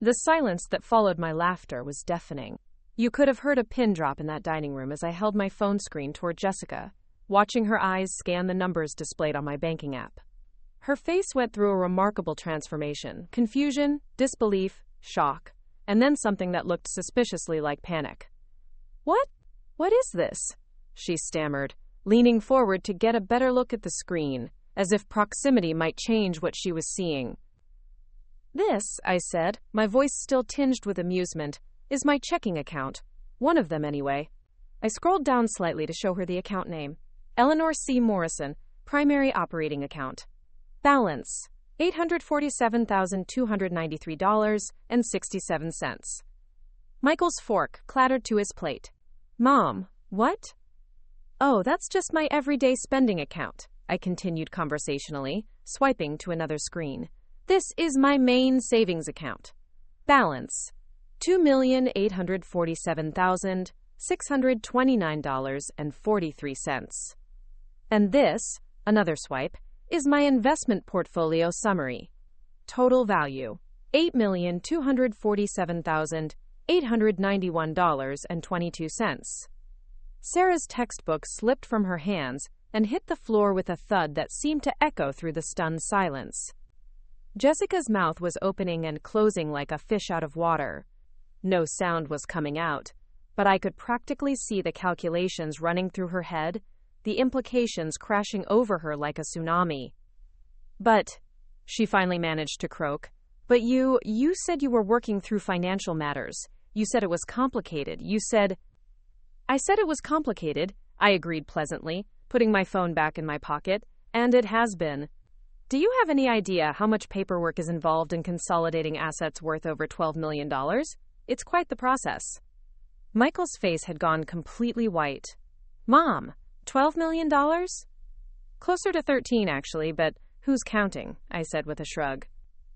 The silence that followed my laughter was deafening. You could have heard a pin drop in that dining room as I held my phone screen toward Jessica, watching her eyes scan the numbers displayed on my banking app. Her face went through a remarkable transformation: confusion, disbelief, shock, and then something that looked suspiciously like panic. What is this?" she stammered, leaning forward to get a better look at the screen, as if proximity might change what she was seeing. "This," I said, my voice still tinged with amusement, "is my checking account. One of them, anyway." I scrolled down slightly to show her the account name. Eleanor C. Morrison, primary operating account. Balance, $847,293.67. Michael's fork clattered to his plate. "Mom, what?" "Oh, that's just my everyday spending account," I continued conversationally, swiping to another screen. "This is my main savings account. Balance, $2,847,629.43. And this," another swipe, "is my investment portfolio summary. Total value, $8,247,891.22. Sarah's textbook slipped from her hands and hit the floor with a thud that seemed to echo through the stunned silence. Jessica's mouth was opening and closing like a fish out of water. No sound was coming out, but I could practically see the calculations running through her head, the implications crashing over her like a tsunami. "But," she finally managed to croak, "but you said you were working through financial matters. You said it was complicated. I said it was complicated," I agreed pleasantly, putting my phone back in my pocket, "and it has been. Do you have any idea how much paperwork is involved in consolidating assets worth over $12 million? It's quite the process." Michael's face had gone completely white. "Mom, $12 million? Closer to 13, actually, but who's counting?" I said with a shrug.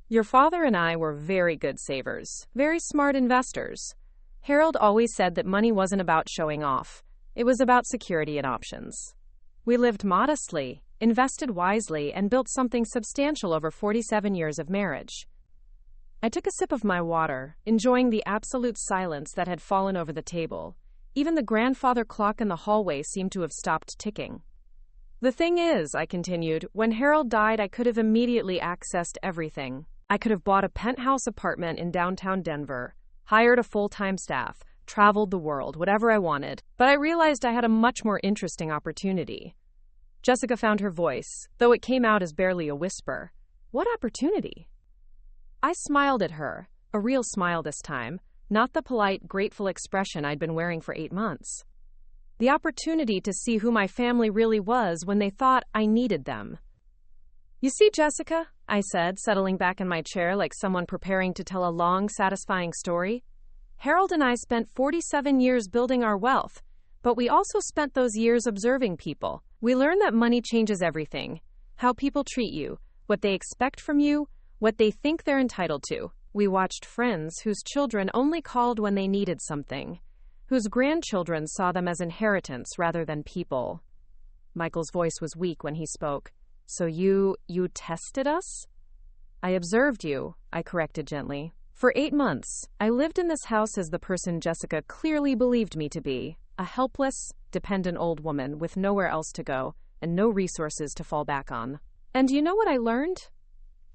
"Your father and I were very good savers, very smart investors. Harold always said that money wasn't about showing off. It was about security and options. We lived modestly, invested wisely, and built something substantial over 47 years of marriage." I took a sip of my water, enjoying the absolute silence that had fallen over the table. Even the grandfather clock in the hallway seemed to have stopped ticking. "The thing is," I continued, "when Harold died, I could have immediately accessed everything. I could have bought a penthouse apartment in downtown Denver, hired a full-time staff, traveled the world, whatever I wanted, but I realized I had a much more interesting opportunity." Jessica found her voice, though it came out as barely a whisper. "What opportunity?" I smiled at her, a real smile this time, not the polite, grateful expression I'd been wearing for 8 months. The opportunity to see who my family really was when they thought I needed them. "You see, Jessica," I said, settling back in my chair like someone preparing to tell a long, satisfying story, "Harold and I spent 47 years building our wealth, but we also spent those years observing people. We learned that money changes everything. How people treat you, what they expect from you, what they think they're entitled to. We watched friends whose children only called when they needed something, whose grandchildren saw them as inheritance rather than people." Michael's voice was weak when he spoke. "So you tested us?" "I observed you," I corrected gently. "For 8 months, I lived in this house as the person Jessica clearly believed me to be, a helpless, dependent old woman with nowhere else to go and no resources to fall back on. And you know what I learned?"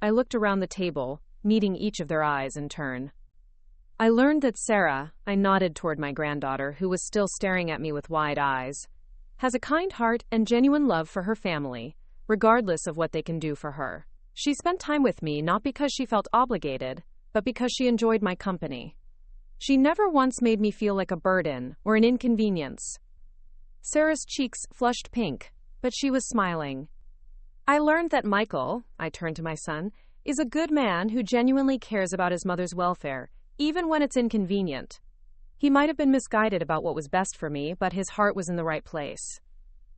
I looked around the table, meeting each of their eyes in turn. "I learned that Sarah," I nodded toward my granddaughter, who was still staring at me with wide eyes, "has a kind heart and genuine love for her family, regardless of what they can do for her. She spent time with me not because she felt obligated, but because she enjoyed my company. She never once made me feel like a burden or an inconvenience." Sarah's cheeks flushed pink, but she was smiling. "I learned that Michael," I turned to my son, "is a good man who genuinely cares about his mother's welfare, even when it's inconvenient. He might have been misguided about what was best for me, but his heart was in the right place."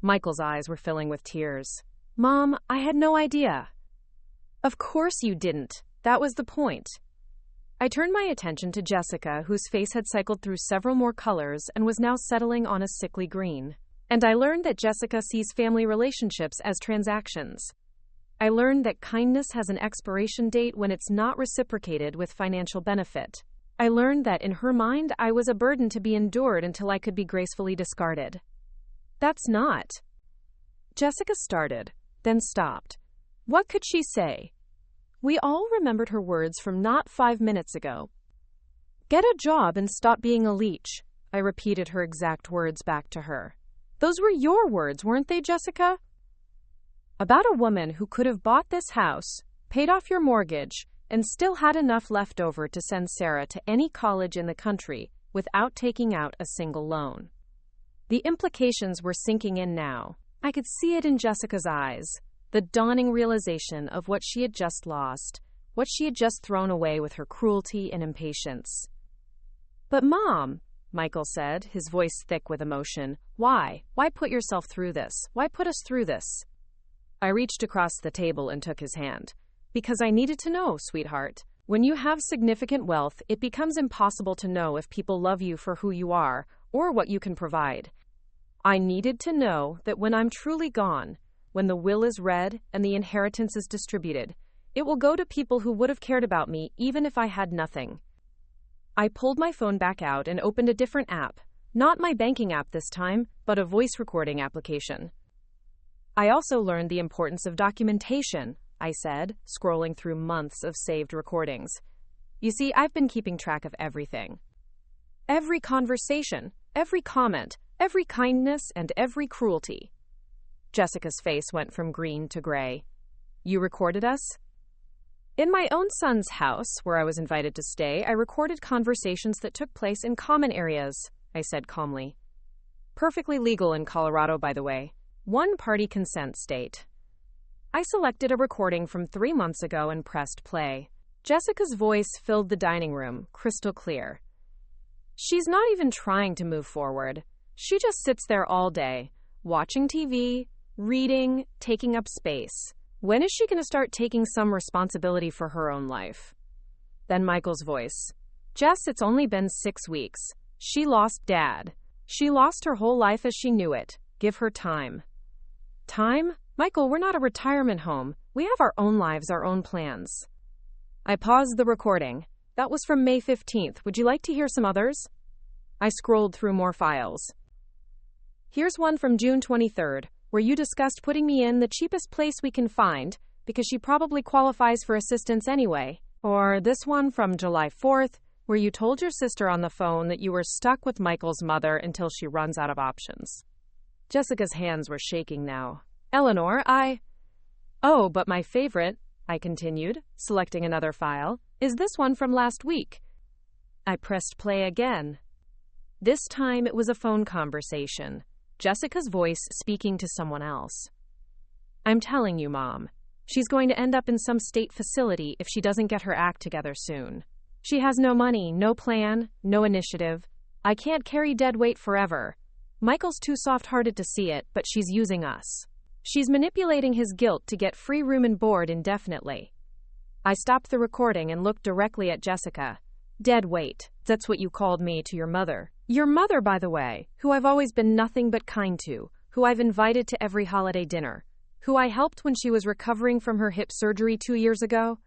Michael's eyes were filling with tears. "Mom, I had no idea." "Of course you didn't. That was the point." I turned my attention to Jessica, whose face had cycled through several more colors and was now settling on a sickly green. "And I learned that Jessica sees family relationships as transactions. I learned that kindness has an expiration date when it's not reciprocated with financial benefit. I learned that in her mind, I was a burden to be endured until I could be gracefully discarded. That's not. Jessica started, then stopped. What could she say? We all remembered her words from not 5 minutes ago. Get a job and stop being a leech. I repeated her exact words back to her. Those were your words, weren't they, Jessica? About a woman who could have bought this house, paid off your mortgage, and still had enough left over to send Sarah to any college in the country without taking out a single loan. The implications were sinking in now. I could see it in Jessica's eyes, the dawning realization of what she had just lost, what she had just thrown away with her cruelty and impatience. But Mom, Michael said, his voice thick with emotion, why? Why put yourself through this? Why put us through this? I reached across the table and took his hand. Because I needed to know, sweetheart. When you have significant wealth, it becomes impossible to know if people love you for who you are or what you can provide. I needed to know that when I'm truly gone, when the will is read and the inheritance is distributed, it will go to people who would have cared about me even if I had nothing. I pulled my phone back out and opened a different app, not my banking app this time, but a voice recording application. I also learned the importance of documentation, I said, scrolling through months of saved recordings. You see, I've been keeping track of everything. Every conversation, every comment, every kindness, and every cruelty. Jessica's face went from green to gray. You recorded us? In my own son's house, where I was invited to stay, I recorded conversations that took place in common areas, I said calmly. Perfectly legal in Colorado, by the way. One-party consent state. I selected a recording from 3 months ago and pressed play. Jessica's voice filled the dining room, crystal clear. She's not even trying to move forward. She just sits there all day, watching TV, reading, taking up space. When is she going to start taking some responsibility for her own life? Then Michael's voice. Jess, it's only been 6 weeks. She lost Dad. She lost her whole life as she knew it. Give her time. Time? Michael, we're not a retirement home. We have our own lives, our own plans. I paused the recording. That was from May 15th. Would you like to hear some others? I scrolled through more files. Here's one from June 23rd, where you discussed putting me in the cheapest place we can find, because she probably qualifies for assistance anyway. Or this one from July 4th, where you told your sister on the phone that you were stuck with Michael's mother until she runs out of options. Jessica's hands were shaking now. Eleanor, Oh, but my favorite, I continued, selecting another file, is this one from last week. I pressed play again. This time it was a phone conversation, Jessica's voice speaking to someone else. I'm telling you, Mom, she's going to end up in some state facility if she doesn't get her act together soon. She has no money, no plan, no initiative. I can't carry dead weight forever. Michael's too soft-hearted to see it, but she's using us. She's manipulating his guilt to get free room and board indefinitely. I stopped the recording and looked directly at Jessica. Dead weight. That's what you called me to your mother. Your mother, by the way, who I've always been nothing but kind to, who I've invited to every holiday dinner, who I helped when she was recovering from her hip surgery 2 years ago.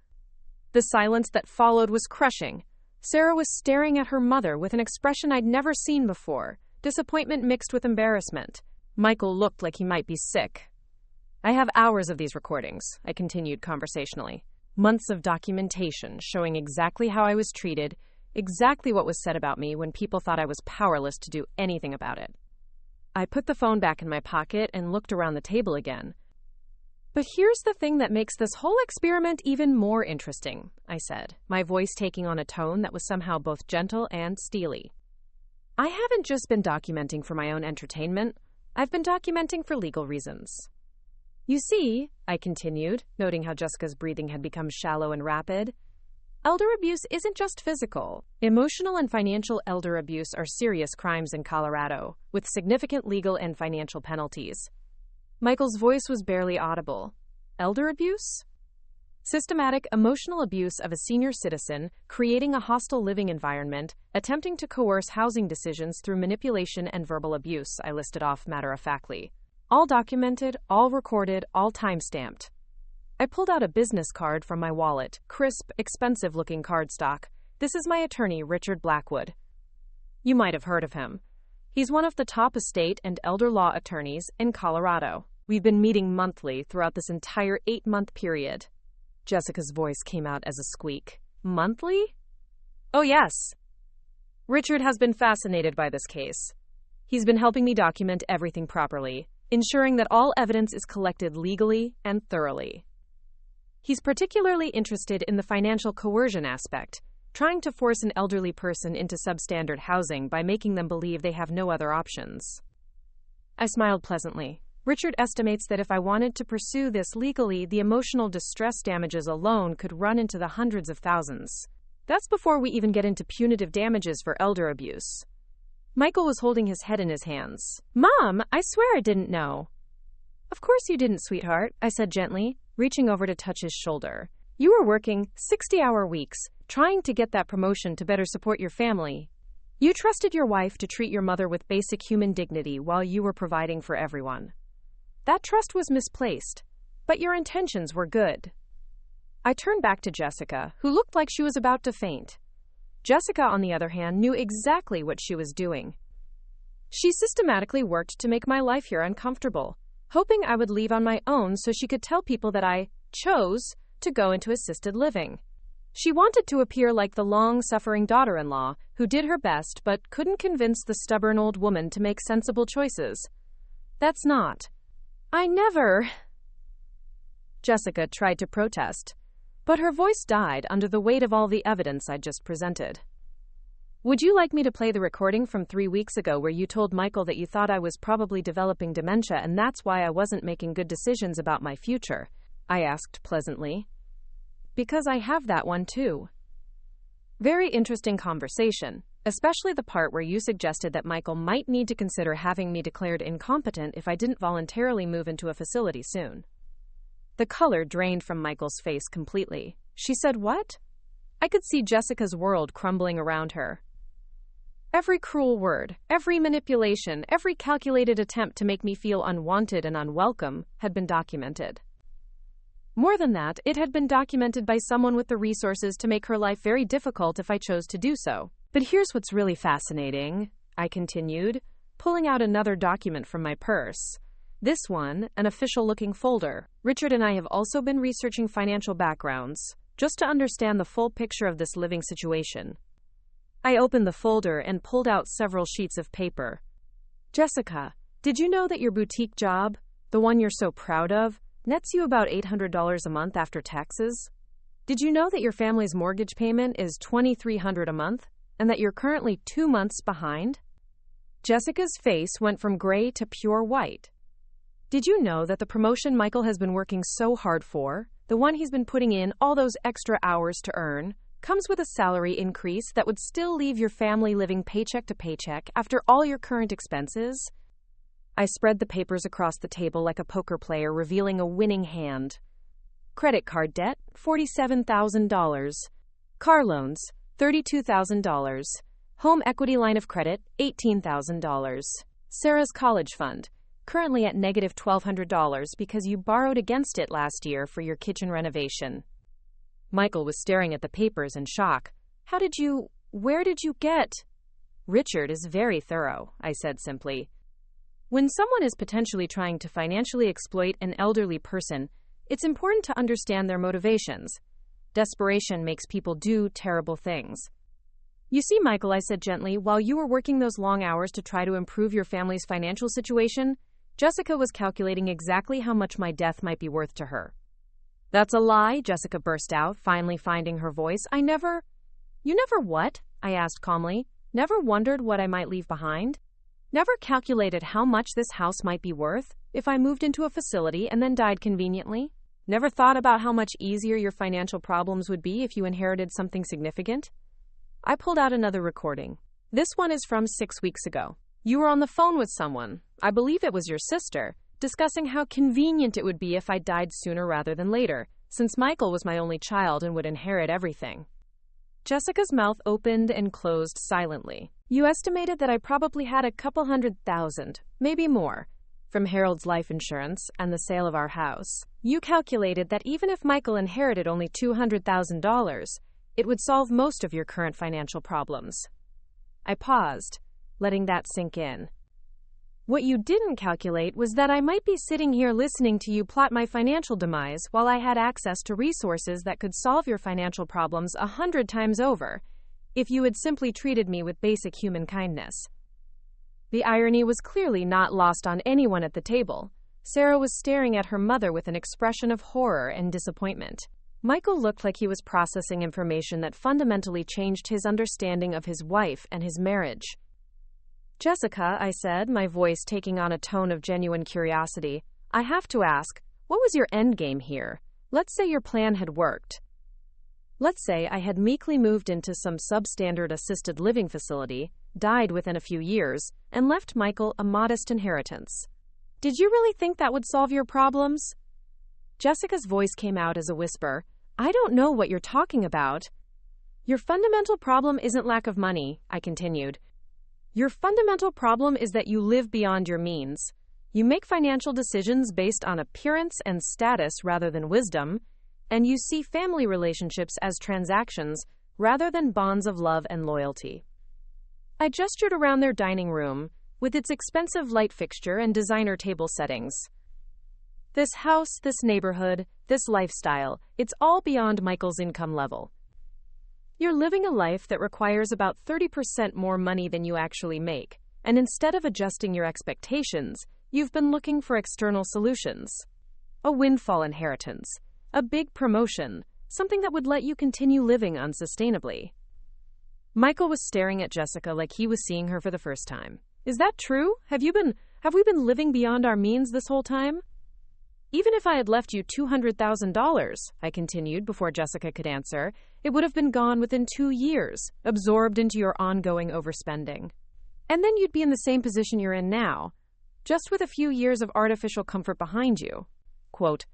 The silence that followed was crushing. Sarah was staring at her mother with an expression I'd never seen before, disappointment mixed with embarrassment. Michael looked like he might be sick. I have hours of these recordings, I continued conversationally. Months of documentation showing exactly how I was treated, exactly what was said about me when people thought I was powerless to do anything about it. I put the phone back in my pocket and looked around the table again. But here's the thing that makes this whole experiment even more interesting, I said, my voice taking on a tone that was somehow both gentle and steely. I haven't just been documenting for my own entertainment. I've been documenting for legal reasons. You see, I continued, noting how Jessica's breathing had become shallow and rapid, elder abuse isn't just physical. Emotional and financial elder abuse are serious crimes in Colorado, with significant legal and financial penalties. Michael's voice was barely audible. Elder abuse? Systematic emotional abuse of a senior citizen, creating a hostile living environment, attempting to coerce housing decisions through manipulation and verbal abuse, I listed off matter-of-factly. All documented, all recorded, all time-stamped. I pulled out a business card from my wallet, crisp, expensive-looking cardstock. This is my attorney, Richard Blackwood. You might have heard of him. He's one of the top estate and elder law attorneys in Colorado. We've been meeting monthly throughout this entire 8-month period. Jessica's voice came out as a squeak. Monthly? Oh, yes. Richard has been fascinated by this case. He's been helping me document everything properly, ensuring that all evidence is collected legally and thoroughly. He's particularly interested in the financial coercion aspect, trying to force an elderly person into substandard housing by making them believe they have no other options. I smiled pleasantly. Richard estimates that if I wanted to pursue this legally, the emotional distress damages alone could run into the hundreds of thousands. That's before we even get into punitive damages for elder abuse. Michael was holding his head in his hands. Mom, I swear I didn't know. Of course you didn't, sweetheart, I said gently, reaching over to touch his shoulder. You were working 60-hour weeks, trying to get that promotion to better support your family. You trusted your wife to treat your mother with basic human dignity while you were providing for everyone. That trust was misplaced, but your intentions were good. I turned back to Jessica, who looked like she was about to faint. Jessica, on the other hand, knew exactly what she was doing. She systematically worked to make my life here uncomfortable, hoping I would leave on my own so she could tell people that I chose to go into assisted living. She wanted to appear like the long-suffering daughter-in-law who did her best but couldn't convince the stubborn old woman to make sensible choices. That's not. I never... Jessica tried to protest, but her voice died under the weight of all the evidence I'd just presented. Would you like me to play the recording from 3 weeks ago where you told Michael that you thought I was probably developing dementia and that's why I wasn't making good decisions about my future? I asked pleasantly. Because I have that one too. Very interesting conversation, especially the part where you suggested that Michael might need to consider having me declared incompetent if I didn't voluntarily move into a facility soon. The color drained from Michael's face completely. She said, "What?" I could see Jessica's world crumbling around her. Every cruel word, every manipulation, every calculated attempt to make me feel unwanted and unwelcome had been documented. More than that, it had been documented by someone with the resources to make her life very difficult if I chose to do so. But here's what's really fascinating, I continued, pulling out another document from my purse. This one, an official-looking folder. Richard and I have also been researching financial backgrounds, just to understand the full picture of this living situation. I opened the folder and pulled out several sheets of paper. Jessica, did you know that your boutique job, the one you're so proud of, nets you about $800 a month after taxes? Did you know that your family's mortgage payment is $2,300 a month, and that you're currently 2 months behind? Jessica's face went from gray to pure white. Did you know that the promotion Michael has been working so hard for, the one he's been putting in all those extra hours to earn, comes with a salary increase that would still leave your family living paycheck to paycheck after all your current expenses? I spread the papers across the table like a poker player, revealing a winning hand. Credit card debt, $47,000. Car loans, $32,000. Home equity line of credit, $18,000. Sarah's college fund, currently at negative $1,200 because you borrowed against it last year for your kitchen renovation. Michael was staring at the papers in shock. Where did you get? Richard is very thorough, I said simply. When someone is potentially trying to financially exploit an elderly person, it's important to understand their motivations. Desperation makes people do terrible things. You see, Michael, I said gently, while you were working those long hours to try to improve your family's financial situation, Jessica was calculating exactly how much my death might be worth to her. That's a lie, Jessica burst out, finally finding her voice. You never what? I asked calmly. Never wondered what I might leave behind? Never calculated how much this house might be worth if I moved into a facility and then died conveniently? Never thought about how much easier your financial problems would be if you inherited something significant? I pulled out another recording. This one is from 6 weeks ago. You were on the phone with someone, I believe it was your sister, discussing how convenient it would be if I died sooner rather than later, since Michael was my only child and would inherit everything. Jessica's mouth opened and closed silently. You estimated that I probably had a couple $100,000, maybe more, from Harold's life insurance and the sale of our house. You calculated that even if Michael inherited only $200,000, it would solve most of your current financial problems. I paused, letting that sink in. What you didn't calculate was that I might be sitting here listening to you plot my financial demise while I had access to resources that could solve your financial problems 100 times over, if you had simply treated me with basic human kindness. The irony was clearly not lost on anyone at the table. Sarah was staring at her mother with an expression of horror and disappointment. Michael looked like he was processing information that fundamentally changed his understanding of his wife and his marriage. Jessica, I said, my voice taking on a tone of genuine curiosity, I have to ask, what was your end game here? Let's say your plan had worked. Let's say I had meekly moved into some substandard assisted living facility, died within a few years, and left Michael a modest inheritance. Did you really think that would solve your problems? Jessica's voice came out as a whisper. I don't know what you're talking about. Your fundamental problem isn't lack of money, I continued. Your fundamental problem is that you live beyond your means. You make financial decisions based on appearance and status rather than wisdom, and you see family relationships as transactions rather than bonds of love and loyalty. I gestured around their dining room, with its expensive light fixture and designer table settings. This house, this neighborhood, this lifestyle, it's all beyond Michael's income level. You're living a life that requires about 30% more money than you actually make, and instead of adjusting your expectations, you've been looking for external solutions. A windfall inheritance, a big promotion, something that would let you continue living unsustainably. Michael was staring at Jessica like he was seeing her for the first time. Is that true? Have we been living beyond our means this whole time? Even if I had left you $200,000, I continued before Jessica could answer, it would have been gone within 2 years, absorbed into your ongoing overspending. And then you'd be in the same position you're in now, just with a few years of artificial comfort behind you. Quote,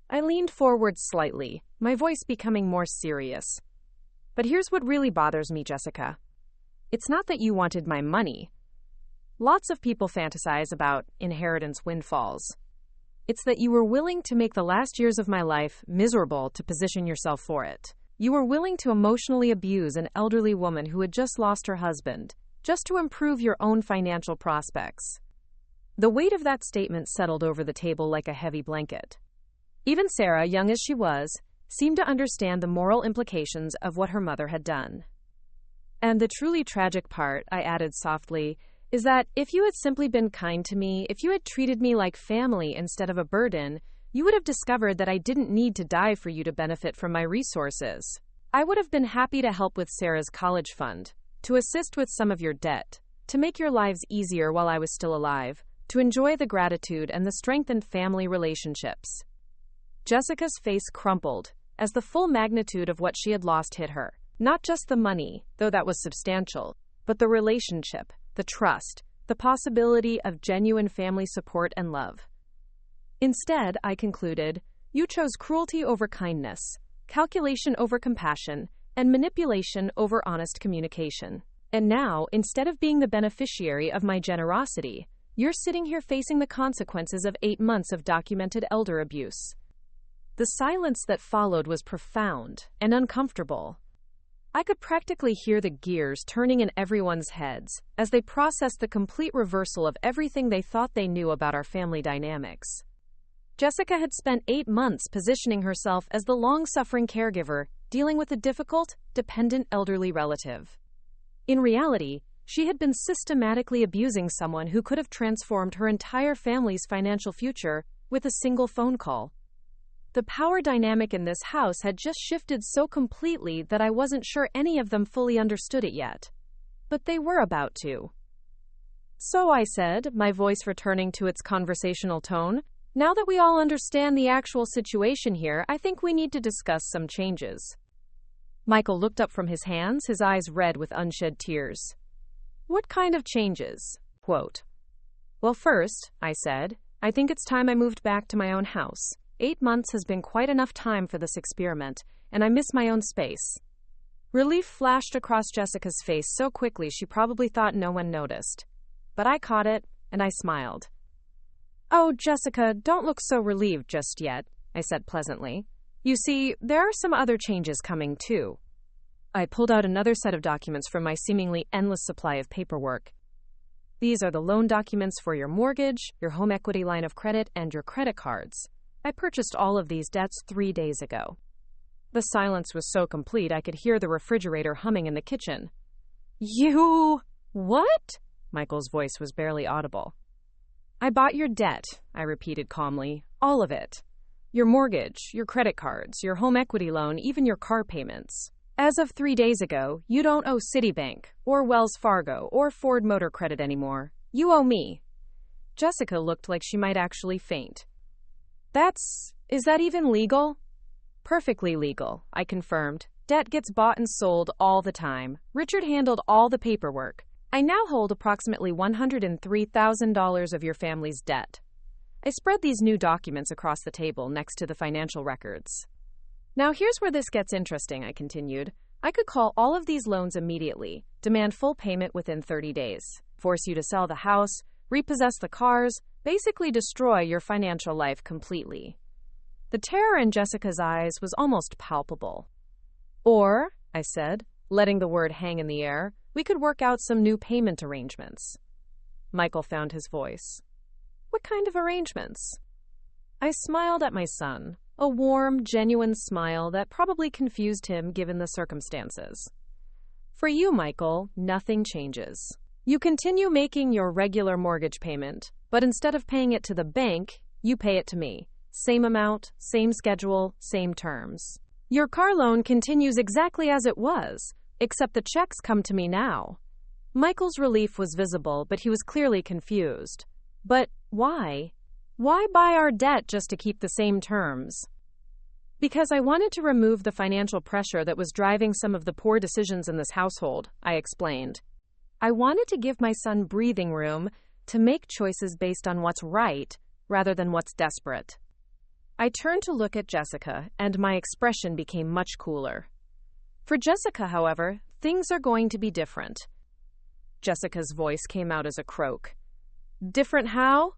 I leaned forward slightly, my voice becoming more serious. But here's what really bothers me, Jessica. It's not that you wanted my money. Lots of people fantasize about inheritance windfalls. It's that you were willing to make the last years of my life miserable to position yourself for it. You were willing to emotionally abuse an elderly woman who had just lost her husband, just to improve your own financial prospects. The weight of that statement settled over the table like a heavy blanket. Even Sarah, young as she was, seemed to understand the moral implications of what her mother had done. And the truly tragic part, I added softly, is that if you had simply been kind to me, if you had treated me like family instead of a burden, you would have discovered that I didn't need to die for you to benefit from my resources. I would have been happy to help with Sarah's college fund, to assist with some of your debt, to make your lives easier while I was still alive, to enjoy the gratitude and the strengthened family relationships. Jessica's face crumpled as the full magnitude of what she had lost hit her. Not just the money, though that was substantial, but the relationship, the trust, the possibility of genuine family support and love. Instead, I concluded, you chose cruelty over kindness, calculation over compassion, and manipulation over honest communication. And now, instead of being the beneficiary of my generosity, you're sitting here facing the consequences of 8 months of documented elder abuse. The silence that followed was profound and uncomfortable. I could practically hear the gears turning in everyone's heads as they processed the complete reversal of everything they thought they knew about our family dynamics. Jessica had spent 8 months positioning herself as the long-suffering caregiver, dealing with a difficult, dependent elderly relative. In reality, she had been systematically abusing someone who could have transformed her entire family's financial future with a single phone call. The power dynamic in this house had just shifted so completely that I wasn't sure any of them fully understood it yet. But they were about to. So I said, my voice returning to its conversational tone, now that we all understand the actual situation here, I think we need to discuss some changes. Michael looked up from his hands, his eyes red with unshed tears. What kind of changes? Quote. Well, first, I said, I think it's time I moved back to my own house. 8 months has been quite enough time for this experiment, and I miss my own space. Relief flashed across Jessica's face so quickly she probably thought no one noticed. But I caught it, and I smiled. "Oh, Jessica, don't look so relieved just yet," I said pleasantly. "You see, there are some other changes coming, too." I pulled out another set of documents from my seemingly endless supply of paperwork. "These are the loan documents for your mortgage, your home equity line of credit, and your credit cards. I purchased all of these debts 3 days ago." The silence was so complete I could hear the refrigerator humming in the kitchen. "You... what?" Michael's voice was barely audible. "I bought your debt," I repeated calmly. "All of it. Your mortgage, your credit cards, your home equity loan, even your car payments. As of 3 days ago, you don't owe Citibank, or Wells Fargo, or Ford Motor Credit anymore. You owe me." Jessica looked like she might actually faint. Is that even legal?" "Perfectly legal," I confirmed. "Debt gets bought and sold all the time. Richard handled all the paperwork. I now hold approximately $103,000 of your family's debt." I spread these new documents across the table next to the financial records. "Now here's where this gets interesting," I continued. "I could call all of these loans immediately, demand full payment within 30 days, force you to sell the house, repossess the cars, basically destroy your financial life completely." The terror in Jessica's eyes was almost palpable. "Or," I said, letting the word hang in the air, "we could work out some new payment arrangements." Michael found his voice. "What kind of arrangements?" I smiled at my son, a warm, genuine smile that probably confused him given the circumstances. "For you, Michael, nothing changes. You continue making your regular mortgage payment, but instead of paying it to the bank, you pay it to me. Same amount, same schedule, same terms. Your car loan continues exactly as it was, except the checks come to me now." Michael's relief was visible, but he was clearly confused. "But why? Why buy our debt just to keep the same terms?" "Because I wanted to remove the financial pressure that was driving some of the poor decisions in this household," I explained. "I wanted to give my son breathing room to make choices based on what's right rather than what's desperate." I turned to look at Jessica, and my expression became much cooler. For Jessica, however, things are going to be different. Jessica's voice came out as a croak. "Different how?"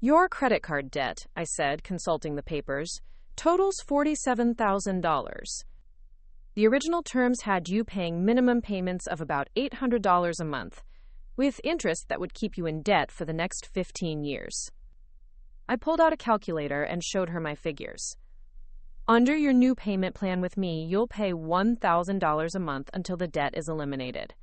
"Your credit card debt," I said, consulting the papers, "totals $47,000. The original terms had you paying minimum payments of about $800 a month, with interest that would keep you in debt for the next 15 years. I pulled out a calculator and showed her my figures. "Under your new payment plan with me, you'll pay $1,000 a month until the debt is eliminated.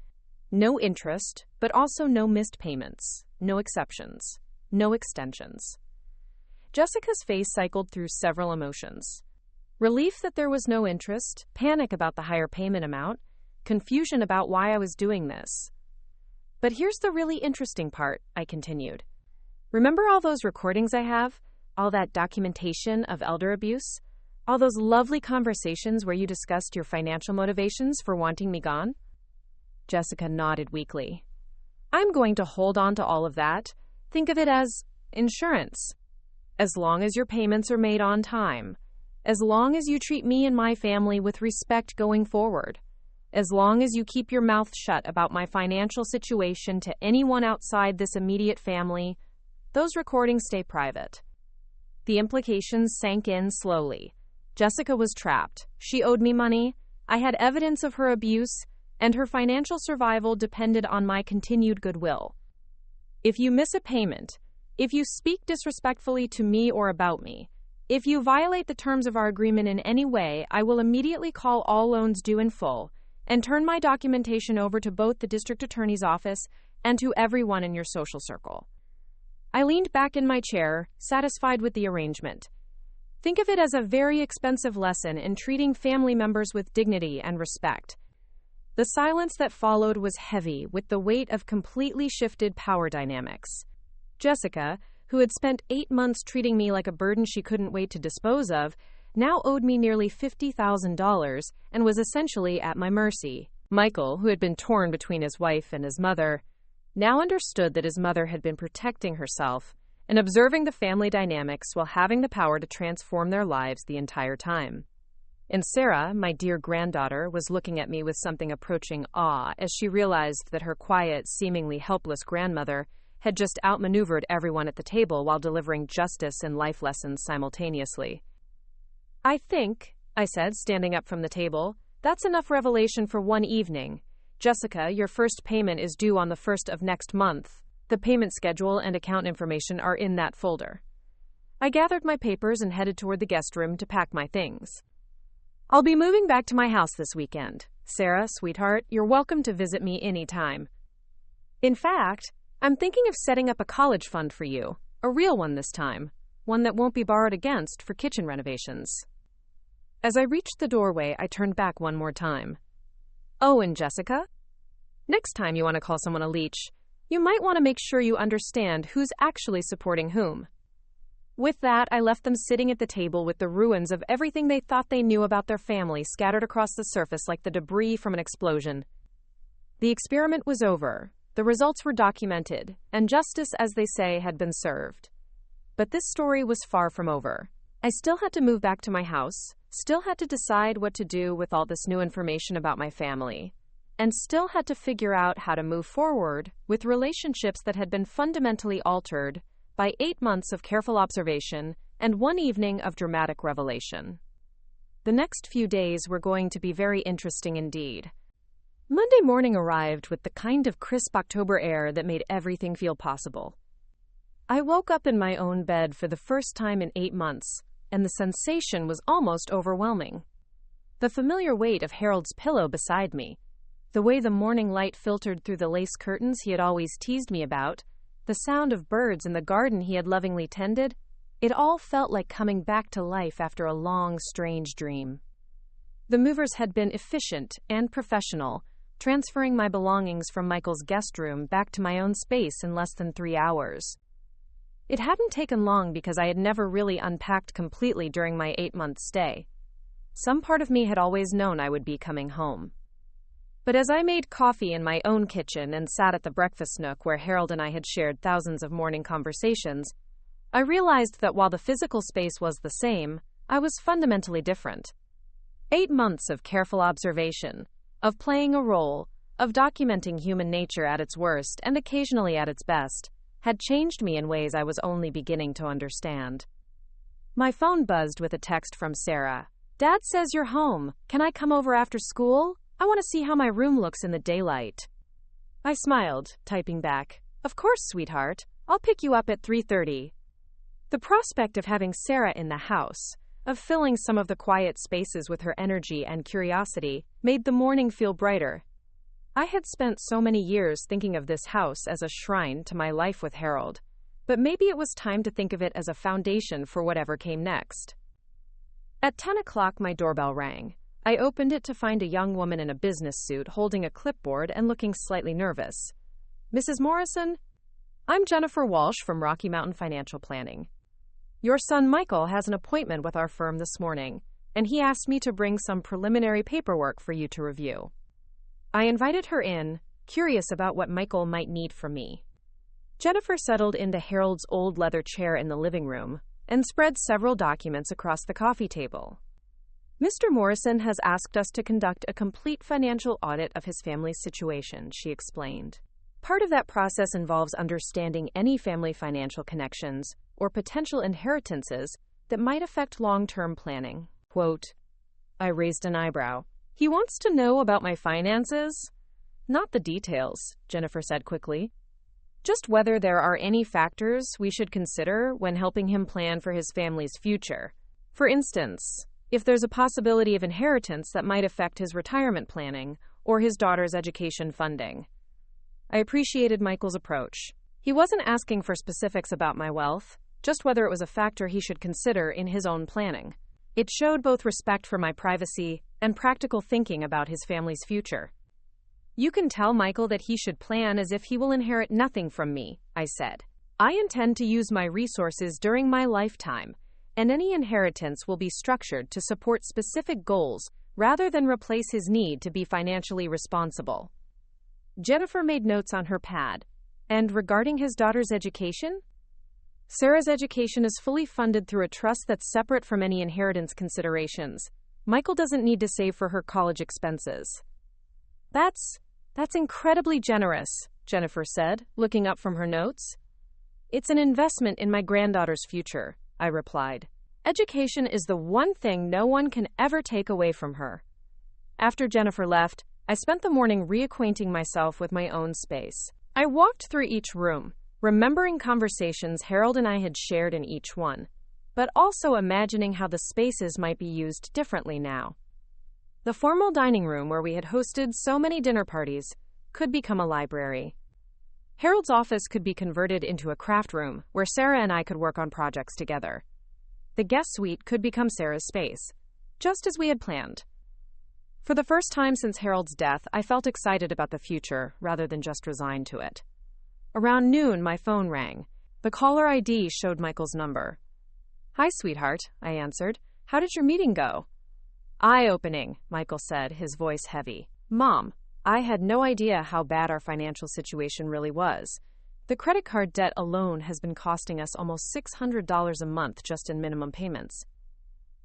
No interest, but also no missed payments, no exceptions, no extensions." Jessica's face cycled through several emotions. Relief that there was no interest, panic about the higher payment amount, confusion about why I was doing this. "But here's the really interesting part," I continued. "Remember all those recordings I have? All that documentation of elder abuse? All those lovely conversations where you discussed your financial motivations for wanting me gone?" Jessica nodded weakly. "I'm going to hold on to all of that. Think of it as insurance. As long as your payments are made on time. As long as you treat me and my family with respect going forward. As long as you keep your mouth shut about my financial situation to anyone outside this immediate family, those recordings stay private." The implications sank in slowly. Jessica was trapped. She owed me money. I had evidence of her abuse, and her financial survival depended on my continued goodwill. If you miss a payment, if you speak disrespectfully to me or about me, if you violate the terms of our agreement in any way, I will immediately call all loans due in full and turn my documentation over to both the district attorney's office and to everyone in your social circle. I leaned back in my chair, satisfied with the arrangement. Think of it as a very expensive lesson in treating family members with dignity and respect. The silence that followed was heavy with the weight of completely shifted power dynamics. Jessica, who had spent 8 months treating me like a burden she couldn't wait to dispose of, now owed me nearly $50,000 and was essentially at my mercy. Michael, who had been torn between his wife and his mother, now understood that his mother had been protecting herself and observing the family dynamics while having the power to transform their lives the entire time. And Sarah, my dear granddaughter, was looking at me with something approaching awe as she realized that her quiet, seemingly helpless grandmother had just outmaneuvered everyone at the table while delivering justice and life lessons simultaneously. "I think," I said, standing up from the table, "that's enough revelation for one evening. Jessica, your first payment is due on the 1st of next month. The payment schedule and account information are in that folder." I gathered my papers and headed toward the guest room to pack my things. "I'll be moving back to my house this weekend. Sarah, sweetheart, you're welcome to visit me anytime. In fact, I'm thinking of setting up a college fund for you, a real one this time, one that won't be borrowed against for kitchen renovations." As I reached the doorway, I turned back one more time. "Oh, and Jessica? Next time you want to call someone a leech, you might want to make sure you understand who's actually supporting whom." With that, I left them sitting at the table with the ruins of everything they thought they knew about their family scattered across the surface like the debris from an explosion. The experiment was over, the results were documented, and justice, as they say, had been served. But this story was far from over. I still had to move back to my house, still had to decide what to do with all this new information about my family, and still had to figure out how to move forward with relationships that had been fundamentally altered by 8 months of careful observation and one evening of dramatic revelation. The next few days were going to be very interesting indeed. Monday morning arrived with the kind of crisp October air that made everything feel possible. I woke up in my own bed for the first time in 8 months, and the sensation was almost overwhelming. The familiar weight of Harold's pillow beside me, the way the morning light filtered through the lace curtains he had always teased me about, the sound of birds in the garden he had lovingly tended, it all felt like coming back to life after a long, strange dream. The movers had been efficient and professional, transferring my belongings from Michael's guest room back to my own space in less than 3 hours. It hadn't taken long because I had never really unpacked completely during my 8-month stay. Some part of me had always known I would be coming home. But as I made coffee in my own kitchen and sat at the breakfast nook where Harold and I had shared thousands of morning conversations, I realized that while the physical space was the same, I was fundamentally different. 8 months of careful observation, of playing a role, of documenting human nature at its worst and occasionally at its best, had changed me in ways I was only beginning to understand. My phone buzzed with a text from Sarah. "Dad says you're home. Can I come over after school? I want to see how my room looks in the daylight." I smiled, typing back, "Of course, sweetheart. I'll pick you up at 3:30. The prospect of having Sarah in the house, of filling some of the quiet spaces with her energy and curiosity, made the morning feel brighter. I had spent so many years thinking of this house as a shrine to my life with Harold, but maybe it was time to think of it as a foundation for whatever came next. At 10 o'clock, my doorbell rang. I opened it to find a young woman in a business suit holding a clipboard and looking slightly nervous. "Mrs. Morrison? I'm Jennifer Walsh from Rocky Mountain Financial Planning. Your son Michael has an appointment with our firm this morning, and he asked me to bring some preliminary paperwork for you to review." I invited her in, curious about what Michael might need from me. Jennifer settled into Harold's old leather chair in the living room and spread several documents across the coffee table. "Mr. Morrison has asked us to conduct a complete financial audit of his family's situation," she explained. "Part of that process involves understanding any family financial connections or potential inheritances that might affect long-term planning." Quote, I raised an eyebrow. "He wants to know about my finances?" "Not the details," Jennifer said quickly. "Just whether there are any factors we should consider when helping him plan for his family's future. For instance, if there's a possibility of inheritance that might affect his retirement planning or his daughter's education funding." I appreciated Michael's approach. He wasn't asking for specifics about my wealth, just whether it was a factor he should consider in his own planning. It showed both respect for my privacy and practical thinking about his family's future. "You can tell Michael that he should plan as if he will inherit nothing from me," I said. "I intend to use my resources during my lifetime, and any inheritance will be structured to support specific goals rather than replace his need to be financially responsible." Jennifer made notes on her pad. "And regarding his daughter's education?" "Sarah's education is fully funded through a trust that's separate from any inheritance considerations. Michael doesn't need to save for her college expenses." That's incredibly generous," Jennifer said, looking up from her notes. It's an investment in my granddaughter's future, I replied. Education is the one thing no one can ever take away from her. After Jennifer left, I spent the morning reacquainting myself with my own space. I walked through each room, remembering conversations Harold and I had shared in each one, but also imagining how the spaces might be used differently now. The formal dining room where we had hosted so many dinner parties could become a library. Harold's office could be converted into a craft room where Sarah and I could work on projects together. The guest suite could become Sarah's space, just as we had planned. For the first time since Harold's death, I felt excited about the future rather than just resigned to it. Around noon, my phone rang. The caller ID showed Michael's number. Hi, sweetheart, I answered. How did your meeting go? Eye-opening, Michael said, his voice heavy. Mom, I had no idea how bad our financial situation really was. The credit card debt alone has been costing us almost $600 a month just in minimum payments.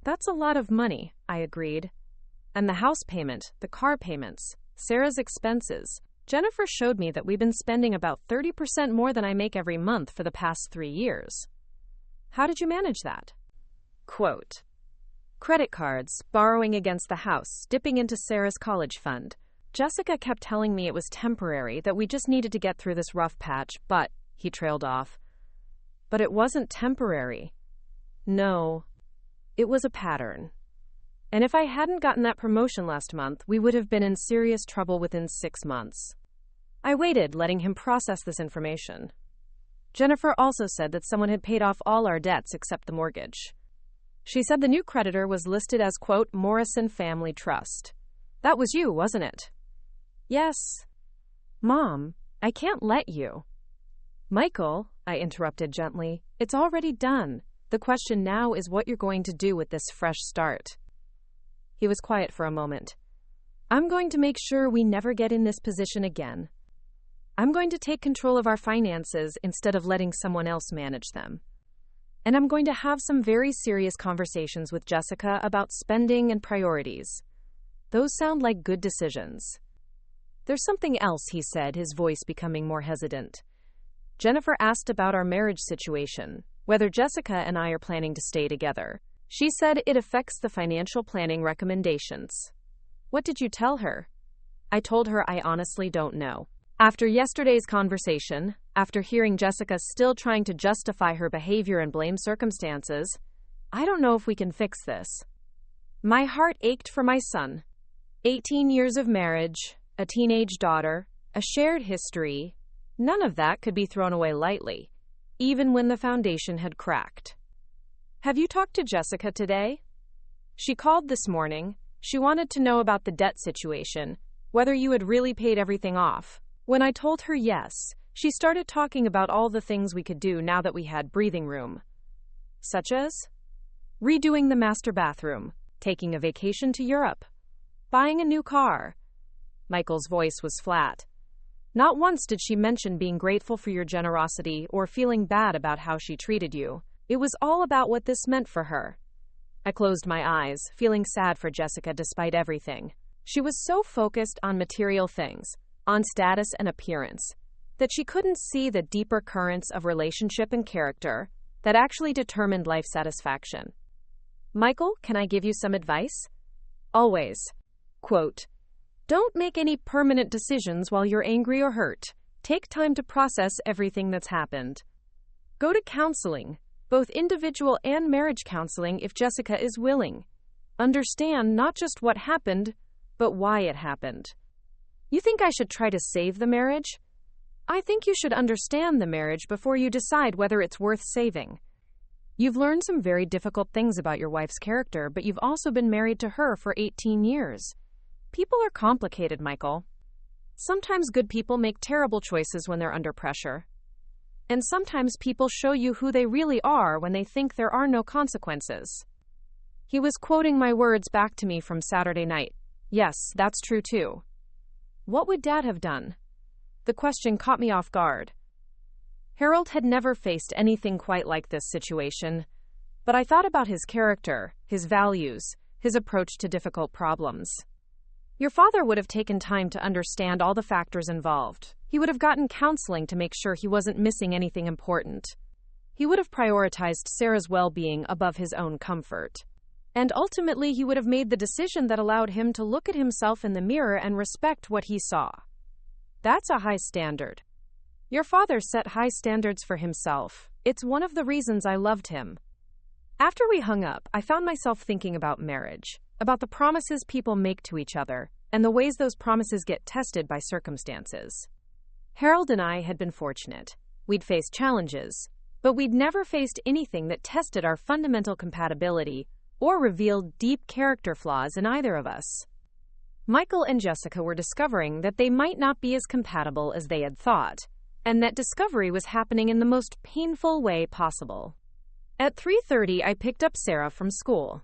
That's a lot of money, I agreed. And the house payment, the car payments, Sarah's expenses. Jennifer showed me that we've been spending about 30% more than I make every month for the past 3 years. How did you manage that? Quote, credit cards, borrowing against the house, dipping into Sarah's college fund. Jessica kept telling me it was temporary, that we just needed to get through this rough patch, but, he trailed off. But it wasn't temporary. No, it was a pattern. And if I hadn't gotten that promotion last month, we would have been in serious trouble within 6 months. I waited, letting him process this information. Jennifer also said that someone had paid off all our debts except the mortgage. She said the new creditor was listed as, quote, Morrison Family Trust. That was you, wasn't it? Yes. Mom, I can't let you. Michael, I interrupted gently, it's already done. The question now is what you're going to do with this fresh start. He was quiet for a moment. I'm going to make sure we never get in this position again. I'm going to take control of our finances instead of letting someone else manage them. And I'm going to have some very serious conversations with Jessica about spending and priorities. Those sound like good decisions. There's something else, he said, his voice becoming more hesitant. Jennifer asked about our marriage situation, whether Jessica and I are planning to stay together. She said it affects the financial planning recommendations. What did you tell her? I told her I honestly don't know. After yesterday's conversation, after hearing Jessica still trying to justify her behavior and blame circumstances, I don't know if we can fix this. My heart ached for my son. 18 years of marriage, a teenage daughter, a shared history, none of that could be thrown away lightly, even when the foundation had cracked. Have you talked to Jessica today? She called this morning. She wanted to know about the debt situation, whether you had really paid everything off. When I told her yes, she started talking about all the things we could do now that we had breathing room. Such as? Redoing the master bathroom, taking a vacation to Europe, buying a new car. Michael's voice was flat. Not once did she mention being grateful for your generosity or feeling bad about how she treated you. It was all about what this meant for her. I closed my eyes, feeling sad for Jessica despite everything. She was so focused on material things, on status and appearance, that she couldn't see the deeper currents of relationship and character that actually determined life satisfaction. Michael, can I give you some advice? Always. Quote, don't make any permanent decisions while you're angry or hurt. Take time to process everything that's happened. Go to counseling, both individual and marriage counseling if Jessica is willing. Understand not just what happened, but why it happened. You think I should try to save the marriage? I think you should understand the marriage before you decide whether it's worth saving. You've learned some very difficult things about your wife's character, but you've also been married to her for 18 years. People are complicated, Michael. Sometimes good people make terrible choices when they're under pressure. And sometimes people show you who they really are when they think there are no consequences. He was quoting my words back to me from Saturday night. Yes, that's true too. What would Dad have done? The question caught me off guard. Harold had never faced anything quite like this situation, but I thought about his character, his values, his approach to difficult problems. Your father would have taken time to understand all the factors involved. He would have gotten counseling to make sure he wasn't missing anything important. He would have prioritized Sarah's well-being above his own comfort. And ultimately, he would have made the decision that allowed him to look at himself in the mirror and respect what he saw. That's a high standard. Your father set high standards for himself. It's one of the reasons I loved him. After we hung up, I found myself thinking about marriage, about the promises people make to each other, and the ways those promises get tested by circumstances. Harold and I had been fortunate. We'd faced challenges, but we'd never faced anything that tested our fundamental compatibility or revealed deep character flaws in either of us. Michael and Jessica were discovering that they might not be as compatible as they had thought, and that discovery was happening in the most painful way possible. At 3:30, I picked up Sarah from school.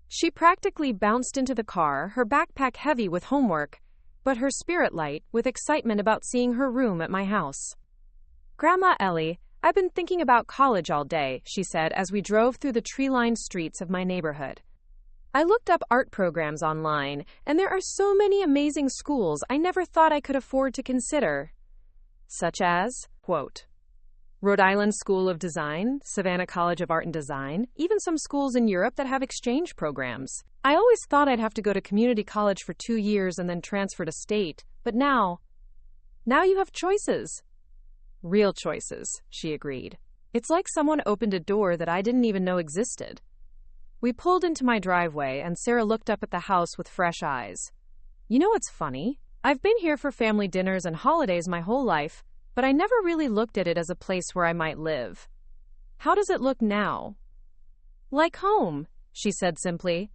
She practically bounced into the car, her backpack heavy with homework, but her spirit light with excitement about seeing her room at my house. "Grandma Ellie, I've been thinking about college all day," she said as we drove through the tree-lined streets of my neighborhood. "I looked up art programs online, and there are so many amazing schools I never thought I could afford to consider. Such as," quote, "Rhode Island School of Design, Savannah College of Art and Design, even some schools in Europe that have exchange programs. I always thought I'd have to go to community college for 2 years and then transfer to state, but now you have choices." "Real choices," she agreed. "It's like someone opened a door that I didn't even know existed." We pulled into my driveway, and Sarah looked up at the house with fresh eyes. "You know what's funny? I've been here for family dinners and holidays my whole life, but I never really looked at it as a place where I might live. How does it look now?" "Like home," she said simply.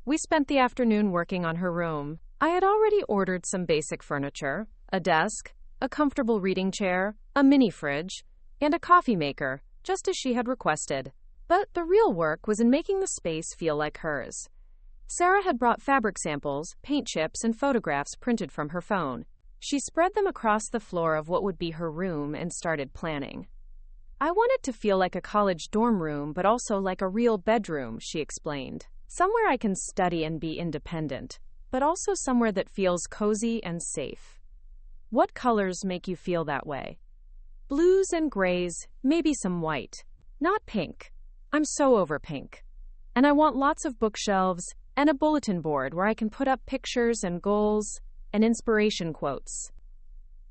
We spent the afternoon working on her room. I had already ordered some basic furniture, a desk, a comfortable reading chair, a mini fridge, and a coffee maker, just as she had requested. But the real work was in making the space feel like hers. Sarah had brought fabric samples, paint chips, and photographs printed from her phone. She spread them across the floor of what would be her room and started planning. "I want it to feel like a college dorm room, but also like a real bedroom," she explained. "Somewhere I can study and be independent, but also somewhere that feels cozy and safe." "What colors make you feel that way?" "Blues and grays, maybe some white. Not pink. I'm so over pink. And I want lots of bookshelves and a bulletin board where I can put up pictures and goals and inspiration quotes."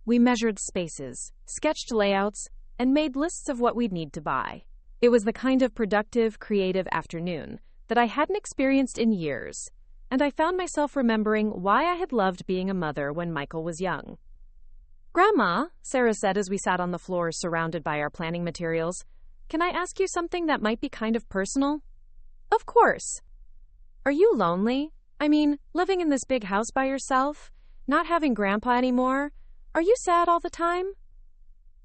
We measured spaces, sketched layouts, and made lists of what we'd need to buy. It was the kind of productive, creative afternoon that I hadn't experienced in years, and I found myself remembering why I had loved being a mother when Michael was young. "Grandma," Sarah said as we sat on the floor surrounded by our planning materials, "can I ask you something that might be kind of personal?" "Of course." "Are you lonely? I mean, living in this big house by yourself? Not having Grandpa anymore? Are you sad all the time?"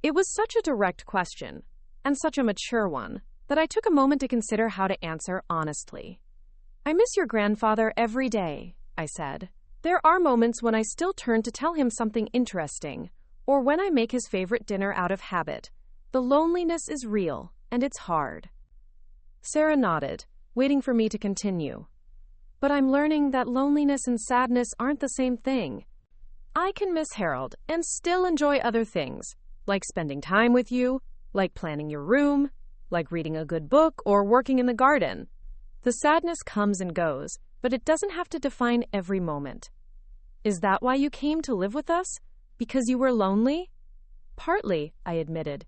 It was such a direct question, and such a mature one, that I took a moment to consider how to answer honestly. "I miss your grandfather every day," I said. "There are moments when I still turn to tell him something interesting, or when I make his favorite dinner out of habit. The loneliness is real, and it's hard." Sarah nodded, waiting for me to continue. "But I'm learning that loneliness and sadness aren't the same thing. I can miss Harold and still enjoy other things, like spending time with you, like planning your room, like reading a good book or working in the garden. The sadness comes and goes, but it doesn't have to define every moment." "Is that why you came to live with us? Because you were lonely?" "Partly," I admitted.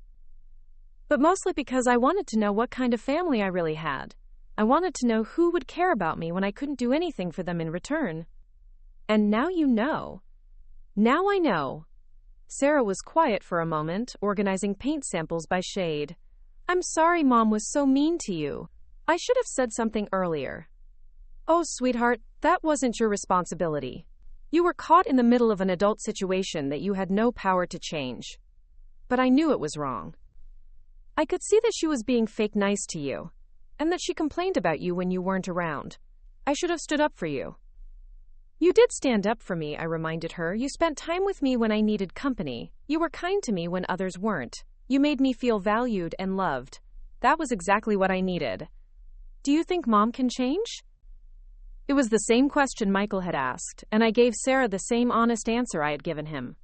"But mostly because I wanted to know what kind of family I really had. I wanted to know who would care about me when I couldn't do anything for them in return." "And now you know." "Now I know." Sarah was quiet for a moment, organizing paint samples by shade. "I'm sorry Mom was so mean to you. I should have said something earlier." "Oh, sweetheart, that wasn't your responsibility. You were caught in the middle of an adult situation that you had no power to change. But I knew it was wrong. I could see that she was being fake nice to you, and that she complained about you when you weren't around. I should have stood up for you." "You did stand up for me," I reminded her. "You spent time with me when I needed company. You were kind to me when others weren't. You made me feel valued and loved. That was exactly what I needed. Do you think Mom can change?" It was the same question Michael had asked, and I gave Sarah the same honest answer I had given him.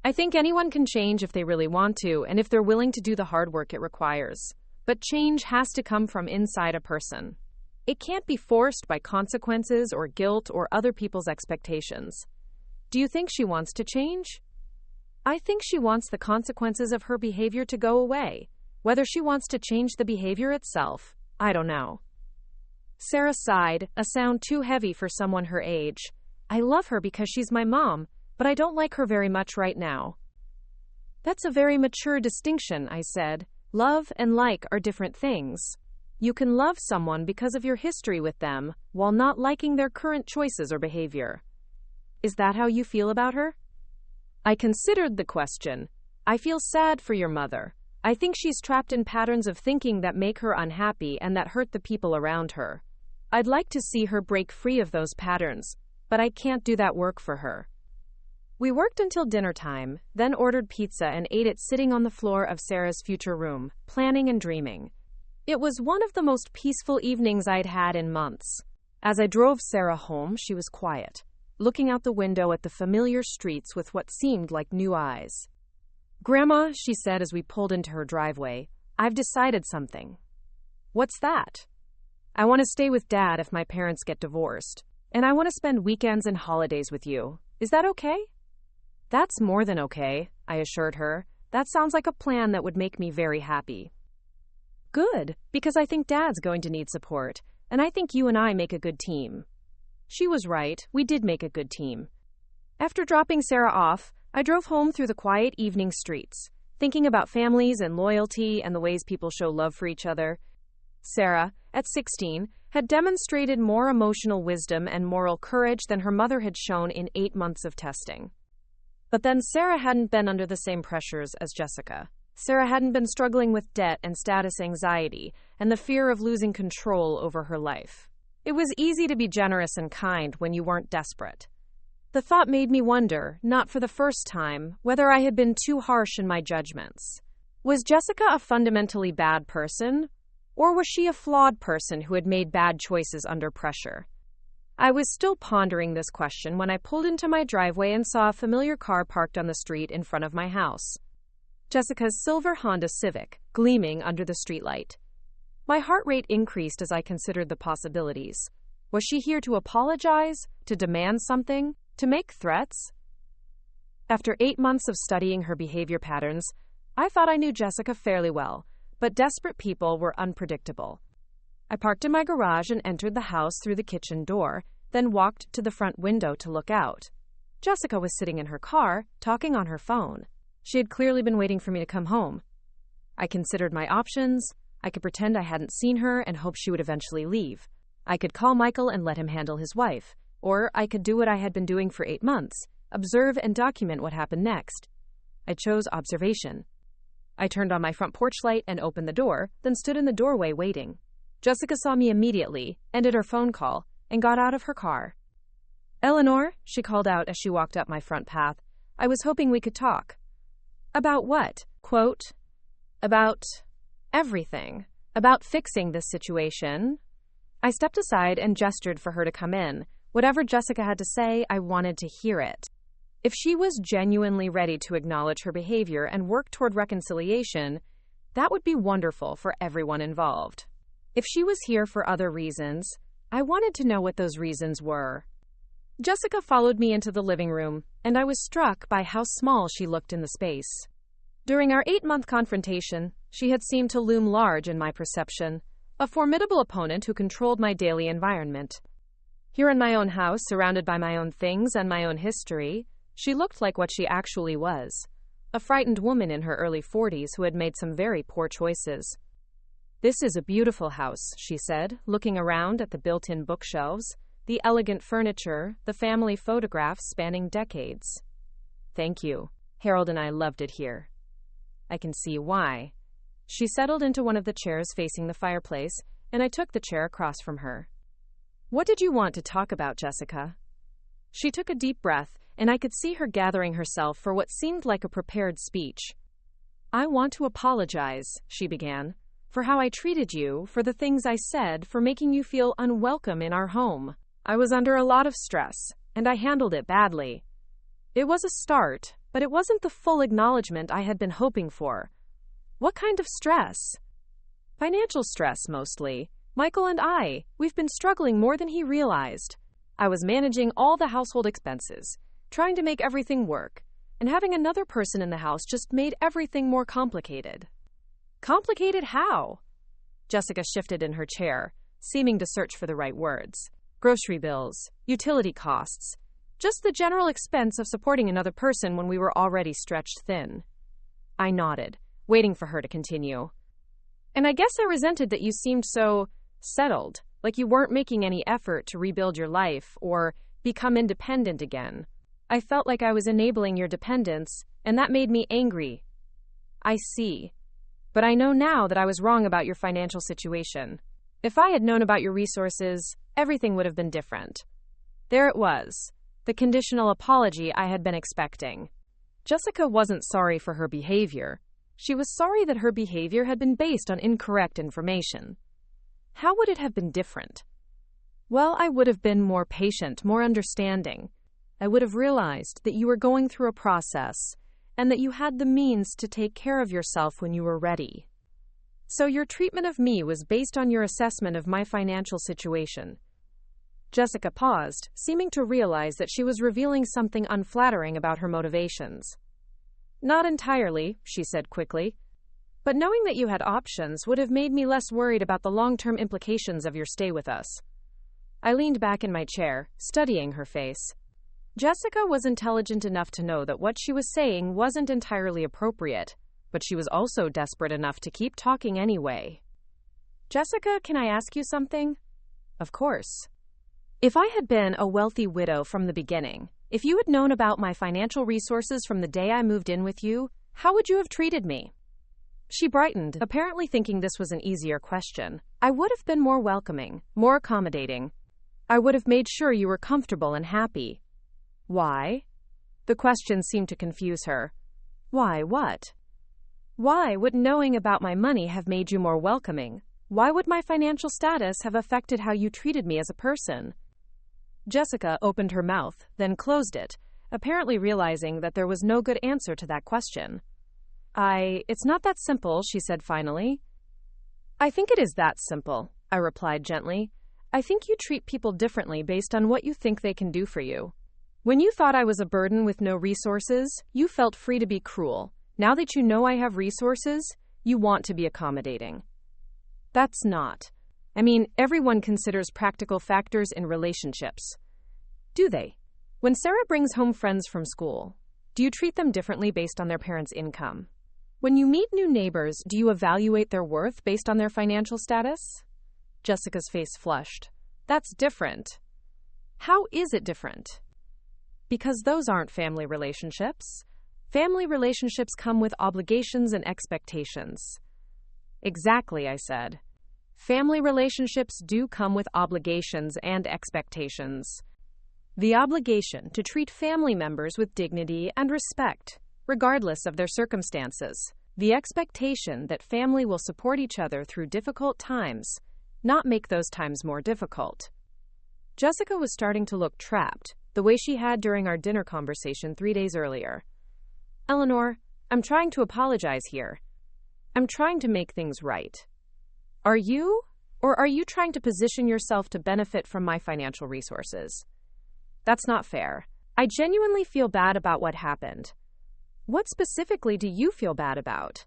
I think anyone can change if they really want to, and if they're willing to do the hard work it requires. But change has to come from inside a person. It can't be forced by consequences or guilt or other people's expectations. Do you think she wants to change? I think she wants the consequences of her behavior to go away. Whether she wants to change the behavior itself, I don't know. Sarah sighed, a sound too heavy for someone her age. I love her because she's my mom, but I don't like her very much right now. That's a very mature distinction, I said. Love and like are different things. You can love someone because of your history with them, while not liking their current choices or behavior. Is that how you feel about her? I considered the question. I feel sad for your mother. I think she's trapped in patterns of thinking that make her unhappy and that hurt the people around her. I'd like to see her break free of those patterns, but I can't do that work for her. We worked until dinner time, then ordered pizza and ate it sitting on the floor of Sarah's future room, planning and dreaming. It was one of the most peaceful evenings I'd had in months. As I drove Sarah home, she was quiet, looking out the window at the familiar streets with what seemed like new eyes. "Grandma," she said as we pulled into her driveway, "I've decided something." "What's that?" "I want to stay with Dad if my parents get divorced, and I want to spend weekends and holidays with you. Is that okay?" "That's more than okay," I assured her. "That sounds like a plan that would make me very happy." "Good, because I think Dad's going to need support, and I think you and I make a good team." She was right, we did make a good team. After dropping Sarah off, I drove home through the quiet evening streets, thinking about families and loyalty and the ways people show love for each other. Sarah, at 16, had demonstrated more emotional wisdom and moral courage than her mother had shown in 8 months of testing. But then Sarah hadn't been under the same pressures as Jessica. Sarah hadn't been struggling with debt and status anxiety and the fear of losing control over her life. It was easy to be generous and kind when you weren't desperate. The thought made me wonder, not for the first time, whether I had been too harsh in my judgments. Was Jessica a fundamentally bad person? Or was she a flawed person who had made bad choices under pressure? I was still pondering this question when I pulled into my driveway and saw a familiar car parked on the street in front of my house. Jessica's silver Honda Civic, gleaming under the streetlight. My heart rate increased as I considered the possibilities. Was she here to apologize? To demand something? To make threats? After 8 months of studying her behavior patterns, I thought I knew Jessica fairly well, but desperate people were unpredictable. I parked in my garage and entered the house through the kitchen door, then walked to the front window to look out. Jessica was sitting in her car, talking on her phone. She had clearly been waiting for me to come home. I considered my options. I could pretend I hadn't seen her and hope she would eventually leave. I could call Michael and let him handle his wife. Or I could do what I had been doing for 8 months, observe and document what happened next. I chose observation. I turned on my front porch light and opened the door, then stood in the doorway waiting. Jessica saw me immediately, ended her phone call, and got out of her car. "Eleanor," she called out as she walked up my front path, "I was hoping we could talk." "About what?" Quote, "About everything. About fixing this situation." I stepped aside and gestured for her to come in. Whatever Jessica had to say, I wanted to hear it. If she was genuinely ready to acknowledge her behavior and work toward reconciliation, that would be wonderful for everyone involved. If she was here for other reasons, I wanted to know what those reasons were. Jessica followed me into the living room, and I was struck by how small she looked in the space. During our 8-month confrontation, she had seemed to loom large in my perception, a formidable opponent who controlled my daily environment. Here in my own house, surrounded by my own things and my own history, she looked like what she actually was, a frightened woman in her early 40s who had made some very poor choices. "This is a beautiful house," she said, looking around at the built-in bookshelves, the elegant furniture, the family photographs spanning decades. "Thank you. Harold and I loved it here." "I can see why." She settled into one of the chairs facing the fireplace, and I took the chair across from her. "What did you want to talk about, Jessica?" She took a deep breath, and I could see her gathering herself for what seemed like a prepared speech. "I want to apologize," she began, "for how I treated you, for the things I said, for making you feel unwelcome in our home. I was under a lot of stress, and I handled it badly. It was a start, but it wasn't the full acknowledgement I had been hoping for. What kind of stress? Financial stress, mostly. Michael and we've been struggling more than he realized. I was managing all the household expenses, trying to make everything work, and having another person in the house just made everything more complicated. Complicated how? Jessica shifted in her chair, seeming to search for the right words. Grocery bills, utility costs, just the general expense of supporting another person when we were already stretched thin. I nodded, waiting for her to continue. And I guess I resented that you seemed so settled, like you weren't making any effort to rebuild your life or become independent again. I felt like I was enabling your dependence, and that made me angry. I see. But I know now that I was wrong about your financial situation. If I had known about your resources, everything would have been different. There it was, the conditional apology I had been expecting. Jessica wasn't sorry for her behavior. She was sorry that her behavior had been based on incorrect information. How would it have been different? Well, I would have been more patient, more understanding. I would have realized that you were going through a process and that you had the means to take care of yourself when you were ready. So your treatment of me was based on your assessment of my financial situation. Jessica paused, seeming to realize that she was revealing something unflattering about her motivations. Not entirely, she said quickly. But knowing that you had options would have made me less worried about the long-term implications of your stay with us. I leaned back in my chair, studying her face. Jessica was intelligent enough to know that what she was saying wasn't entirely appropriate, but she was also desperate enough to keep talking anyway. Jessica, can I ask you something? Of course. If I had been a wealthy widow from the beginning, if you had known about my financial resources from the day I moved in with you, how would you have treated me? She brightened, apparently thinking this was an easier question. I would have been more welcoming, more accommodating. I would have made sure you were comfortable and happy. Why? The question seemed to confuse her. Why what? Why would knowing about my money have made you more welcoming? Why would my financial status have affected how you treated me as a person? Jessica opened her mouth, then closed it, apparently realizing that there was no good answer to that question. It's not that simple, she said finally. I think it is that simple, I replied gently. I think you treat people differently based on what you think they can do for you. When you thought I was a burden with no resources, you felt free to be cruel. Now that you know I have resources, you want to be accommodating. That's not. Everyone considers practical factors in relationships. Do they? When Sarah brings home friends from school, do you treat them differently based on their parents' income? When you meet new neighbors, do you evaluate their worth based on their financial status? Jessica's face flushed. That's different. How is it different? Because those aren't family relationships. Family relationships come with obligations and expectations. Exactly, I said. Family relationships do come with obligations and expectations. The obligation to treat family members with dignity and respect, regardless of their circumstances. The expectation that family will support each other through difficult times, not make those times more difficult. Jessica was starting to look trapped, the way she had during our dinner conversation 3 days earlier. Eleanor, I'm trying to apologize here. I'm trying to make things right. Are you? Or are you trying to position yourself to benefit from my financial resources? That's not fair. I genuinely feel bad about what happened. What specifically do you feel bad about?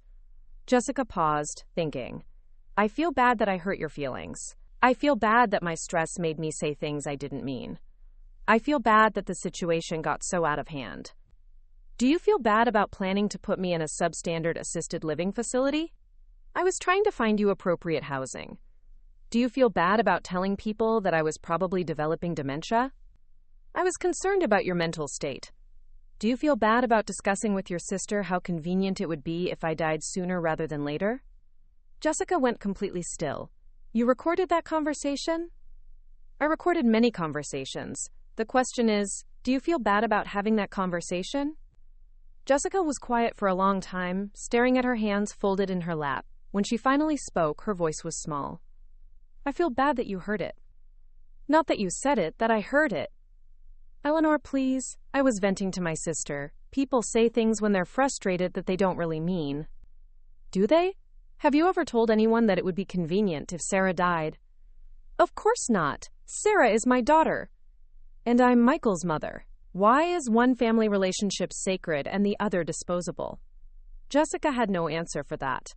Jessica paused, thinking. I feel bad that I hurt your feelings. I feel bad that my stress made me say things I didn't mean. I feel bad that the situation got so out of hand. Do you feel bad about planning to put me in a substandard assisted living facility? I was trying to find you appropriate housing. Do you feel bad about telling people that I was probably developing dementia? I was concerned about your mental state. Do you feel bad about discussing with your sister how convenient it would be if I died sooner rather than later? Jessica went completely still. You recorded that conversation? I recorded many conversations. The question is, do you feel bad about having that conversation? Jessica was quiet for a long time, staring at her hands folded in her lap. When she finally spoke, her voice was small. I feel bad that you heard it. Not that you said it, that I heard it. Eleanor, please. I was venting to my sister. People say things when they're frustrated that they don't really mean. Do they? Have you ever told anyone that it would be convenient if Sarah died? Of course not. Sarah is my daughter. And I'm Michael's mother. Why is one family relationship sacred and the other disposable? Jessica had no answer for that.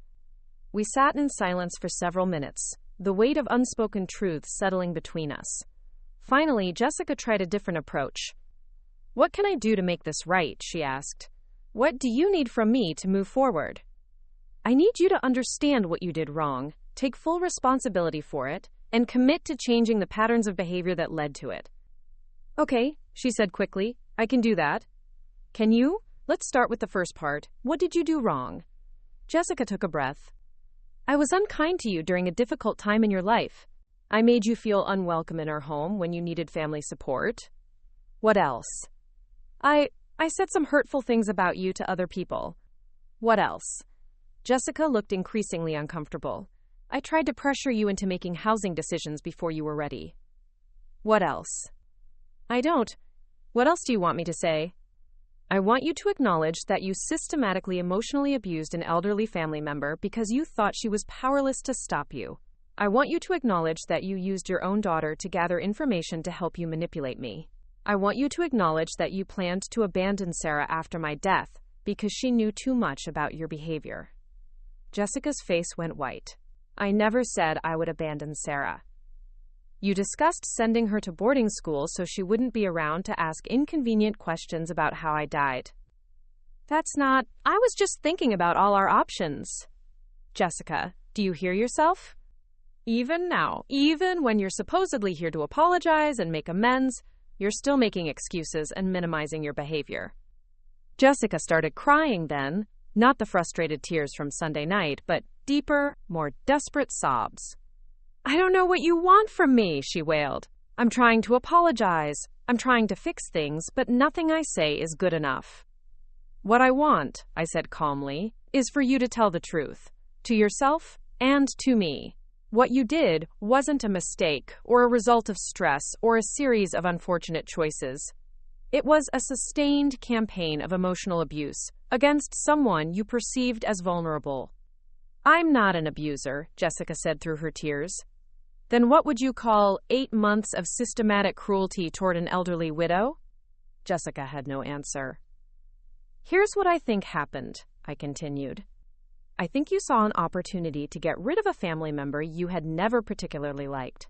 We sat in silence for several minutes, the weight of unspoken truth settling between us. Finally, Jessica tried a different approach. What can I do to make this right? She asked. What do you need from me to move forward? I need you to understand what you did wrong, take full responsibility for it, and commit to changing the patterns of behavior that led to it. Okay, she said quickly. I can do that. Can you? Let's start with the first part. What did you do wrong? Jessica took a breath. I was unkind to you during a difficult time in your life. I made you feel unwelcome in our home when you needed family support. What else? I said some hurtful things about you to other people. What else? Jessica looked increasingly uncomfortable. I tried to pressure you into making housing decisions before you were ready. What else? I don't. What else do you want me to say? I want you to acknowledge that you systematically emotionally abused an elderly family member because you thought she was powerless to stop you. I want you to acknowledge that you used your own daughter to gather information to help you manipulate me. I want you to acknowledge that you planned to abandon Sarah after my death because she knew too much about your behavior. Jessica's face went white. I never said I would abandon Sarah. You discussed sending her to boarding school so she wouldn't be around to ask inconvenient questions about how I died. That's not... I was just thinking about all our options. Jessica, do you hear yourself? Even now, even when you're supposedly here to apologize and make amends, you're still making excuses and minimizing your behavior. Jessica started crying then, not the frustrated tears from Sunday night, but deeper, more desperate sobs. I don't know what you want from me, she wailed. I'm trying to apologize. I'm trying to fix things, but nothing I say is good enough. What I want, I said calmly, is for you to tell the truth, to yourself and to me. What you did wasn't a mistake or a result of stress or a series of unfortunate choices. It was a sustained campaign of emotional abuse against someone you perceived as vulnerable. I'm not an abuser, Jessica said through her tears. Then what would you call 8 months of systematic cruelty toward an elderly widow? Jessica had no answer. Here's what I think happened, I continued. I think you saw an opportunity to get rid of a family member you had never particularly liked,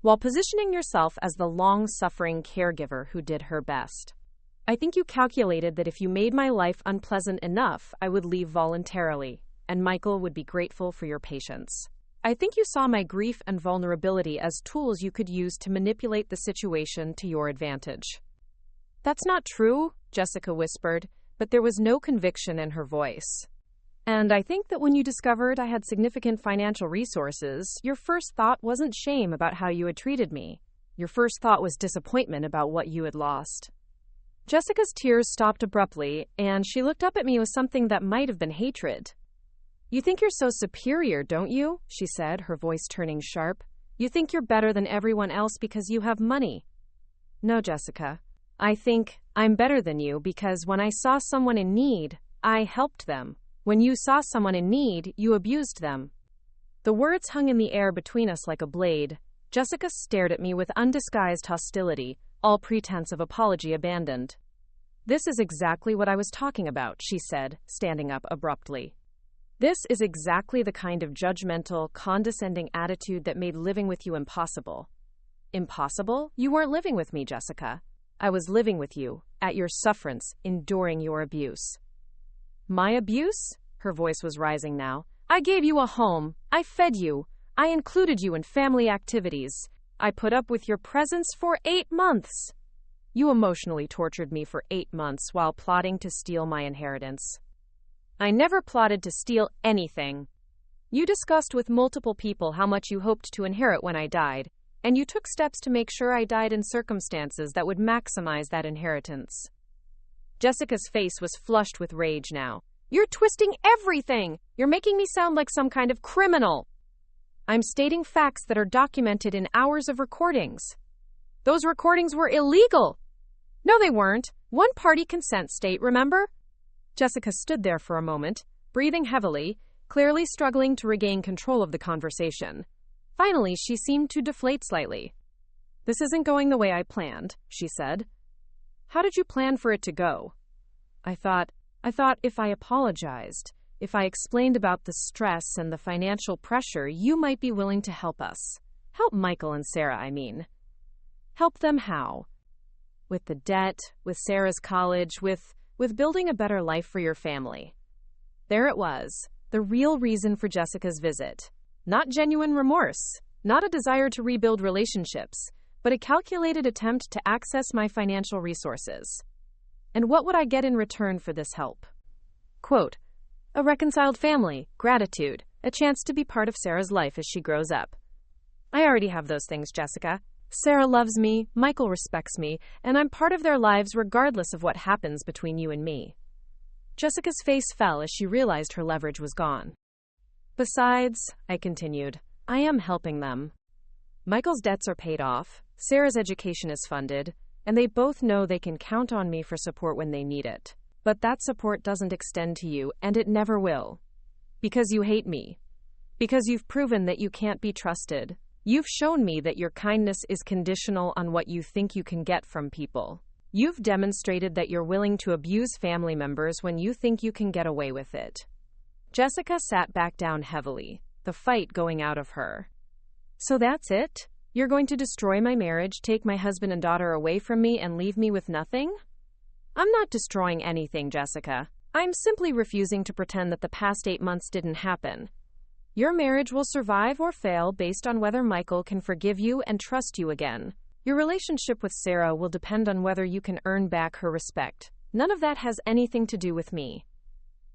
while positioning yourself as the long-suffering caregiver who did her best. I think you calculated that if you made my life unpleasant enough, I would leave voluntarily, and Michael would be grateful for your patience. I think you saw my grief and vulnerability as tools you could use to manipulate the situation to your advantage. That's not true, Jessica whispered, but there was no conviction in her voice. And I think that when you discovered I had significant financial resources, your first thought wasn't shame about how you had treated me. Your first thought was disappointment about what you had lost. Jessica's tears stopped abruptly, and she looked up at me with something that might have been hatred. You think you're so superior, don't you? She said, her voice turning sharp. You think you're better than everyone else because you have money. No, Jessica. I think I'm better than you because when I saw someone in need, I helped them. When you saw someone in need, you abused them. The words hung in the air between us like a blade. Jessica stared at me with undisguised hostility, all pretense of apology abandoned. This is exactly what I was talking about, she said, standing up abruptly. This is exactly the kind of judgmental, condescending attitude that made living with you impossible. Impossible? You weren't living with me, Jessica. I was living with you, at your sufferance, enduring your abuse. My abuse? Her voice was rising now. I gave you a home. I fed you. I included you in family activities. I put up with your presence for 8 months. You emotionally tortured me for 8 months while plotting to steal my inheritance. I never plotted to steal anything. You discussed with multiple people how much you hoped to inherit when I died, and you took steps to make sure I died in circumstances that would maximize that inheritance. Jessica's face was flushed with rage now. You're twisting everything! You're making me sound like some kind of criminal! I'm stating facts that are documented in hours of recordings. Those recordings were illegal. No, they weren't. One-party consent state, remember? Jessica stood there for a moment, breathing heavily, clearly struggling to regain control of the conversation. Finally, she seemed to deflate slightly. This isn't going the way I planned, she said. How did you plan for it to go? I thought if I apologized, if I explained about the stress and the financial pressure, you might be willing to help us. Help Michael and Sarah, I mean. Help them how? With the debt, with Sarah's college, with building a better life for your family. There it was, the real reason for Jessica's visit. Not genuine remorse, not a desire to rebuild relationships, but a calculated attempt to access my financial resources. And what would I get in return for this help? Quote, a reconciled family, gratitude, a chance to be part of Sarah's life as she grows up. I already have those things, Jessica. Sarah loves me, Michael respects me, and I'm part of their lives regardless of what happens between you and me. Jessica's face fell as she realized her leverage was gone. Besides, I continued, I am helping them. Michael's debts are paid off, Sarah's education is funded, and they both know they can count on me for support when they need it. But that support doesn't extend to you, and it never will. Because you hate me. Because you've proven that you can't be trusted. You've shown me that your kindness is conditional on what you think you can get from people. You've demonstrated that you're willing to abuse family members when you think you can get away with it. Jessica sat back down heavily, the fight going out of her. So that's it? You're going to destroy my marriage, take my husband and daughter away from me, and leave me with nothing? I'm not destroying anything, Jessica. I'm simply refusing to pretend that the past 8 months didn't happen. Your marriage will survive or fail based on whether Michael can forgive you and trust you again. Your relationship with Sarah will depend on whether you can earn back her respect. None of that has anything to do with me.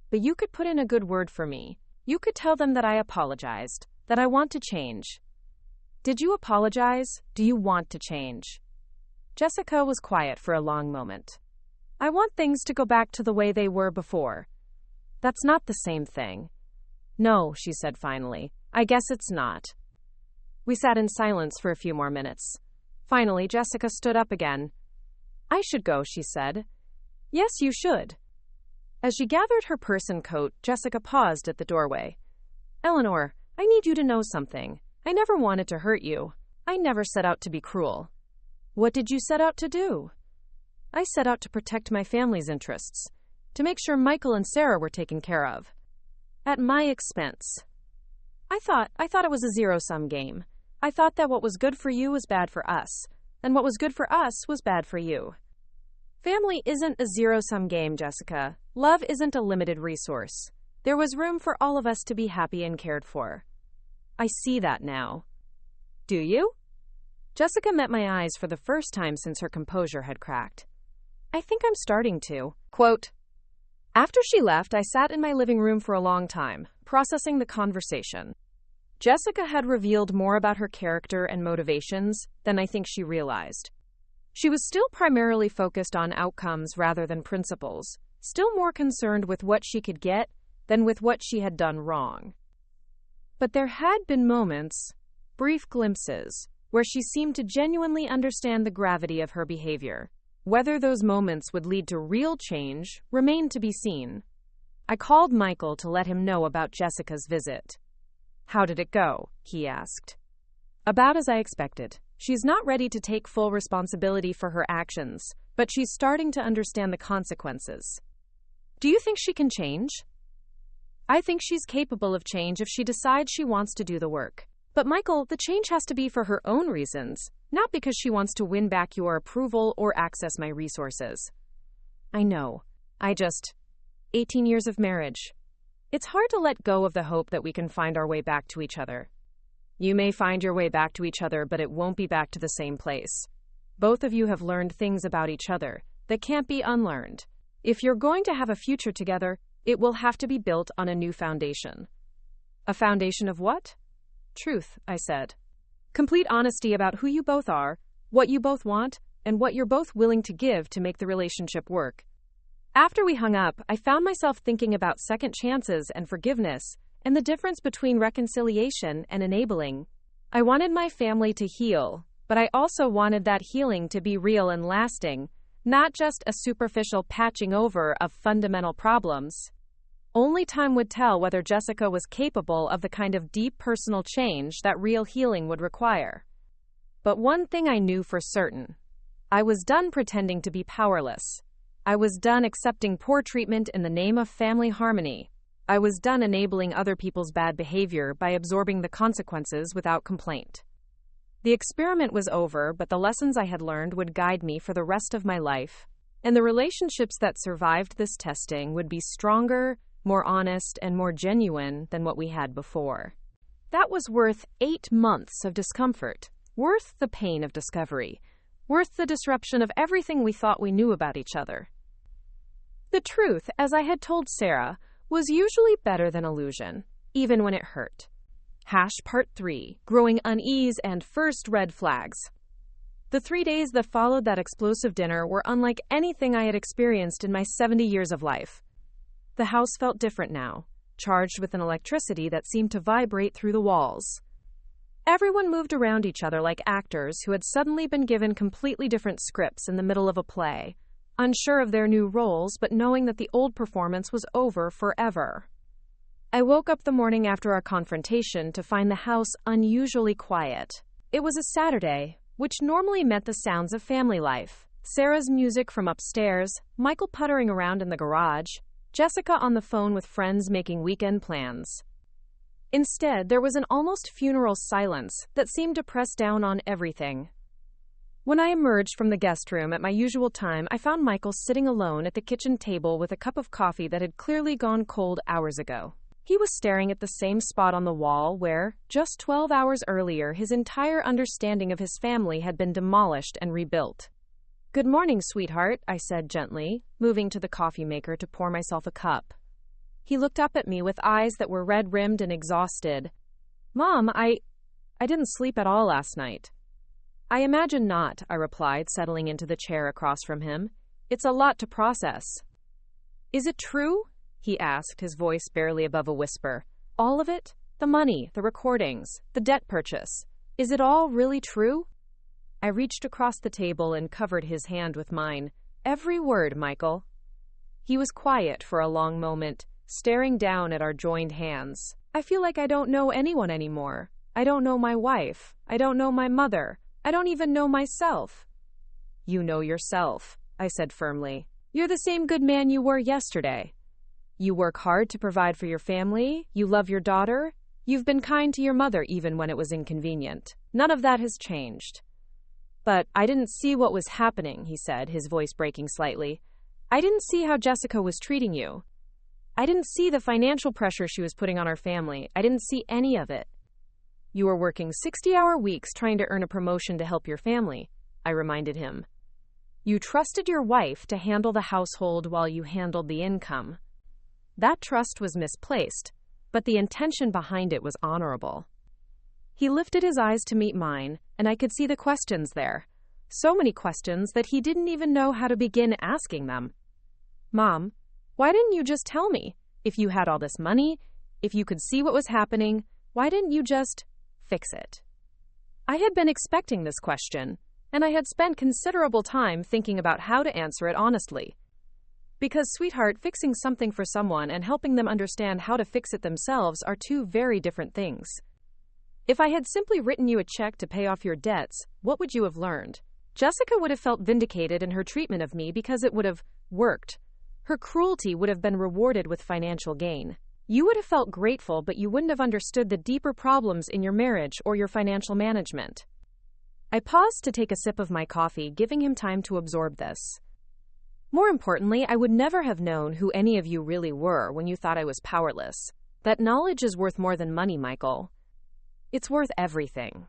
But you could put in a good word for me. You could tell them that I apologized, that I want to change. Did you apologize? Do you want to change? Jessica was quiet for a long moment. I want things to go back to the way they were before. That's not the same thing. No, she said finally. I guess it's not. We sat in silence for a few more minutes. Finally, Jessica stood up again. I should go, she said. Yes, you should. As she gathered her purse and coat, Jessica paused at the doorway. Eleanor, I need you to know something. I never wanted to hurt you. I never set out to be cruel. What did you set out to do? I set out to protect my family's interests, to make sure Michael and Sarah were taken care of. At my expense. I thought it was a zero-sum game. I thought that what was good for you was bad for us, and what was good for us was bad for you. Family isn't a zero-sum game, Jessica. Love isn't a limited resource. There was room for all of us to be happy and cared for. I see that now. Do you? Jessica met my eyes for the first time since her composure had cracked. I think I'm starting to. Quote, after she left, I sat in my living room for a long time, processing the conversation. Jessica had revealed more about her character and motivations than I think she realized. She was still primarily focused on outcomes rather than principles, still more concerned with what she could get than with what she had done wrong. But there had been moments, brief glimpses, where she seemed to genuinely understand the gravity of her behavior. Whether those moments would lead to real change remained to be seen. I called Michael to let him know about Jessica's visit. How did it go? He asked. About as I expected. She's not ready to take full responsibility for her actions, but she's starting to understand the consequences. Do you think she can change? I think she's capable of change if she decides she wants to do the work. But Michael, the change has to be for her own reasons, not because she wants to win back your approval or access my resources. I know. 18 years of marriage. It's hard to let go of the hope that we can find our way back to each other. You may find your way back to each other, but it won't be back to the same place. Both of you have learned things about each other that can't be unlearned. If you're going to have a future together, it will have to be built on a new foundation. A foundation of what? Truth, I said. Complete honesty about who you both are, what you both want, and what you're both willing to give to make the relationship work. After we hung up, I found myself thinking about second chances and forgiveness, and the difference between reconciliation and enabling. I wanted my family to heal, but I also wanted that healing to be real and lasting, not just a superficial patching over of fundamental problems. Only time would tell whether Jessica was capable of the kind of deep personal change that real healing would require. But one thing I knew for certain. I was done pretending to be powerless. I was done accepting poor treatment in the name of family harmony. I was done enabling other people's bad behavior by absorbing the consequences without complaint. The experiment was over, but the lessons I had learned would guide me for the rest of my life, and the relationships that survived this testing would be stronger, more honest, and more genuine than what we had before. That was worth 8 months of discomfort, worth the pain of discovery, worth the disruption of everything we thought we knew about each other. The truth, as I had told Sarah, was usually better than illusion, even when it hurt. Part 3, Growing Unease and First Red Flags. The 3 days that followed that explosive dinner were unlike anything I had experienced in my 70 years of life. The house felt different now, charged with an electricity that seemed to vibrate through the walls. Everyone moved around each other like actors who had suddenly been given completely different scripts in the middle of a play, unsure of their new roles but knowing that the old performance was over forever. I woke up the morning after our confrontation to find the house unusually quiet. It was a Saturday, which normally meant the sounds of family life. Sarah's music from upstairs, Michael puttering around in the garage, Jessica on the phone with friends making weekend plans. Instead, there was an almost funeral silence that seemed to press down on everything. When I emerged from the guest room at my usual time, I found Michael sitting alone at the kitchen table with a cup of coffee that had clearly gone cold hours ago. He was staring at the same spot on the wall where, just 12 hours earlier, his entire understanding of his family had been demolished and rebuilt. "Good morning, sweetheart," I said gently, moving to the coffee maker to pour myself a cup. He looked up at me with eyes that were red-rimmed and exhausted. "Mom, I didn't sleep at all last night." "I imagine not," I replied, settling into the chair across from him. "It's a lot to process." "Is it true?" he asked, his voice barely above a whisper. "All of it? The money, the recordings, the debt purchase. Is it all really true?" I reached across the table and covered his hand with mine. "Every word, Michael." He was quiet for a long moment, staring down at our joined hands. "I feel like I don't know anyone anymore. I don't know my wife. I don't know my mother. I don't even know myself." "You know yourself," I said firmly. "You're the same good man you were yesterday. You work hard to provide for your family. You love your daughter. You've been kind to your mother even when it was inconvenient. None of that has changed." "But I didn't see what was happening," he said, his voice breaking slightly. "I didn't see how Jessica was treating you. I didn't see the financial pressure she was putting on our family. I didn't see any of it." "You were working 60-hour weeks trying to earn a promotion to help your family," I reminded him. "You trusted your wife to handle the household while you handled the income. That trust was misplaced, but the intention behind it was honorable." He lifted his eyes to meet mine, and I could see the questions there. So many questions that he didn't even know how to begin asking them. "Mom, why didn't you just tell me? If you had all this money, if you could see what was happening, why didn't you just fix it?" I had been expecting this question, and I had spent considerable time thinking about how to answer it honestly. Because, sweetheart, fixing something for someone and helping them understand how to fix it themselves are two very different things. If I had simply written you a check to pay off your debts, what would you have learned? Jessica would have felt vindicated in her treatment of me because it would have worked. Her cruelty would have been rewarded with financial gain. You would have felt grateful, but you wouldn't have understood the deeper problems in your marriage or your financial management. I paused to take a sip of my coffee, giving him time to absorb this. More importantly, I would never have known who any of you really were when you thought I was powerless. That knowledge is worth more than money, Michael. It's worth everything.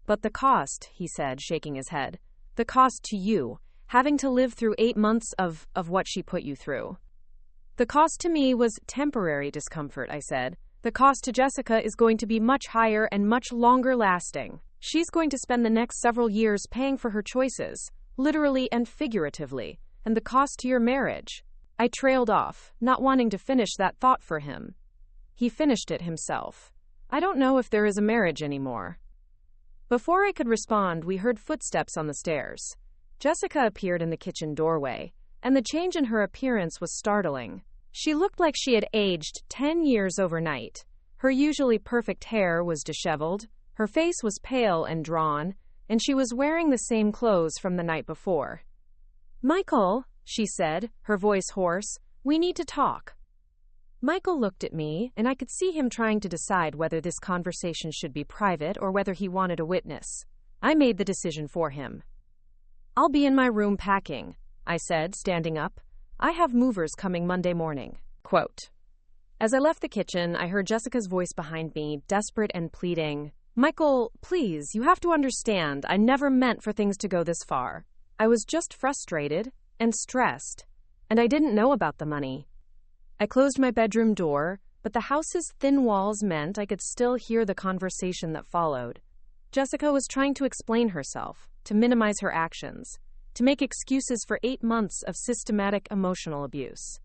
"But the cost," he said, shaking his head. "The cost to you, having to live through 8 months of what she put you through." "The cost to me was temporary discomfort," I said. "The cost to Jessica is going to be much higher and much longer lasting. She's going to spend the next several years paying for her choices, literally and figuratively. And the cost to your marriage." I trailed off, not wanting to finish that thought for him. He finished it himself. I don't know if there is a marriage anymore. Before I could respond, we heard footsteps on the stairs. Jessica appeared in the kitchen doorway, and the change in her appearance was startling. She looked like she had aged 10 years overnight. Her usually perfect hair was disheveled, her face was pale and drawn, and she was wearing the same clothes from the night before. "Michael," she said, her voice hoarse, "we need to talk." Michael looked at me, and I could see him trying to decide whether this conversation should be private or whether he wanted a witness. I made the decision for him. "I'll be in my room packing," I said, standing up. "I have movers coming Monday morning." Quote. As I left the kitchen, I heard Jessica's voice behind me, desperate and pleading. "Michael, please, you have to understand, I never meant for things to go this far. I was just frustrated and stressed, and I didn't know about the money." I closed my bedroom door, but the house's thin walls meant I could still hear the conversation that followed. Jessica was trying to explain herself, to minimize her actions, to make excuses for 8 months of systematic emotional abuse.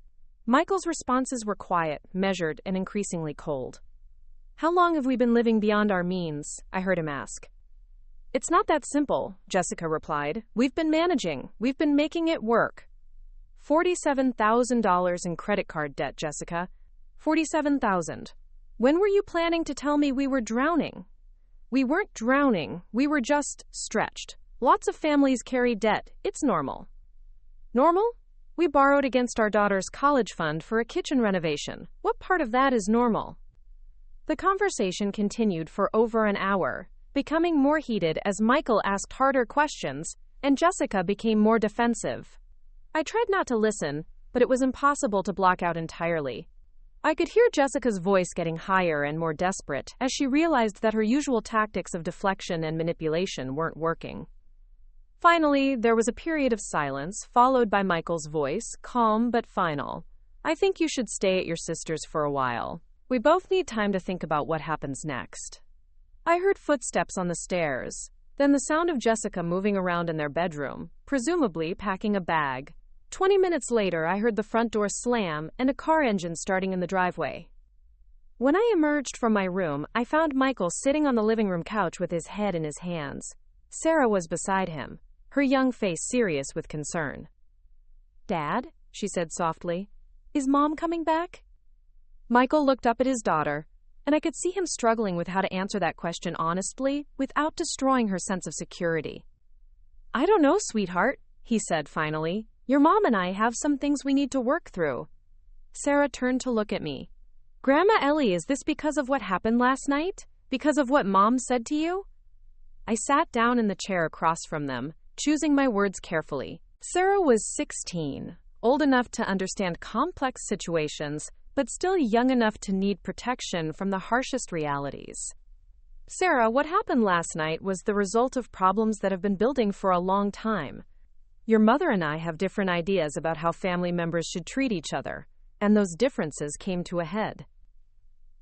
Michael's responses were quiet, measured, and increasingly cold. "How long have we been living beyond our means?" I heard him ask. "It's not that simple," Jessica replied. "We've been managing. We've been making it work." $47,000 in credit card debt, Jessica. $47,000. When were you planning to tell me we were drowning? We weren't drowning. We were just stretched. Lots of families carry debt. It's normal. Normal? We borrowed against our daughter's college fund for a kitchen renovation. What part of that is normal? The conversation continued for over an hour, becoming more heated as Michael asked harder questions and Jessica became more defensive. I tried not to listen, but it was impossible to block out entirely. I could hear Jessica's voice getting higher and more desperate as she realized that her usual tactics of deflection and manipulation weren't working. Finally, there was a period of silence, followed by Michael's voice, calm but final. "I think you should stay at your sister's for a while. We both need time to think about what happens next." I heard footsteps on the stairs, then the sound of Jessica moving around in their bedroom, presumably packing a bag. 20 minutes later, I heard the front door slam and a car engine starting in the driveway. When I emerged from my room, I found Michael sitting on the living room couch with his head in his hands. Sarah was beside him, her young face serious with concern. "Dad," she said softly, "is Mom coming back?" Michael looked up at his daughter, and I could see him struggling with how to answer that question honestly without destroying her sense of security. "I don't know, sweetheart," he said finally. "Your mom and I have some things we need to work through." Sarah turned to look at me. "Grandma Ellie, is this because of what happened last night? Because of what Mom said to you?" I sat down in the chair across from them, choosing my words carefully. Sarah was 16, old enough to understand complex situations, but still young enough to need protection from the harshest realities. "Sarah, what happened last night was the result of problems that have been building for a long time. Your mother and I have different ideas about how family members should treat each other, and those differences came to a head."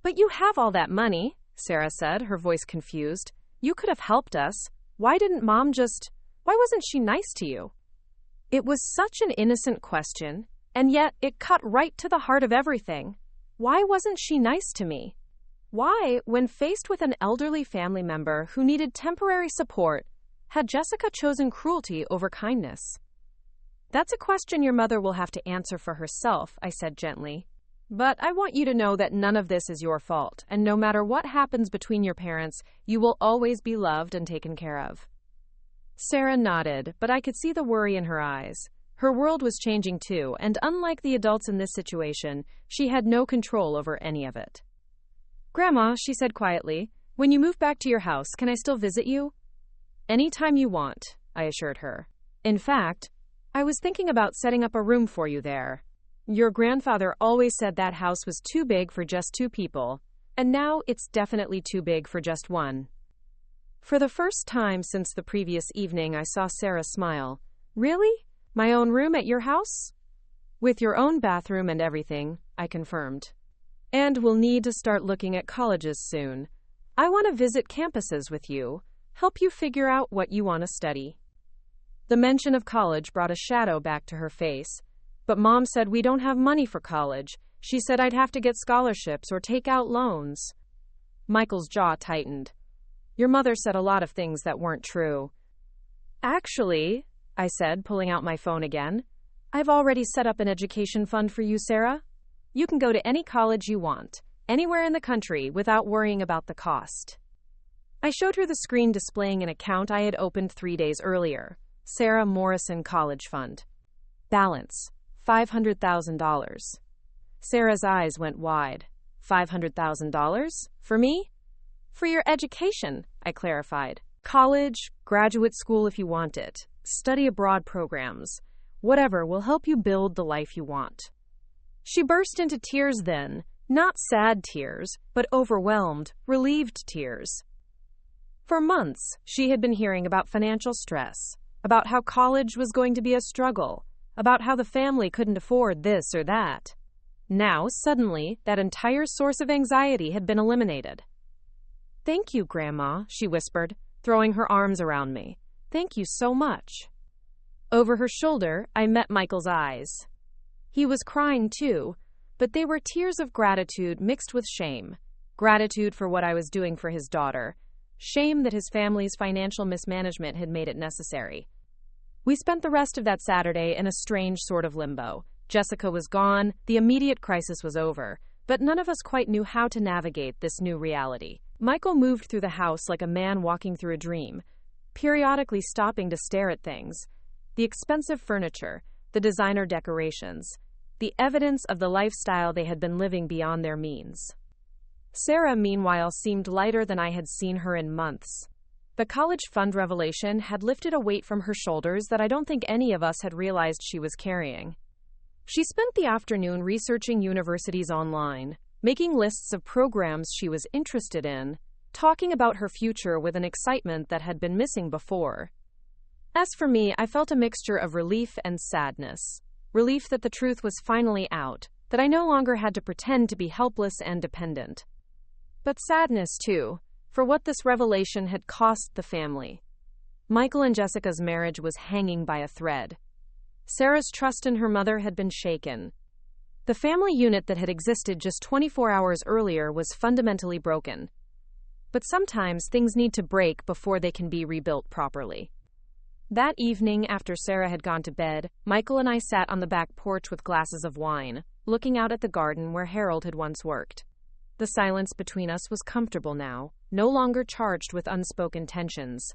"But you have all that money," Sarah said, her voice confused. "You could have helped us. Why wasn't she nice to you?" It was such an innocent question, and yet it cut right to the heart of everything. Why wasn't she nice to me? Why, when faced with an elderly family member who needed temporary support, had Jessica chosen cruelty over kindness? "That's a question your mother will have to answer for herself," I said gently. "But I want you to know that none of this is your fault, and no matter what happens between your parents, you will always be loved and taken care of." Sarah nodded, but I could see the worry in her eyes. Her world was changing too, and unlike the adults in this situation, she had no control over any of it. "Grandma," she said quietly, "when you move back to your house, can I still visit you?" "Anytime you want," I assured her. "In fact, I was thinking about setting up a room for you there. Your grandfather always said that house was too big for just 2 people, and now it's definitely too big for just 1. For the first time since the previous evening, I saw Sarah smile. "Really? My own room at your house?" "With your own bathroom and everything," I confirmed. "And we'll need to start looking at colleges soon. I want to visit campuses with you, help you figure out what you want to study." The mention of college brought a shadow back to her face. "But Mom said we don't have money for college. She said I'd have to get scholarships or take out loans. Michael's jaw tightened. Your mother said a lot of things that weren't true. Actually, I said, pulling out my phone again, I've already set up an education fund for you, Sarah. You can go to any college you want, anywhere in the country, without worrying about the cost. I showed her the screen displaying an account I had opened 3 days earlier. Sarah Morrison College Fund. Balance, $500,000. Sarah's eyes went wide. $500,000? For me? For your education, I clarified. College, graduate school if you want it, study abroad programs, whatever will help you build the life you want. She burst into tears then, not sad tears, but overwhelmed, relieved tears. For months, she had been hearing about financial stress, about how college was going to be a struggle, about how the family couldn't afford this or that. Now, suddenly, that entire source of anxiety had been eliminated. Thank you, Grandma, she whispered, throwing her arms around me. Thank you so much. Over her shoulder, I met Michael's eyes. He was crying too, but they were tears of gratitude mixed with shame. Gratitude for what I was doing for his daughter. Shame that his family's financial mismanagement had made it necessary. We spent the rest of that Saturday in a strange sort of limbo. Jessica was gone, the immediate crisis was over, but none of us quite knew how to navigate this new reality. Michael moved through the house like a man walking through a dream, periodically stopping to stare at things. The expensive furniture, the designer decorations, the evidence of the lifestyle they had been living beyond their means. Sarah, meanwhile, seemed lighter than I had seen her in months. The college fund revelation had lifted a weight from her shoulders that I don't think any of us had realized she was carrying. She spent the afternoon researching universities online, making lists of programs she was interested in, talking about her future with an excitement that had been missing before. As for me, I felt a mixture of relief and sadness. Relief that the truth was finally out, that I no longer had to pretend to be helpless and dependent. But sadness, too, for what this revelation had cost the family. Michael and Jessica's marriage was hanging by a thread. Sarah's trust in her mother had been shaken. The family unit that had existed just 24 hours earlier was fundamentally broken. But sometimes things need to break before they can be rebuilt properly. That evening, after Sarah had gone to bed, Michael and I sat on the back porch with glasses of wine, looking out at the garden where Harold had once worked. The silence between us was comfortable now, no longer charged with unspoken tensions.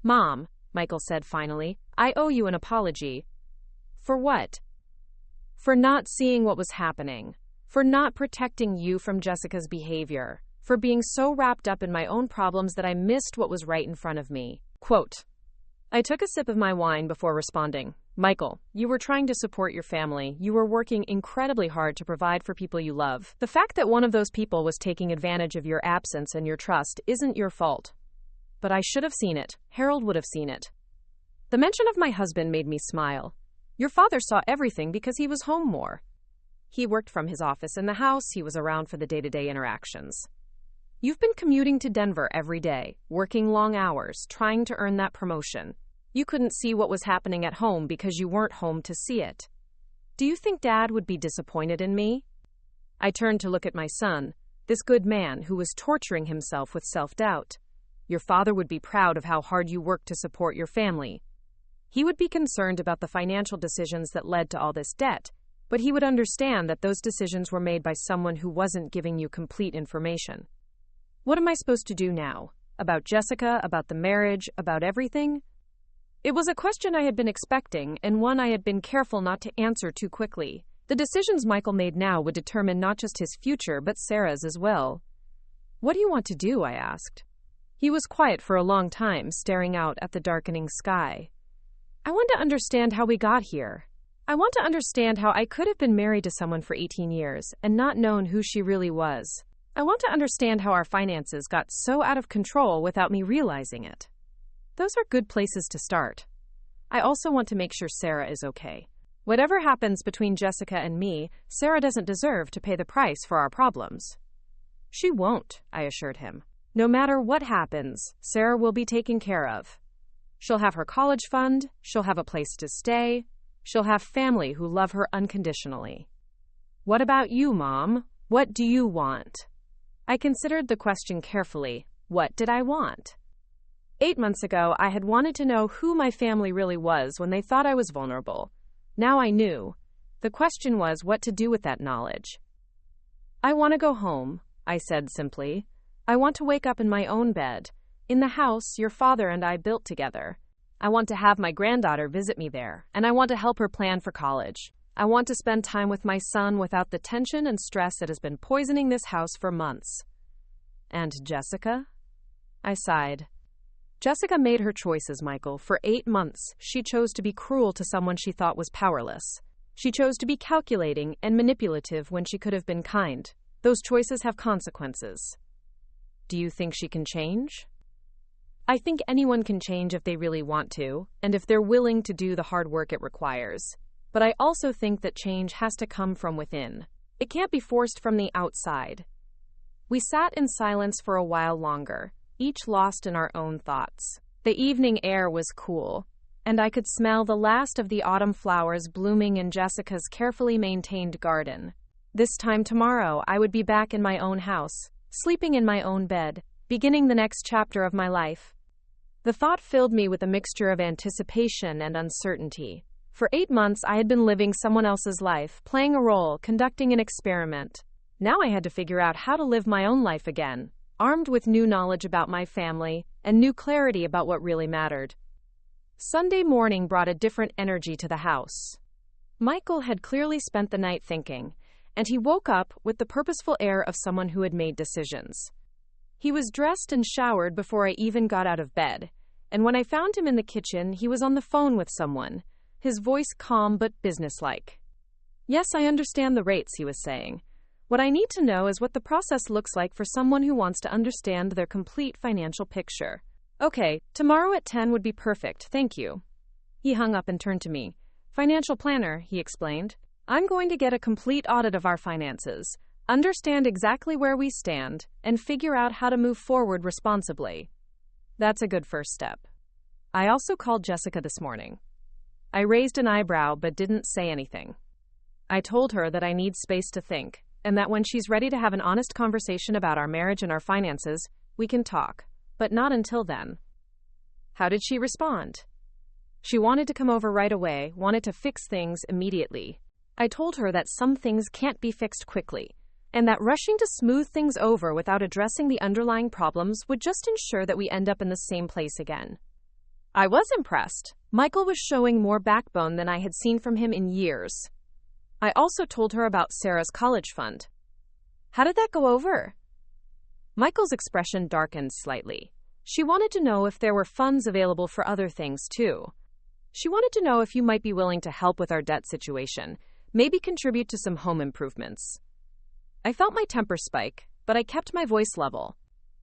Mom, Michael said finally, I owe you an apology. For what? For not seeing what was happening. For not protecting you from Jessica's behavior. For being so wrapped up in my own problems that I missed what was right in front of me. Quote. I took a sip of my wine before responding. Michael, you were trying to support your family. You were working incredibly hard to provide for people you love. The fact that one of those people was taking advantage of your absence and your trust isn't your fault. But I should have seen it. Harold would have seen it. The mention of my husband made me smile. Your father saw everything because he was home more. He worked from his office in the house. He was around for the day-to-day interactions. You've been commuting to Denver every day, working long hours, trying to earn that promotion. You couldn't see what was happening at home because you weren't home to see it. Do you think Dad would be disappointed in me? I turned to look at my son, this good man who was torturing himself with self-doubt. Your father would be proud of how hard you worked to support your family. He would be concerned about the financial decisions that led to all this debt, but he would understand that those decisions were made by someone who wasn't giving you complete information. What am I supposed to do now? About Jessica, about the marriage, about everything? It was a question I had been expecting, and one I had been careful not to answer too quickly. The decisions Michael made now would determine not just his future, but Sarah's as well. What do you want to do? I asked. He was quiet for a long time, staring out at the darkening sky. I want to understand how we got here. I want to understand how I could have been married to someone for 18 years and not known who she really was. I want to understand how our finances got so out of control without me realizing it. Those are good places to start. I also want to make sure Sarah is okay. Whatever happens between Jessica and me, Sarah doesn't deserve to pay the price for our problems. She won't, I assured him. No matter what happens, Sarah will be taken care of. She'll have her college fund, she'll have a place to stay, she'll have family who love her unconditionally. What about you, Mom? What do you want? I considered the question carefully. What did I want? 8 months ago, I had wanted to know who my family really was when they thought I was vulnerable. Now I knew. The question was what to do with that knowledge. I want to go home, I said simply. I want to wake up in my own bed, in the house your father and I built together. I want to have my granddaughter visit me there, and I want to help her plan for college. I want to spend time with my son without the tension and stress that has been poisoning this house for months. And Jessica? I sighed. Jessica made her choices, Michael. For 8 months, she chose to be cruel to someone she thought was powerless. She chose to be calculating and manipulative when she could have been kind. Those choices have consequences. Do you think she can change? I think anyone can change if they really want to, and if they're willing to do the hard work it requires. But I also think that change has to come from within. It can't be forced from the outside. We sat in silence for a while longer, each lost in our own thoughts. The evening air was cool, and I could smell the last of the autumn flowers blooming in Jessica's carefully maintained garden. This time tomorrow, I would be back in my own house, sleeping in my own bed, beginning the next chapter of my life. The thought filled me with a mixture of anticipation and uncertainty. For 8 months, I had been living someone else's life, playing a role, conducting an experiment. Now I had to figure out how to live my own life again, armed with new knowledge about my family and new clarity about what really mattered. Sunday morning brought a different energy to the house. Michael had clearly spent the night thinking, and he woke up with the purposeful air of someone who had made decisions. He was dressed and showered before I even got out of bed, and when I found him in the kitchen, he was on the phone with someone, his voice calm but businesslike. Yes, I understand the rates, he was saying. What I need to know is what the process looks like for someone who wants to understand their complete financial picture. Okay, tomorrow at 10 would be perfect, thank you. He hung up and turned to me. Financial planner, he explained. I'm going to get a complete audit of our finances, understand exactly where we stand, and figure out how to move forward responsibly. That's a good first step. I also called Jessica this morning. I raised an eyebrow but didn't say anything. I told her that I need space to think, and that when she's ready to have an honest conversation about our marriage and our finances, we can talk, but not until then. How did she respond? She wanted to come over right away, wanted to fix things immediately. I told her that some things can't be fixed quickly, and that rushing to smooth things over without addressing the underlying problems would just ensure that we end up in the same place again. I was impressed. Michael was showing more backbone than I had seen from him in years. I also told her about Sarah's college fund. How did that go over? Michael's expression darkened slightly. She wanted to know if there were funds available for other things too. She wanted to know if you might be willing to help with our debt situation, maybe contribute to some home improvements. I felt my temper spike, but I kept my voice level.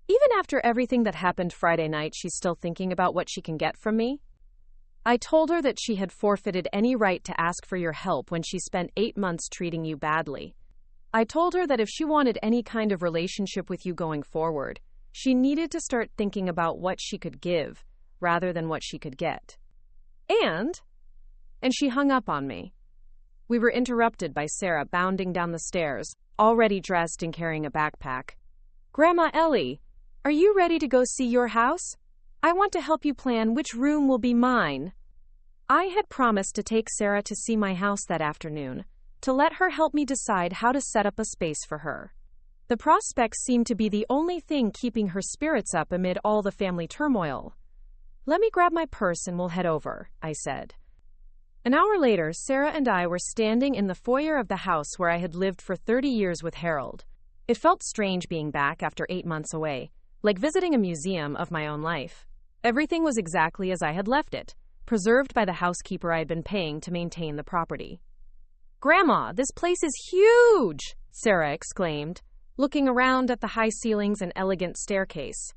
Even after everything that happened Friday night, she's still thinking about what she can get from me? I told her that she had forfeited any right to ask for your help when she spent 8 months treating you badly. I told her that if she wanted any kind of relationship with you going forward, she needed to start thinking about what she could give, rather than what she could get. And she hung up on me. We were interrupted by Sarah bounding down the stairs, already dressed and carrying a backpack. Grandma Ellie, are you ready to go see your house? I want to help you plan which room will be mine. I had promised to take Sarah to see my house that afternoon, to let her help me decide how to set up a space for her. The prospect seemed to be the only thing keeping her spirits up amid all the family turmoil. Let me grab my purse and we'll head over, I said. An hour later, Sarah and I were standing in the foyer of the house where I had lived for 30 years with Harold. It felt strange being back after 8 months away, like visiting a museum of my own life. Everything was exactly as I had left it, preserved by the housekeeper I had been paying to maintain the property. Grandma, this place is huge, Sarah exclaimed, looking around at the high ceilings and elegant staircase.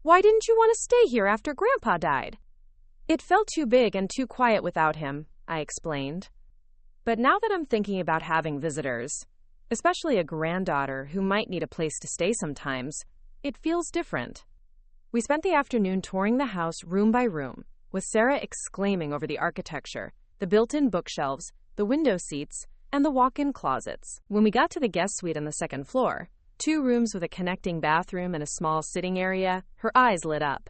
Why didn't you want to stay here after Grandpa died? It felt too big and too quiet without him, I explained. But now that I'm thinking about having visitors, especially a granddaughter who might need a place to stay sometimes, it feels different. We spent the afternoon touring the house room by room, with Sarah exclaiming over the architecture, the built-in bookshelves, the window seats, and the walk-in closets. When we got to the guest suite on the second floor, 2 rooms with a connecting bathroom and a small sitting area, her eyes lit up.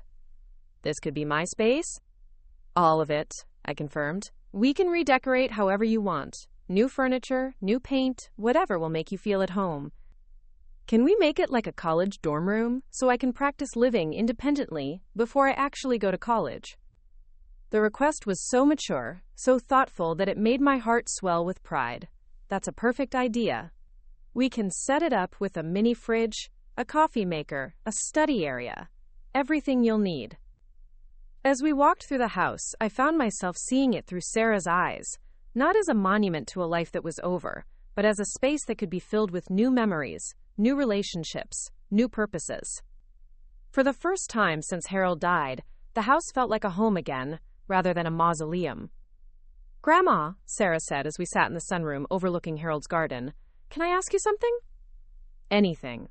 This could be my space? All of it, I confirmed. We can redecorate however you want. New furniture, new paint, whatever will make you feel at home. Can we make it like a college dorm room so I can practice living independently before I actually go to college? The request was so mature, so thoughtful that it made my heart swell with pride. That's a perfect idea. We can set it up with a mini fridge, a coffee maker, a study area, everything you'll need. As we walked through the house, I found myself seeing it through Sarah's eyes, not as a monument to a life that was over, but as a space that could be filled with new memories, new relationships, new purposes. For the first time since Harold died, the house felt like a home again, rather than a mausoleum. "Grandma," Sarah said as we sat in the sunroom overlooking Harold's garden, "can I ask you something?" "Anything."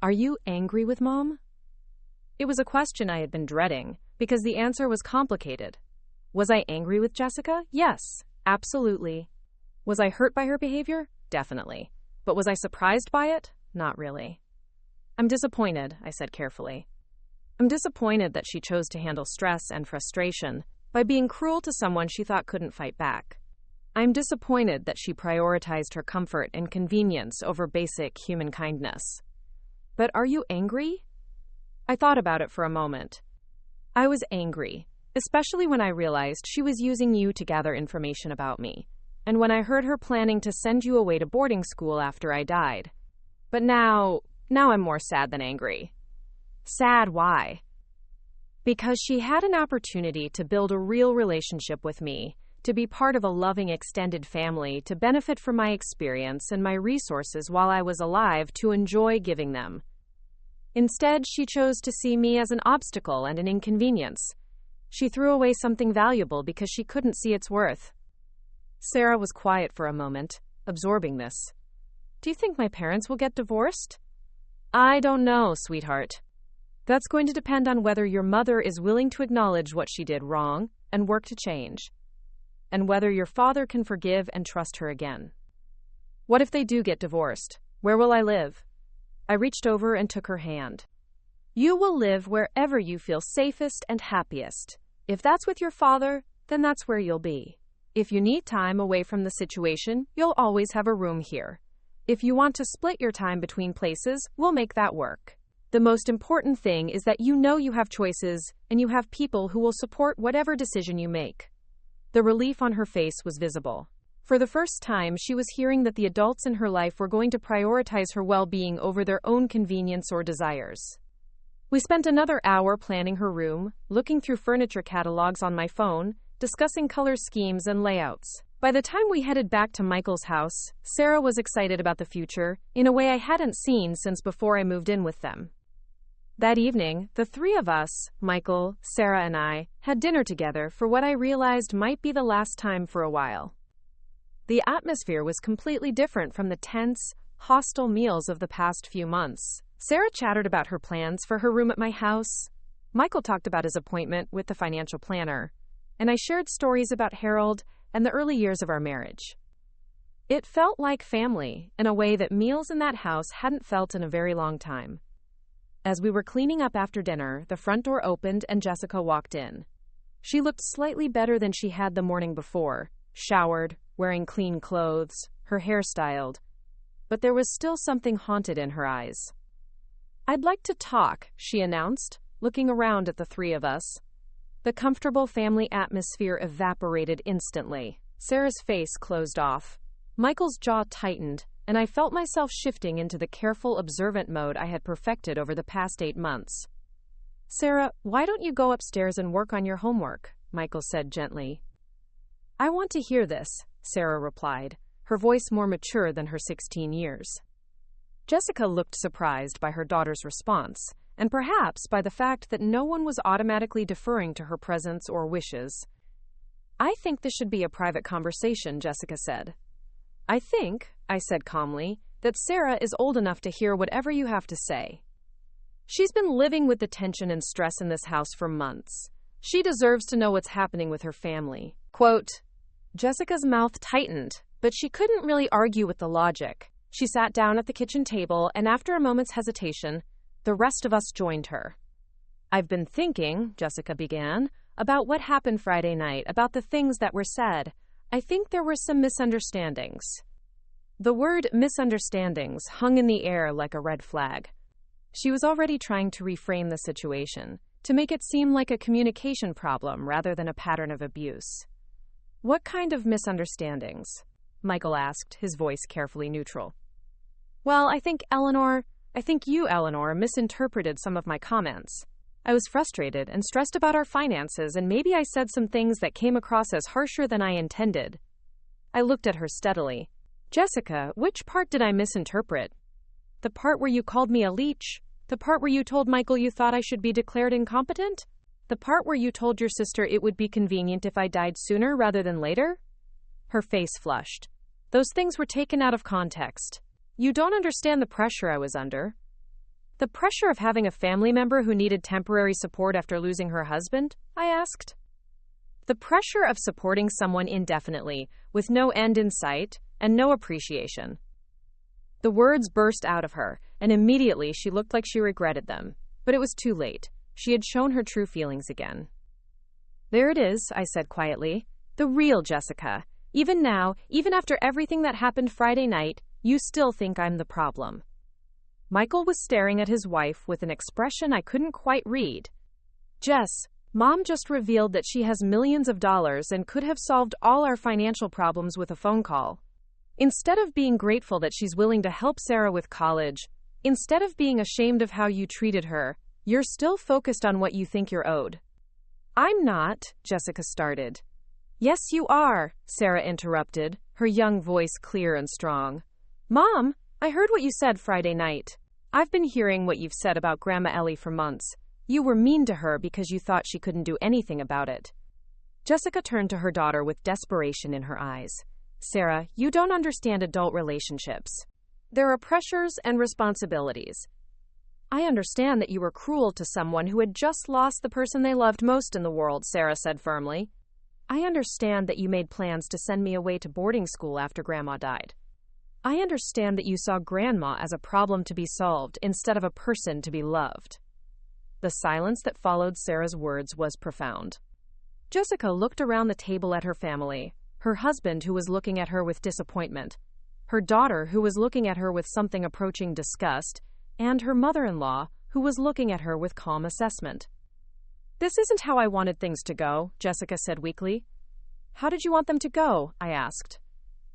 "Are you angry with Mom?" It was a question I had been dreading, because the answer was complicated. Was I angry with Jessica? Yes, absolutely. Was I hurt by her behavior? Definitely. But was I surprised by it? Not really. "I'm disappointed," I said carefully. "I'm disappointed that she chose to handle stress and frustration by being cruel to someone she thought couldn't fight back. I'm disappointed that she prioritized her comfort and convenience over basic human kindness." "But are you angry?" I thought about it for a moment. I was angry, especially when I realized she was using you to gather information about me, and when I heard her planning to send you away to boarding school after I died. But now I'm more sad than angry. Sad, why? Because she had an opportunity to build a real relationship with me, to be part of a loving extended family, to benefit from my experience and my resources while I was alive, to enjoy giving them. Instead, she chose to see me as an obstacle and an inconvenience. She threw away something valuable because she couldn't see its worth. Sarah was quiet for a moment, absorbing this. "Do you think my parents will get divorced?" "I don't know, sweetheart. That's going to depend on whether your mother is willing to acknowledge what she did wrong and work to change, and whether your father can forgive and trust her again." "What if they do get divorced? Where will I live?" I reached over and took her hand. "You will live wherever you feel safest and happiest. If that's with your father, then that's where you'll be. If you need time away from the situation, you'll always have a room here. If you want to split your time between places, we'll make that work. The most important thing is that you know you have choices and you have people who will support whatever decision you make." The relief on her face was visible. For the first time, she was hearing that the adults in her life were going to prioritize her well-being over their own convenience or desires. We spent another hour planning her room, looking through furniture catalogs on my phone, discussing color schemes and layouts. By the time we headed back to Michael's house, Sarah was excited about the future in a way I hadn't seen since before I moved in with them. That evening, the 3 of us, Michael, Sarah, and I, had dinner together for what I realized might be the last time for a while. The atmosphere was completely different from the tense, hostile meals of the past few months. Sarah chattered about her plans for her room at my house. Michael talked about his appointment with the financial planner, and I shared stories about Harold and the early years of our marriage. It felt like family in a way that meals in that house hadn't felt in a very long time. As we were cleaning up after dinner, the front door opened and Jessica walked in. She looked slightly better than she had the morning before, showered, wearing clean clothes, her hair styled, but there was still something haunted in her eyes. "I'd like to talk," she announced, looking around at the 3 of us. The comfortable family atmosphere evaporated instantly. Sarah's face closed off. Michael's jaw tightened, and I felt myself shifting into the careful, observant mode I had perfected over the past 8 months. "Sarah, why don't you go upstairs and work on your homework?" Michael said gently. "I want to hear this," Sarah replied, her voice more mature than her 16 years. Jessica looked surprised by her daughter's response, and perhaps by the fact that no one was automatically deferring to her presence or wishes. "I think this should be a private conversation," Jessica said. I said calmly, "that Sarah is old enough to hear whatever you have to say. She's been living with the tension and stress in this house for months. She deserves to know what's happening with her family." Quote, Jessica's mouth tightened, but she couldn't really argue with the logic. She sat down at the kitchen table, and after a moment's hesitation, the rest of us joined her. "I've been thinking," Jessica began, "about what happened Friday night, about the things that were said. I think there were some misunderstandings." The word misunderstandings hung in the air like a red flag. She was already trying to reframe the situation, to make it seem like a communication problem rather than a pattern of abuse. "What kind of misunderstandings?" Michael asked, his voice carefully neutral. "Well, I think you, Eleanor, misinterpreted some of my comments. I was frustrated and stressed about our finances, and maybe I said some things that came across as harsher than I intended." I looked at her steadily. "Jessica, which part did I misinterpret? The part where you called me a leech? The part where you told Michael you thought I should be declared incompetent? The part where you told your sister it would be convenient if I died sooner rather than later?" Her face flushed. "Those things were taken out of context. You don't understand the pressure I was under." "The pressure of having a family member who needed temporary support after losing her husband?" I asked. "The pressure of supporting someone indefinitely, with no end in sight, and no appreciation." The words burst out of her, and immediately she looked like she regretted them. But it was too late. She had shown her true feelings again. "There it is," I said quietly. "The real Jessica. Even now, even after everything that happened Friday night, you still think I'm the problem." Michael was staring at his wife with an expression I couldn't quite read. "Jess, Mom just revealed that she has millions of dollars and could have solved all our financial problems with a phone call. Instead of being grateful that she's willing to help Sarah with college, instead of being ashamed of how you treated her, you're still focused on what you think you're owed." "I'm not," Jessica started. "Yes, you are," Sarah interrupted, her young voice clear and strong. "Mom, I heard what you said Friday night. I've been hearing what you've said about Grandma Ellie for months. You were mean to her because you thought she couldn't do anything about it." Jessica turned to her daughter with desperation in her eyes. "Sarah, you don't understand adult relationships. There are pressures and responsibilities. I understand that you were cruel to someone who had just lost the person they loved most in the world," Sarah said firmly. "I understand that you made plans to send me away to boarding school after Grandma died. I understand that you saw Grandma as a problem to be solved instead of a person to be loved." The silence that followed Sarah's words was profound. Jessica looked around the table at her family, her husband who was looking at her with disappointment, her daughter who was looking at her with something approaching disgust, and her mother-in-law who was looking at her with calm assessment. "This isn't how I wanted things to go," Jessica said weakly. "How did you want them to go?" I asked.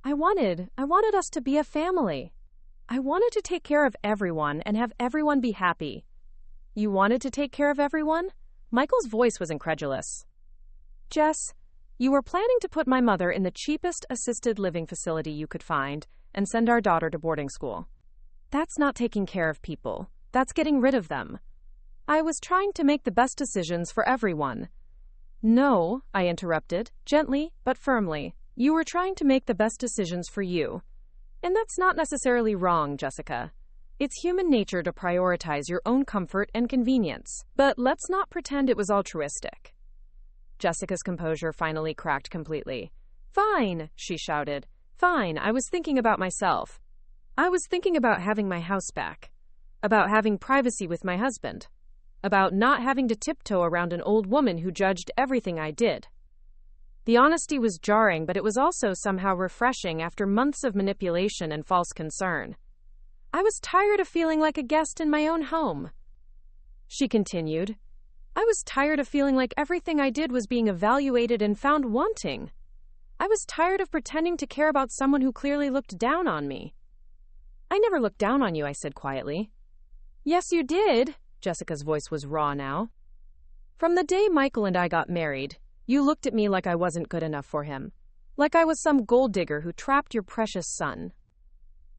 I wanted us to be a family. I wanted to take care of everyone and have everyone be happy." "You wanted to take care of everyone?" Michael's voice was incredulous. "Jess, you were planning to put my mother in the cheapest assisted living facility you could find and send our daughter to boarding school. That's not taking care of people. That's getting rid of them. I was trying to make the best decisions for everyone." "No," I interrupted, gently but firmly. "You were trying to make the best decisions for you. And that's not necessarily wrong, Jessica. It's human nature to prioritize your own comfort and convenience. But let's not pretend it was altruistic." Jessica's composure finally cracked completely. "Fine," she shouted. "Fine, I was thinking about myself. I was thinking about having my house back. About having privacy with my husband. About not having to tiptoe around an old woman who judged everything I did." The honesty was jarring, but it was also somehow refreshing after months of manipulation and false concern. "I was tired of feeling like a guest in my own home," she continued. "I was tired of feeling like everything I did was being evaluated and found wanting. I was tired of pretending to care about someone who clearly looked down on me." "I never looked down on you," I said quietly. "Yes, you did." Jessica's voice was raw now. "From the day Michael and I got married, you looked at me like I wasn't good enough for him. Like I was some gold digger who trapped your precious son."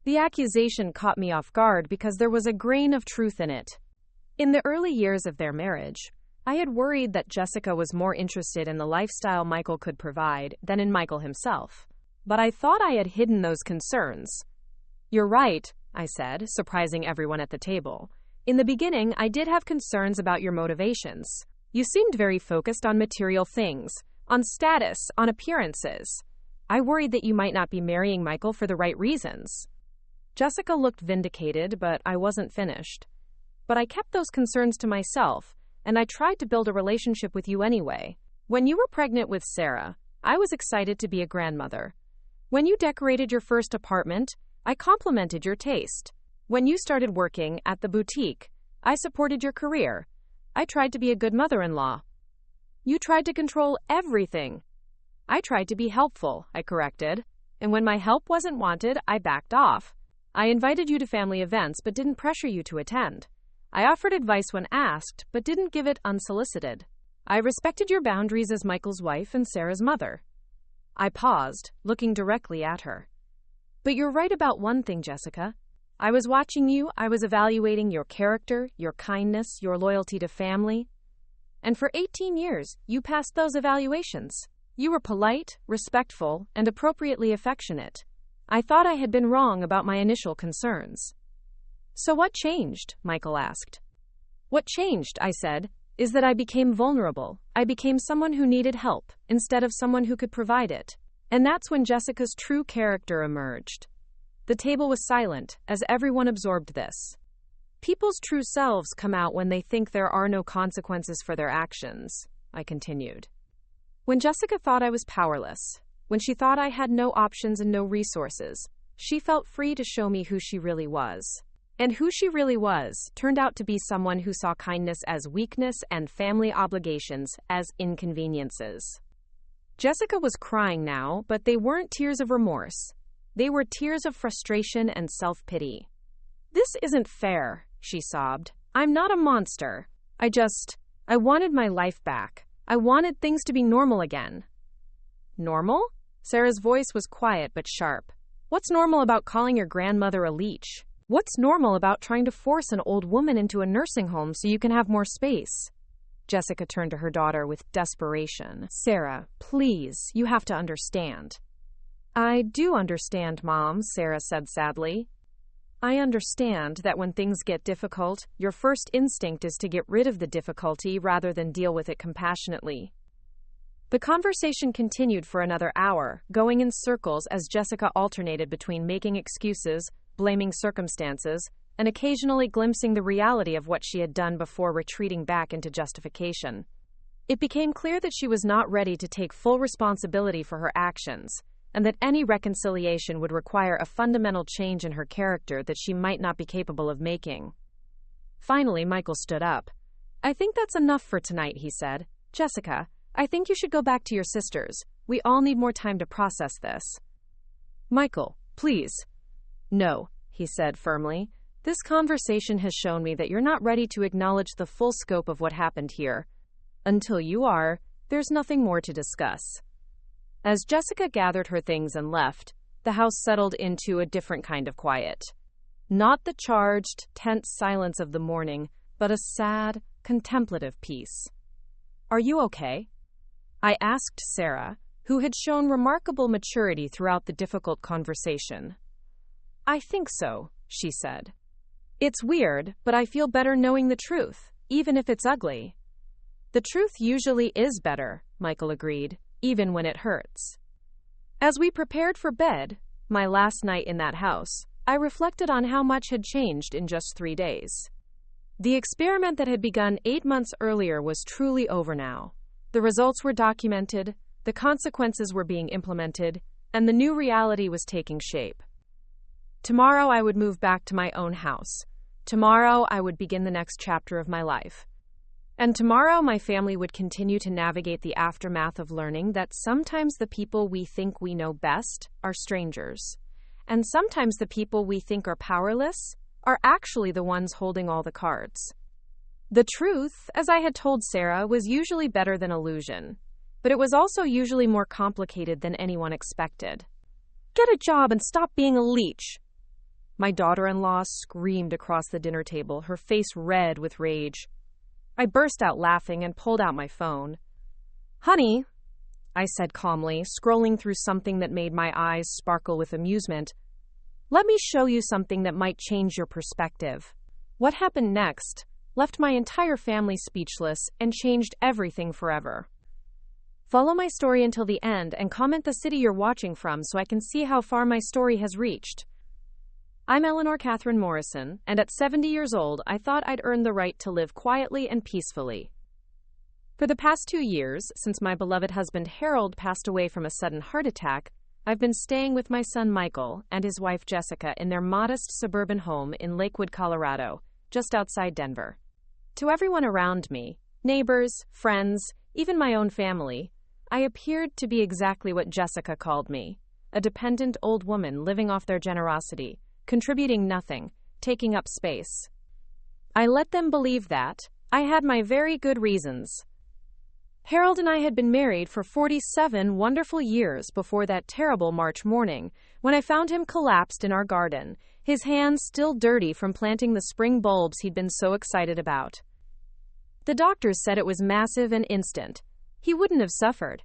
The accusation caught me off guard because there was a grain of truth in it. In the early years of their marriage, I had worried that Jessica was more interested in the lifestyle Michael could provide than in Michael himself. But I thought I had hidden those concerns. "You're right," I said, surprising everyone at the table. "In the beginning, I did have concerns about your motivations. You seemed very focused on material things, on status, on appearances. I worried that you might not be marrying Michael for the right reasons. Jessica looked vindicated, but I wasn't finished. But I kept those concerns to myself, and I tried to build a relationship with you anyway. When you were pregnant with Sarah, I was excited to be a grandmother. When you decorated your first apartment, I complimented your taste. When you started working at the boutique, I supported your career. I tried to be a good mother-in-law. You tried to control everything. I tried to be helpful, I corrected. And when my help wasn't wanted, I backed off. I invited you to family events but didn't pressure you to attend. I offered advice when asked but didn't give it unsolicited. I respected your boundaries as Michael's wife and Sarah's mother. I paused, looking directly at her. But you're right about one thing, Jessica. I was watching you, I was evaluating your character, your kindness, your loyalty to family. And for 18 years, you passed those evaluations. You were polite, respectful, and appropriately affectionate. I thought I had been wrong about my initial concerns. So what changed? Michael asked. What changed, I said, is that I became vulnerable. I became someone who needed help, instead of someone who could provide it. And that's when Jessica's true character emerged. The table was silent, as everyone absorbed this. People's true selves come out when they think there are no consequences for their actions, I continued. When Jessica thought I was powerless, when she thought I had no options and no resources, she felt free to show me who she really was. And who she really was turned out to be someone who saw kindness as weakness and family obligations as inconveniences. Jessica was crying now, but they weren't tears of remorse. They were tears of frustration and self-pity. This isn't fair, she sobbed. I'm not a monster. I wanted my life back. I wanted things to be normal again. Normal? Sarah's voice was quiet but sharp. What's normal about calling your grandmother a leech? What's normal about trying to force an old woman into a nursing home so you can have more space? Jessica turned to her daughter with desperation. Sarah, please, you have to understand. I do understand, Mom, Sarah said sadly. I understand that when things get difficult, your first instinct is to get rid of the difficulty rather than deal with it compassionately. The conversation continued for another hour, going in circles as Jessica alternated between making excuses, blaming circumstances, and occasionally glimpsing the reality of what she had done before retreating back into justification. It became clear that she was not ready to take full responsibility for her actions, and that any reconciliation would require a fundamental change in her character that she might not be capable of making. Finally, Michael stood up. I think that's enough for tonight, he said. Jessica, I think you should go back to your sisters. We all need more time to process this. Michael, please. No, he said firmly. This conversation has shown me that you're not ready to acknowledge the full scope of what happened here. Until you are, there's nothing more to discuss. As Jessica gathered her things and left, the house settled into a different kind of quiet. Not the charged, tense silence of the morning, but a sad, contemplative peace. Are you okay? I asked Sarah, who had shown remarkable maturity throughout the difficult conversation. I think so, she said. It's weird, but I feel better knowing the truth, even if it's ugly. The truth usually is better, Michael agreed, even when it hurts. As we prepared for bed, my last night in that house, I reflected on how much had changed in just 3 days. The experiment that had begun 8 months earlier was truly over now. The results were documented, the consequences were being implemented, and the new reality was taking shape. Tomorrow I would move back to my own house. Tomorrow I would begin the next chapter of my life. And tomorrow my family would continue to navigate the aftermath of learning that sometimes the people we think we know best are strangers. And sometimes the people we think are powerless are actually the ones holding all the cards. The truth, as I had told Sarah, was usually better than illusion, but it was also usually more complicated than anyone expected. Get a job and stop being a leech! My daughter-in-law screamed across the dinner table, her face red with rage. I burst out laughing and pulled out my phone. Honey, I said calmly, scrolling through something that made my eyes sparkle with amusement. Let me show you something that might change your perspective. What happened next left my entire family speechless and changed everything forever. Follow my story until the end and comment the city you're watching from so I can see how far my story has reached. I'm Eleanor Catherine Morrison, and at 70 years old, I thought I'd earned the right to live quietly and peacefully. For the past 2 years, since my beloved husband Harold passed away from a sudden heart attack, I've been staying with my son Michael and his wife Jessica in their modest suburban home in Lakewood, Colorado, just outside Denver. To everyone around me, neighbors, friends, even my own family, I appeared to be exactly what Jessica called me, a dependent old woman living off their generosity, contributing nothing, taking up space. I let them believe that. I had my very good reasons. Harold and I had been married for 47 wonderful years before that terrible March morning when I found him collapsed in our garden, his hands still dirty from planting the spring bulbs he'd been so excited about. The doctors said it was massive and instant. He wouldn't have suffered.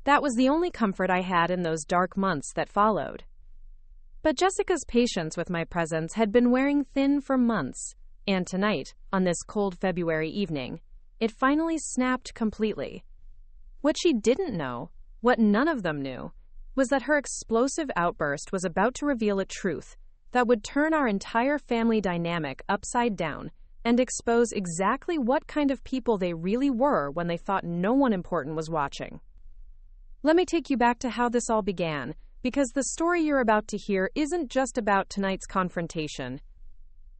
That was the only comfort I had in those dark months that followed. But Jessica's patience with my presence had been wearing thin for months, and tonight, on this cold February evening, it finally snapped completely. What she didn't know, what none of them knew, was that her explosive outburst was about to reveal a truth that would turn our entire family dynamic upside down and expose exactly what kind of people they really were when they thought no one important was watching. Let me take you back to how this all began, because the story you're about to hear isn't just about tonight's confrontation.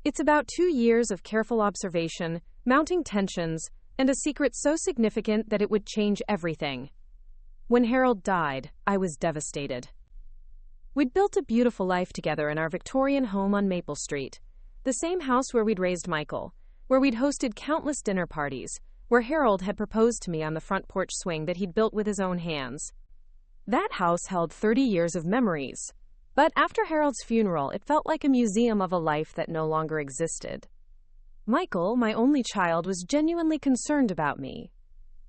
It's about 2 years of careful observation, mounting tensions, and a secret so significant that it would change everything. When Harold died, I was devastated. We'd built a beautiful life together in our Victorian home on Maple Street, the same house where we'd raised Michael, where we'd hosted countless dinner parties, where Harold had proposed to me on the front porch swing that he'd built with his own hands. That house held 30 years of memories. But after Harold's funeral, it felt like a museum of a life that no longer existed. Michael, my only child, was genuinely concerned about me.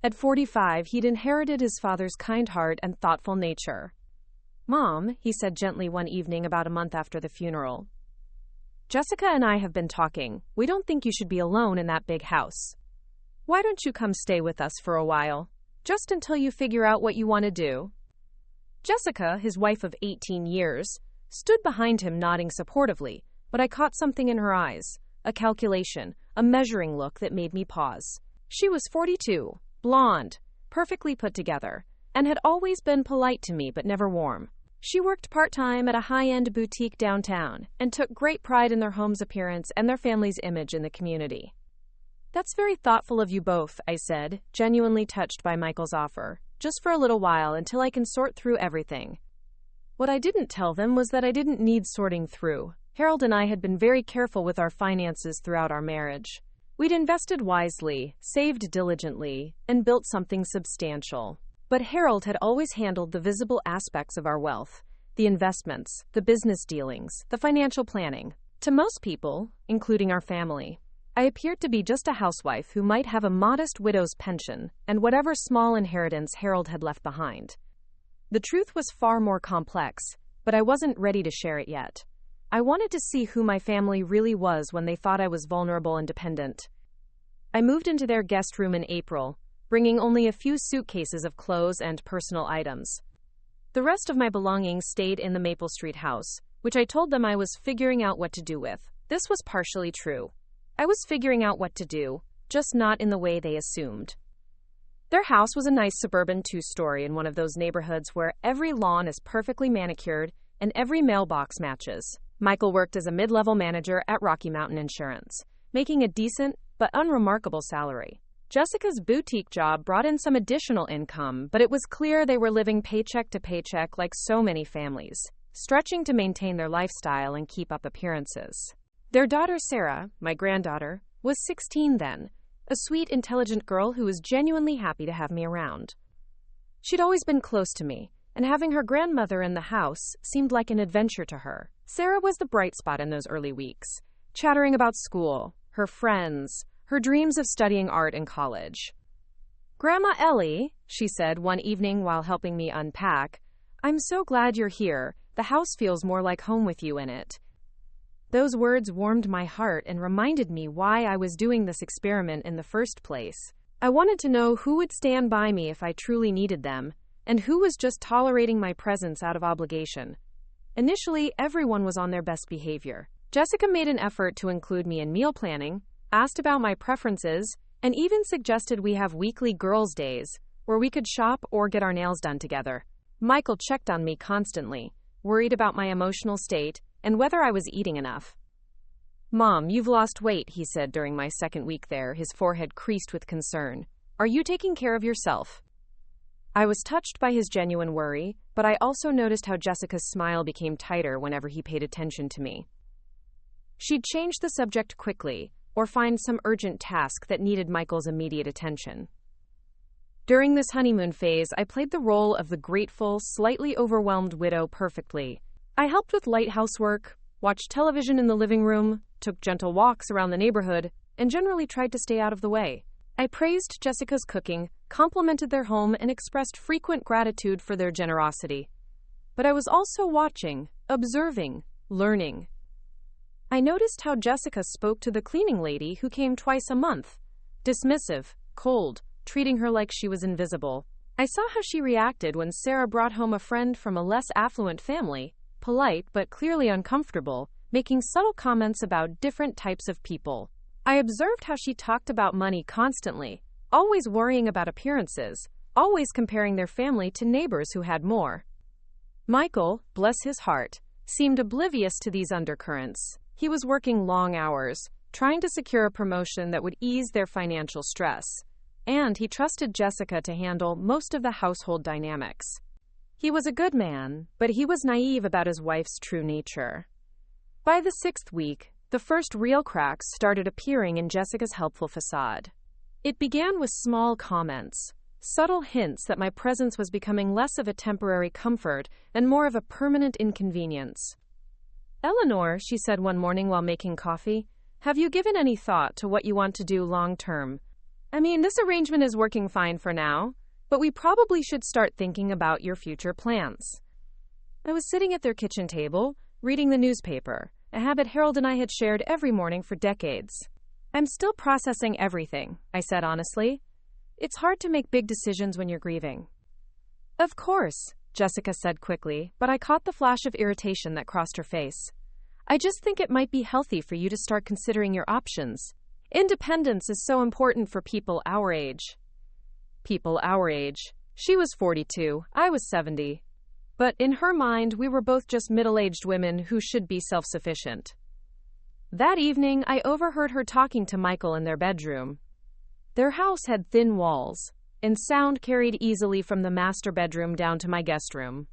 At 45, he'd inherited his father's kind heart and thoughtful nature. "Mom," he said gently one evening about a month after the funeral, "Jessica and I have been talking. We don't think you should be alone in that big house. Why don't you come stay with us for a while, just until you figure out what you want to do?" Jessica, his wife of 18 years, stood behind him nodding supportively, but I caught something in her eyes. A calculation, a measuring look that made me pause. She was 42, blonde, perfectly put together, and had always been polite to me but never warm. She worked part-time at a high-end boutique downtown and took great pride in their home's appearance and their family's image in the community. "That's very thoughtful of you both," I said, genuinely touched by Michael's offer, "just for a little while until I can sort through everything." What I didn't tell them was that I didn't need sorting through. Harold and I had been very careful with our finances throughout our marriage. We'd invested wisely, saved diligently, and built something substantial. But Harold had always handled the visible aspects of our wealth, the investments, the business dealings, the financial planning. To most people, including our family, I appeared to be just a housewife who might have a modest widow's pension and whatever small inheritance Harold had left behind. The truth was far more complex, but I wasn't ready to share it yet. I wanted to see who my family really was when they thought I was vulnerable and dependent. I moved into their guest room in April, bringing only a few suitcases of clothes and personal items. The rest of my belongings stayed in the Maple Street house, which I told them I was figuring out what to do with. This was partially true. I was figuring out what to do, just not in the way they assumed. Their house was a nice suburban 2-story in one of those neighborhoods where every lawn is perfectly manicured and every mailbox matches. Michael worked as a mid-level manager at Rocky Mountain Insurance, making a decent but unremarkable salary. Jessica's boutique job brought in some additional income, but it was clear they were living paycheck to paycheck like so many families, stretching to maintain their lifestyle and keep up appearances. Their daughter Sarah, my granddaughter, was 16 then, a sweet, intelligent girl who was genuinely happy to have me around. She'd always been close to me, and having her grandmother in the house seemed like an adventure to her. Sarah was the bright spot in those early weeks, chattering about school, her friends, her dreams of studying art in college. "Grandma Ellie," she said one evening while helping me unpack, "I'm so glad you're here. The house feels more like home with you in it." Those words warmed my heart and reminded me why I was doing this experiment in the first place. I wanted to know who would stand by me if I truly needed them, and who was just tolerating my presence out of obligation. Initially, everyone was on their best behavior. Jessica made an effort to include me in meal planning, asked about my preferences, and even suggested we have weekly girls' days, where we could shop or get our nails done together. Michael checked on me constantly, worried about my emotional state and whether I was eating enough. "Mom, you've lost weight," he said during my second week there, his forehead creased with concern. "Are you taking care of yourself?" I was touched by his genuine worry, but I also noticed how Jessica's smile became tighter whenever he paid attention to me. She'd change the subject quickly, or find some urgent task that needed Michael's immediate attention. During this honeymoon phase, I played the role of the grateful, slightly overwhelmed widow perfectly. I helped with light housework, watched television in the living room, took gentle walks around the neighborhood, and generally tried to stay out of the way. I praised Jessica's cooking, complimented their home, and expressed frequent gratitude for their generosity. But I was also watching, observing, learning. I noticed how Jessica spoke to the cleaning lady who came twice a month. Dismissive, cold, treating her like she was invisible. I saw how she reacted when Sarah brought home a friend from a less affluent family, polite but clearly uncomfortable, making subtle comments about different types of people. I observed how she talked about money constantly, always worrying about appearances, always comparing their family to neighbors who had more. Michael, bless his heart, seemed oblivious to these undercurrents. He was working long hours, trying to secure a promotion that would ease their financial stress, and he trusted Jessica to handle most of the household dynamics. He was a good man, but he was naive about his wife's true nature. By the 6th week, the first real cracks started appearing in Jessica's helpful facade. It began with small comments, subtle hints that my presence was becoming less of a temporary comfort and more of a permanent inconvenience. "Eleanor," she said one morning while making coffee, "have you given any thought to what you want to do long term? I mean, this arrangement is working fine for now, but we probably should start thinking about your future plans." I was sitting at their kitchen table, reading the newspaper, a habit Harold and I had shared every morning for decades. "I'm still processing everything," I said honestly. "It's hard to make big decisions when you're grieving." "Of course," Jessica said quickly, but I caught the flash of irritation that crossed her face. "I just think it might be healthy for you to start considering your options. Independence is so important for people our age." People our age. She was 42, I was 70. But in her mind, we were both just middle-aged women who should be self-sufficient. That evening, I overheard her talking to Michael in their bedroom. Their house had thin walls, and sound carried easily from the master bedroom down to my guest room.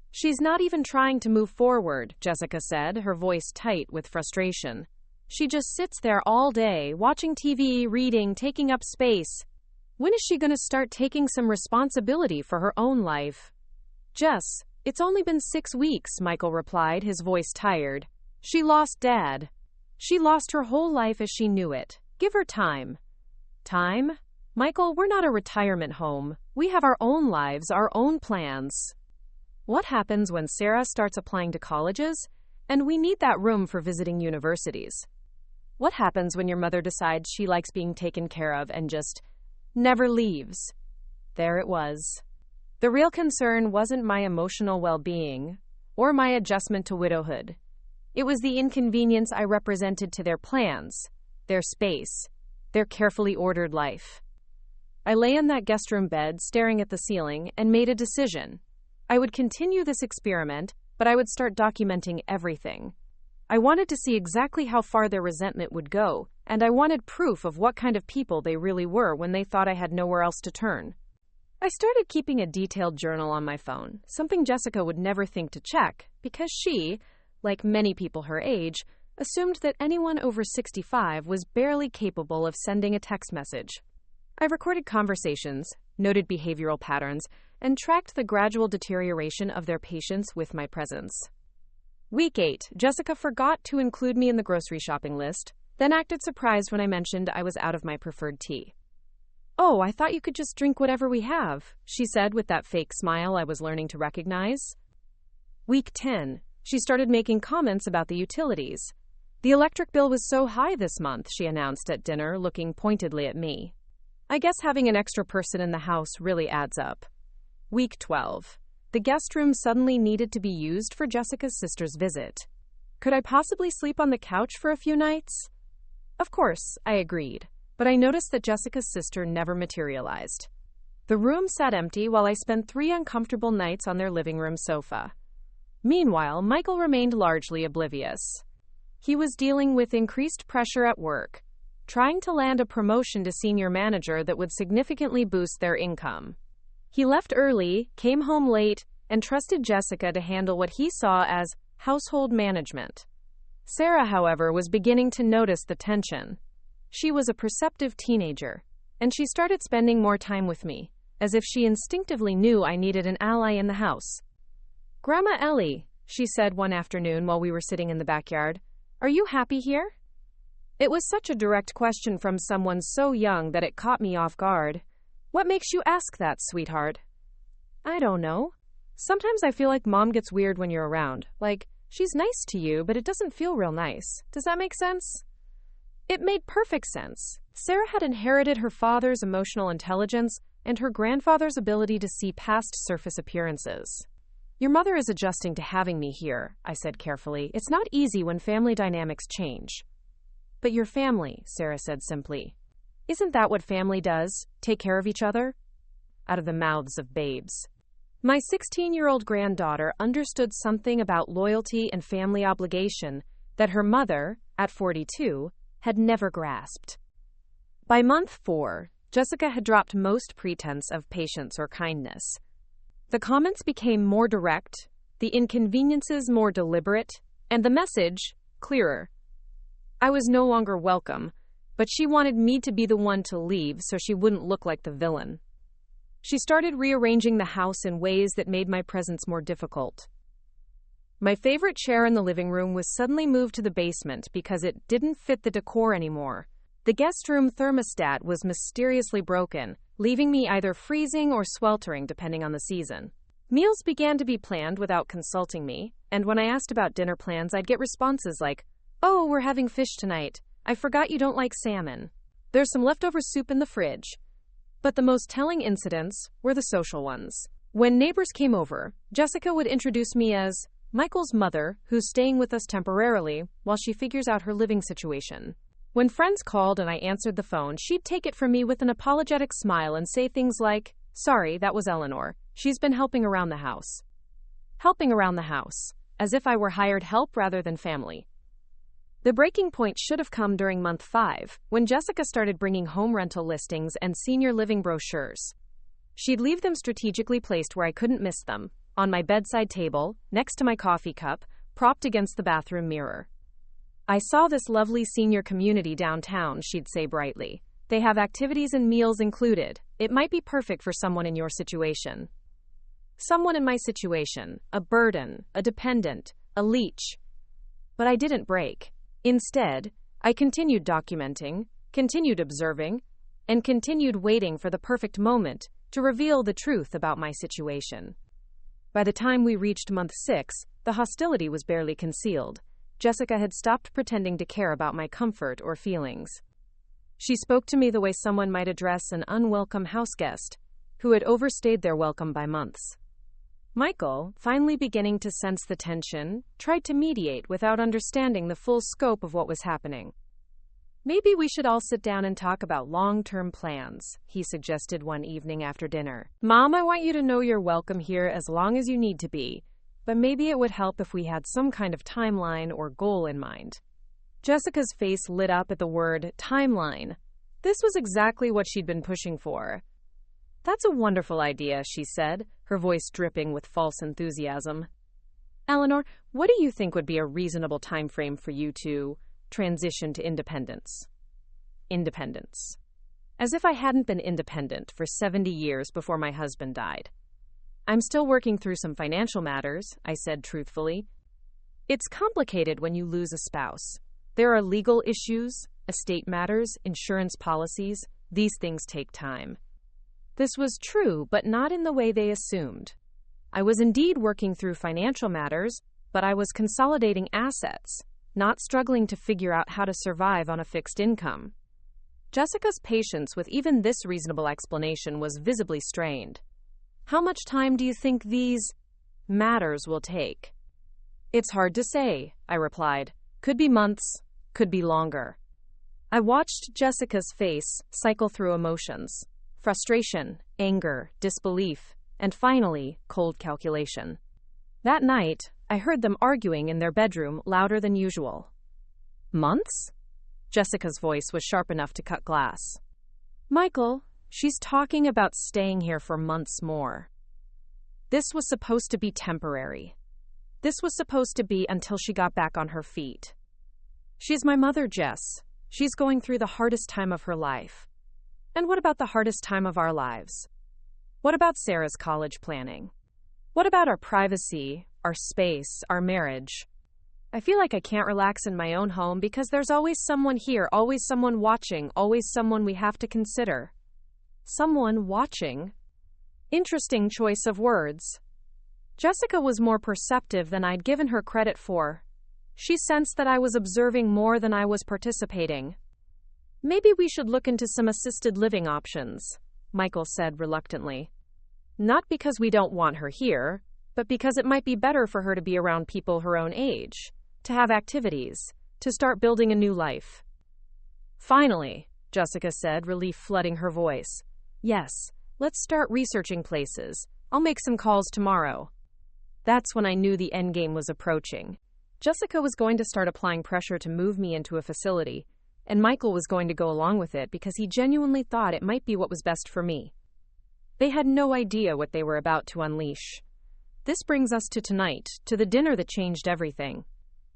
"She's not even trying to move forward," Jessica said, her voice tight with frustration. "She just sits there all day, watching TV, reading, taking up space. When is she going to start taking some responsibility for her own life?" "Jess, it's only been 6 weeks," Michael replied, his voice tired. "She lost Dad. She lost her whole life as she knew it. Give her time." "Time? Michael, we're not a retirement home. We have our own lives, our own plans." "What happens when Sarah starts applying to colleges, and we need that room for visiting universities? What happens when your mother decides she likes being taken care of and just never leaves?" There it was. The real concern wasn't my emotional well-being or my adjustment to widowhood. It was the inconvenience I represented to their plans, their space, their carefully ordered life. I lay in that guest room bed, staring at the ceiling, and made a decision. I would continue this experiment, but I would start documenting everything. I wanted to see exactly how far their resentment would go, and I wanted proof of what kind of people they really were when they thought I had nowhere else to turn. I started keeping a detailed journal on my phone, something Jessica would never think to check, because she, like many people her age, assumed that anyone over 65 was barely capable of sending a text message. I recorded conversations, noted behavioral patterns, and tracked the gradual deterioration of their patience with my presence. Week 8, Jessica forgot to include me in the grocery shopping list, then acted surprised when I mentioned I was out of my preferred tea. "Oh, I thought you could just drink whatever we have," she said with that fake smile I was learning to recognize. Week 10, she started making comments about the utilities. "The electric bill was so high this month," she announced at dinner, looking pointedly at me. I guess having an extra person in the house really adds up. Week 12. The guest room suddenly needed to be used for Jessica's sister's visit. Could I possibly sleep on the couch for a few nights? Of course, I agreed, but I noticed that Jessica's sister never materialized. The room sat empty while I spent 3 uncomfortable nights on their living room sofa. Meanwhile, Michael remained largely oblivious. He was dealing with increased pressure at work, trying to land a promotion to senior manager that would significantly boost their income. He left early, came home late, and trusted Jessica to handle what he saw as household management. Sarah, however, was beginning to notice the tension. She was a perceptive teenager, and she started spending more time with me, as if she instinctively knew I needed an ally in the house. "Grandma Ellie," she said one afternoon while we were sitting in the backyard, "are you happy here?" It was such a direct question from someone so young that it caught me off guard. "What makes you ask that, sweetheart?" "I don't know. Sometimes I feel like Mom gets weird when you're around. Like, she's nice to you, but it doesn't feel real nice. Does that make sense?" It made perfect sense. Sarah had inherited her father's emotional intelligence and her grandfather's ability to see past surface appearances. "Your mother is adjusting to having me here," I said carefully. "It's not easy when family dynamics change." "But your family," Sarah said simply. "Isn't that what family does? Take care of each other?" Out of the mouths of babes. My 16-year-old granddaughter understood something about loyalty and family obligation that her mother, at 42, had never grasped. By month 4, Jessica had dropped most pretense of patience or kindness. The comments became more direct, the inconveniences more deliberate, and the message clearer. I was no longer welcome, but she wanted me to be the one to leave so she wouldn't look like the villain. She started rearranging the house in ways that made my presence more difficult. My favorite chair in the living room was suddenly moved to the basement because it didn't fit the decor anymore. The guest room thermostat was mysteriously broken, leaving me either freezing or sweltering depending on the season. Meals began to be planned without consulting me, and when I asked about dinner plans, I'd get responses like, "Oh, we're having fish tonight. I forgot you don't like salmon. There's some leftover soup in the fridge." But the most telling incidents were the social ones. When neighbors came over, Jessica would introduce me as Michael's mother, who's staying with us temporarily while she figures out her living situation. When friends called and I answered the phone, she'd take it from me with an apologetic smile and say things like, "Sorry, that was Eleanor. She's been helping around the house." Helping around the house, as if I were hired help rather than family. The breaking point should have come during month 5, when Jessica started bringing home rental listings and senior living brochures. She'd leave them strategically placed where I couldn't miss them, on my bedside table, next to my coffee cup, propped against the bathroom mirror. "I saw this lovely senior community downtown," she'd say brightly. "They have activities and meals included. It might be perfect for someone in your situation." Someone in my situation, a burden, a dependent, a leech. But I didn't break. Instead, I continued documenting, continued observing, and continued waiting for the perfect moment to reveal the truth about my situation. By the time we reached month 6, the hostility was barely concealed. Jessica had stopped pretending to care about my comfort or feelings. She spoke to me the way someone might address an unwelcome houseguest who had overstayed their welcome by months. Michael, finally beginning to sense the tension, tried to mediate without understanding the full scope of what was happening. "Maybe we should all sit down and talk about long-term plans," he suggested one evening after dinner. "Mom, I want you to know you're welcome here as long as you need to be, but maybe it would help if we had some kind of timeline or goal in mind." Jessica's face lit up at the word timeline. This was exactly what she'd been pushing for. "That's a wonderful idea," she said, her voice dripping with false enthusiasm. "Eleanor, what do you think would be a reasonable time frame for you to transition to independence?" Independence. As if I hadn't been independent for 70 years before my husband died. "I'm still working through some financial matters," I said truthfully. "It's complicated when you lose a spouse. There are legal issues, estate matters, insurance policies. These things take time." This was true, but not in the way they assumed. I was indeed working through financial matters, but I was consolidating assets, not struggling to figure out how to survive on a fixed income. Jessica's patience with even this reasonable explanation was visibly strained. How much time do you think these matters will take? It's hard to say, I replied. Could be months, could be longer. I watched Jessica's face cycle through emotions. Frustration, anger, disbelief, and finally, cold calculation. That night, I heard them arguing in their bedroom louder than usual. Months? Jessica's voice was sharp enough to cut glass. Michael, she's talking about staying here for months more. This was supposed to be temporary. This was supposed to be until she got back on her feet. She's my mother, Jess. She's going through the hardest time of her life. And what about the hardest time of our lives? What about Sarah's college planning? What about our privacy, our space, our marriage? I feel like I can't relax in my own home because there's always someone here, always someone watching, always someone we have to consider. Someone watching? Interesting choice of words. Jessica was more perceptive than I'd given her credit for. She sensed that I was observing more than I was participating. Maybe we should look into some assisted living options, Michael said reluctantly. Not because we don't want her here, but because it might be better for her to be around people her own age, to have activities, to start building a new life. Finally, Jessica said, relief flooding her voice. Yes, let's start researching places. I'll make some calls tomorrow. That's when I knew the endgame was approaching. Jessica was going to start applying pressure to move me into a facility, and Michael was going to go along with it because he genuinely thought it might be what was best for me. They had no idea what they were about to unleash. This brings us to tonight, to the dinner that changed everything.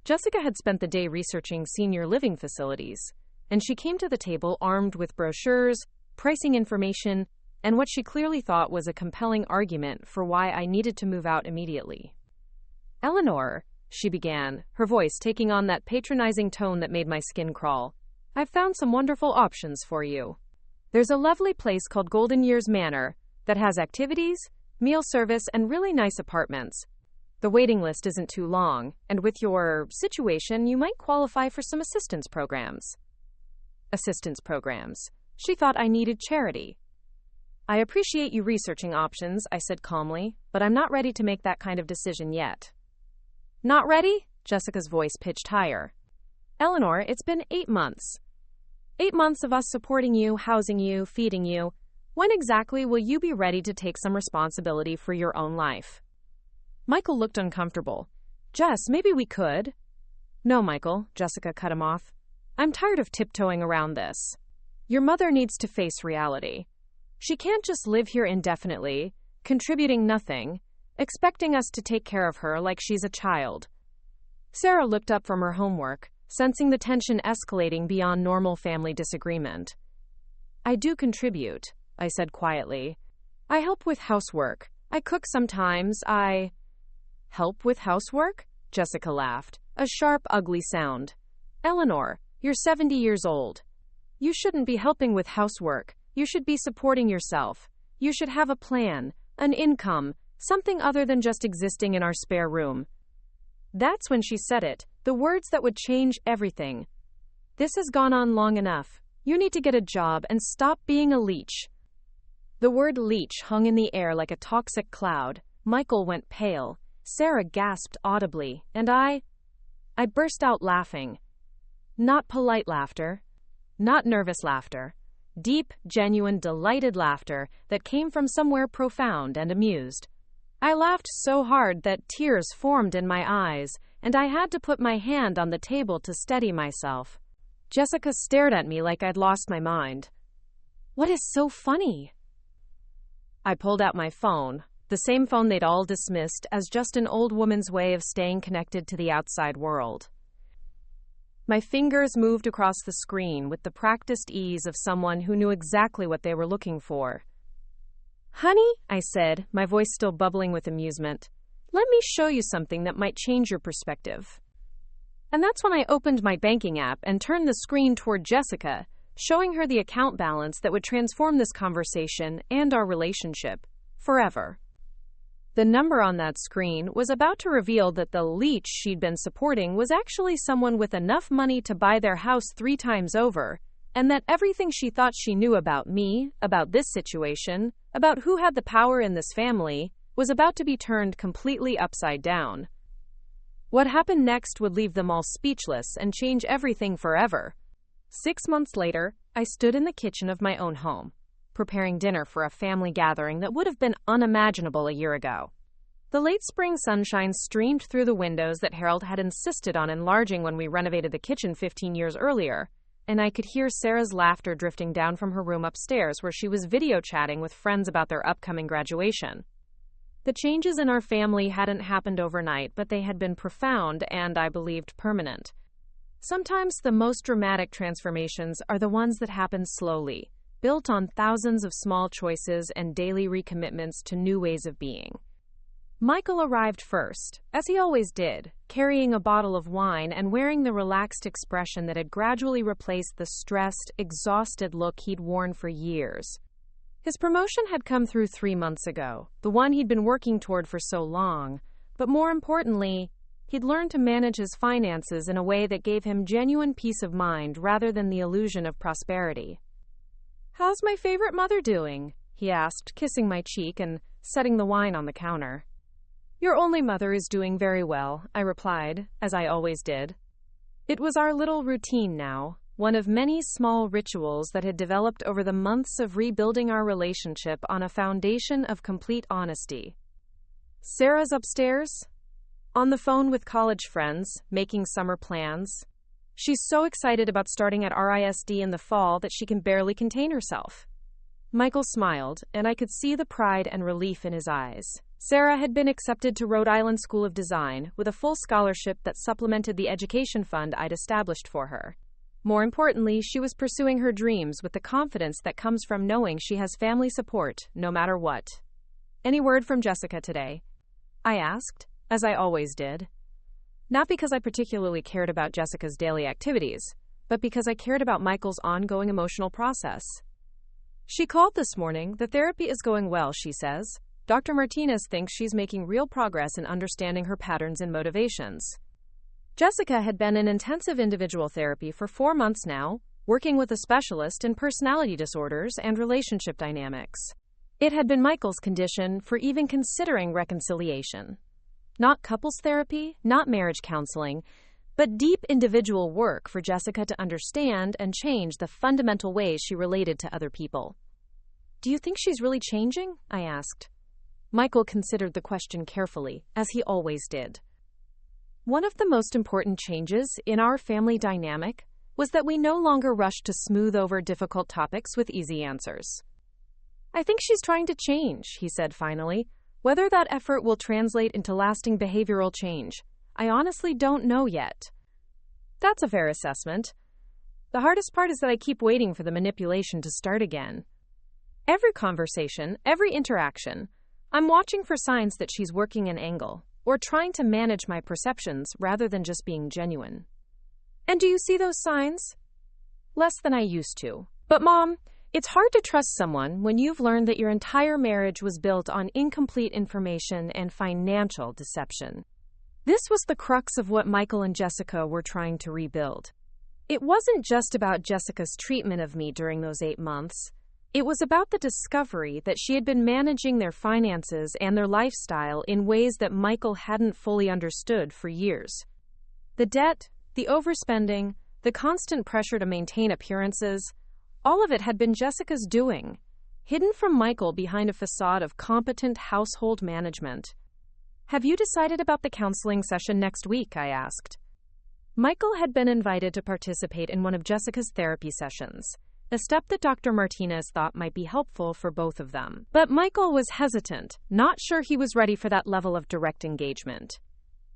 Jessica had spent the day researching senior living facilities, and she came to the table armed with brochures, pricing information, and what she clearly thought was a compelling argument for why I needed to move out immediately. Eleanor, she began, her voice taking on that patronizing tone that made my skin crawl. I've found some wonderful options for you. There's a lovely place called Golden Years Manor that has activities, meal service, and really nice apartments. The waiting list isn't too long, and with your situation, you might qualify for some assistance programs. Assistance programs. She thought I needed charity. I appreciate you researching options, I said calmly, but I'm not ready to make that kind of decision yet. Not ready? Jessica's voice pitched higher. Eleanor, it's been 8 months. 8 months of us supporting you, housing you, feeding you. When exactly will you be ready to take some responsibility for your own life? Michael looked uncomfortable. Jess, maybe we could. No, Michael, Jessica cut him off. I'm tired of tiptoeing around this. Your mother needs to face reality. She can't just live here indefinitely, contributing nothing, expecting us to take care of her like she's a child. Sarah looked up from her homework, sensing the tension escalating beyond normal family disagreement. I do contribute, I said quietly. I help with housework. I cook sometimes. Help with housework? Jessica laughed, a sharp, ugly sound. Eleanor, you're 70 years old. You shouldn't be helping with housework. You should be supporting yourself. You should have a plan, an income, something other than just existing in our spare room. That's when she said it, the words that would change everything. This has gone on long enough. You need to get a job and stop being a leech. The word leech hung in the air like a toxic cloud. Michael went pale. Sarah gasped audibly, and I burst out laughing. Not polite laughter, not nervous laughter. Deep, genuine, delighted laughter that came from somewhere profound and amused. I laughed so hard that tears formed in my eyes, and I had to put my hand on the table to steady myself. Jessica stared at me like I'd lost my mind. What is so funny? I pulled out my phone, the same phone they'd all dismissed as just an old woman's way of staying connected to the outside world. My fingers moved across the screen with the practiced ease of someone who knew exactly what they were looking for. Honey, I said, my voice still bubbling with amusement, let me show you something that might change your perspective. And that's when I opened my banking app and turned the screen toward Jessica, showing her the account balance that would transform this conversation and our relationship forever. The number on that screen was about to reveal that the leech she'd been supporting was actually someone with enough money to buy their house 3 times over, and that everything she thought she knew about me, about this situation, about who had the power in this family, was about to be turned completely upside down. What happened next would leave them all speechless and change everything forever. 6 months later, I stood in the kitchen of my own home, preparing dinner for a family gathering that would have been unimaginable a year ago. The late spring sunshine streamed through the windows that Harold had insisted on enlarging when we renovated the kitchen 15 years earlier, and I could hear Sarah's laughter drifting down from her room upstairs where she was video chatting with friends about their upcoming graduation. The changes in our family hadn't happened overnight, but they had been profound and, I believed, permanent. Sometimes the most dramatic transformations are the ones that happen slowly, built on thousands of small choices and daily recommitments to new ways of being. Michael arrived first, as he always did, carrying a bottle of wine and wearing the relaxed expression that had gradually replaced the stressed, exhausted look he'd worn for years. His promotion had come through 3 months ago, the one he'd been working toward for so long, but more importantly, he'd learned to manage his finances in a way that gave him genuine peace of mind rather than the illusion of prosperity. "How's my favorite mother doing?" he asked, kissing my cheek and setting the wine on the counter. "Your only mother is doing very well," I replied, as I always did. It was our little routine now, one of many small rituals that had developed over the months of rebuilding our relationship on a foundation of complete honesty. "Sarah's upstairs, on the phone with college friends, making summer plans. She's so excited about starting at RISD in the fall that she can barely contain herself." Michael smiled, and I could see the pride and relief in his eyes. Sarah had been accepted to Rhode Island School of Design with a full scholarship that supplemented the education fund I'd established for her. More importantly, she was pursuing her dreams with the confidence that comes from knowing she has family support, no matter what. "Any word from Jessica today?" I asked, as I always did. Not because I particularly cared about Jessica's daily activities, but because I cared about Michael's ongoing emotional process. "She called this morning. The therapy is going well," she says. "Dr. Martinez thinks she's making real progress in understanding her patterns and motivations." Jessica had been in intensive individual therapy for 4 months now, working with a specialist in personality disorders and relationship dynamics. It had been Michael's condition for even considering reconciliation. Not couples therapy, not marriage counseling, but deep individual work for Jessica to understand and change the fundamental ways she related to other people. "Do you think she's really changing?" I asked. Michael considered the question carefully, as he always did. "One of the most important changes in our family dynamic was that we no longer rush to smooth over difficult topics with easy answers." "I think she's trying to change," he said finally. "Whether that effort will translate into lasting behavioral change, I honestly don't know yet." "That's a fair assessment. The hardest part is that I keep waiting for the manipulation to start again. Every conversation, every interaction, I'm watching for signs that she's working an angle, or trying to manage my perceptions rather than just being genuine." "And do you see those signs?" "Less than I used to. But Mom, it's hard to trust someone when you've learned that your entire marriage was built on incomplete information and financial deception." This was the crux of what Michael and Jessica were trying to rebuild. It wasn't just about Jessica's treatment of me during those 8 months. It was about the discovery that she had been managing their finances and their lifestyle in ways that Michael hadn't fully understood for years. The debt, the overspending, the constant pressure to maintain appearances, all of it had been Jessica's doing, hidden from Michael behind a facade of competent household management. "Have you decided about the counseling session next week?" I asked. Michael had been invited to participate in one of Jessica's therapy sessions, a step that Dr. Martinez thought might be helpful for both of them. But Michael was hesitant, not sure he was ready for that level of direct engagement.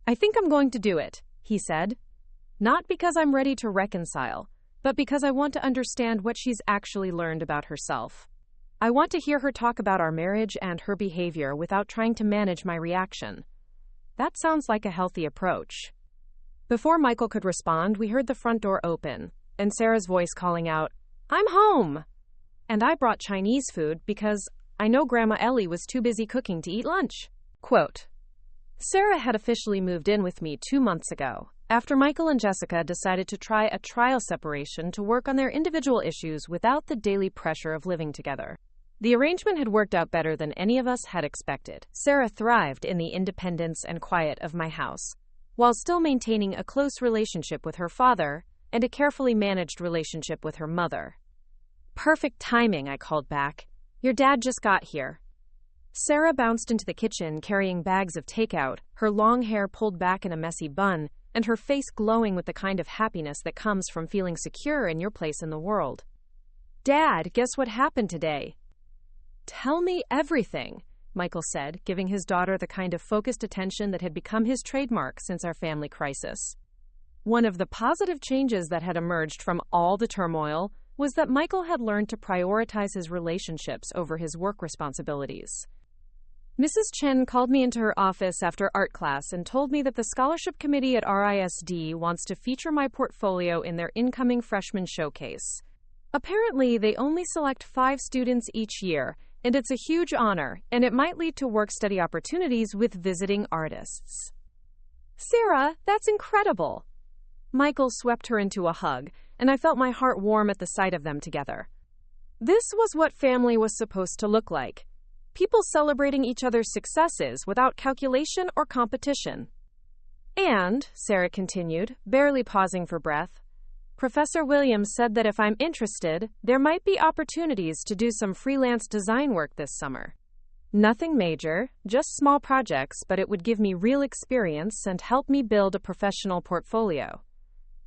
"I think I'm going to do it," he said. "Not because I'm ready to reconcile, but because I want to understand what she's actually learned about herself. I want to hear her talk about our marriage and her behavior without trying to manage my reaction." That sounds like a healthy approach. Before Michael could respond, we heard the front door open, and Sarah's voice calling out, "I'm home!" And I brought Chinese food because I know Grandma Ellie was too busy cooking to eat lunch. Quote, "Sarah had officially moved in with me 2 months ago, after Michael and Jessica decided to try a trial separation to work on their individual issues without the daily pressure of living together. The arrangement had worked out better than any of us had expected. Sarah thrived in the independence and quiet of my house, while still maintaining a close relationship with her father and a carefully managed relationship with her mother. "Perfect timing," I called back. "Your dad just got here." Sarah bounced into the kitchen carrying bags of takeout, her long hair pulled back in a messy bun, and her face glowing with the kind of happiness that comes from feeling secure in your place in the world. "Dad, guess what happened today?" "Tell me everything," Michael said, giving his daughter the kind of focused attention that had become his trademark since our family crisis. One of the positive changes that had emerged from all the turmoil was that Michael had learned to prioritize his relationships over his work responsibilities. Mrs. Chen called me into her office after art class and told me that the scholarship committee at RISD wants to feature my portfolio in their incoming freshman showcase. Apparently, they only select 5 students each year, and it's a huge honor, and it might lead to work-study opportunities with visiting artists. "Sarah, that's incredible!" Michael swept her into a hug, and I felt my heart warm at the sight of them together. This was what family was supposed to look like. People celebrating each other's successes without calculation or competition. "And," Sarah continued, barely pausing for breath, "Professor Williams said that if I'm interested, there might be opportunities to do some freelance design work this summer. Nothing major, just small projects, but it would give me real experience and help me build a professional portfolio.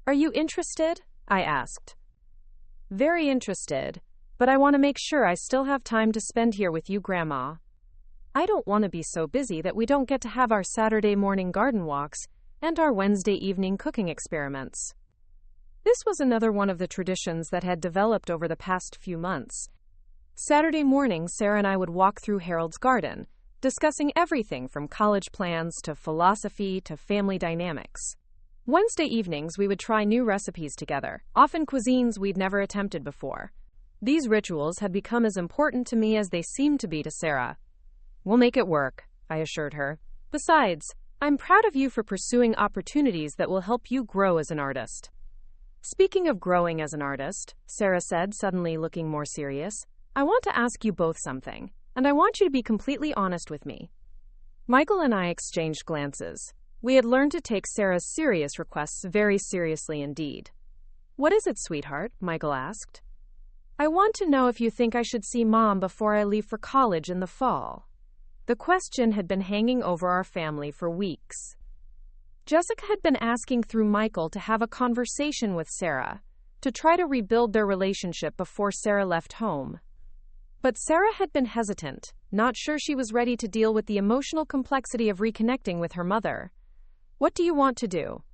Are you interested?" I asked. "Very interested, but I want to make sure I still have time to spend here with you, Grandma. I don't want to be so busy that we don't get to have our Saturday morning garden walks and our Wednesday evening cooking experiments." This was another one of the traditions that had developed over the past few months. Saturday mornings, Sarah and I would walk through Harold's garden, discussing everything from college plans to philosophy to family dynamics. Wednesday evenings, we would try new recipes together, often cuisines we'd never attempted before. These rituals had become as important to me as they seemed to be to Sarah. "We'll make it work," I assured her. "Besides, I'm proud of you for pursuing opportunities that will help you grow as an artist." "Speaking of growing as an artist," Sarah said, suddenly looking more serious, "I want to ask you both something, and I want you to be completely honest with me." Michael and I exchanged glances. We had learned to take Sarah's serious requests very seriously indeed. "What is it, sweetheart?" Michael asked. "I want to know if you think I should see Mom before I leave for college in the fall." The question had been hanging over our family for weeks. Jessica had been asking through Michael to have a conversation with Sarah, to try to rebuild their relationship before Sarah left home. But Sarah had been hesitant, not sure she was ready to deal with the emotional complexity of reconnecting with her mother. "What do you want to do?"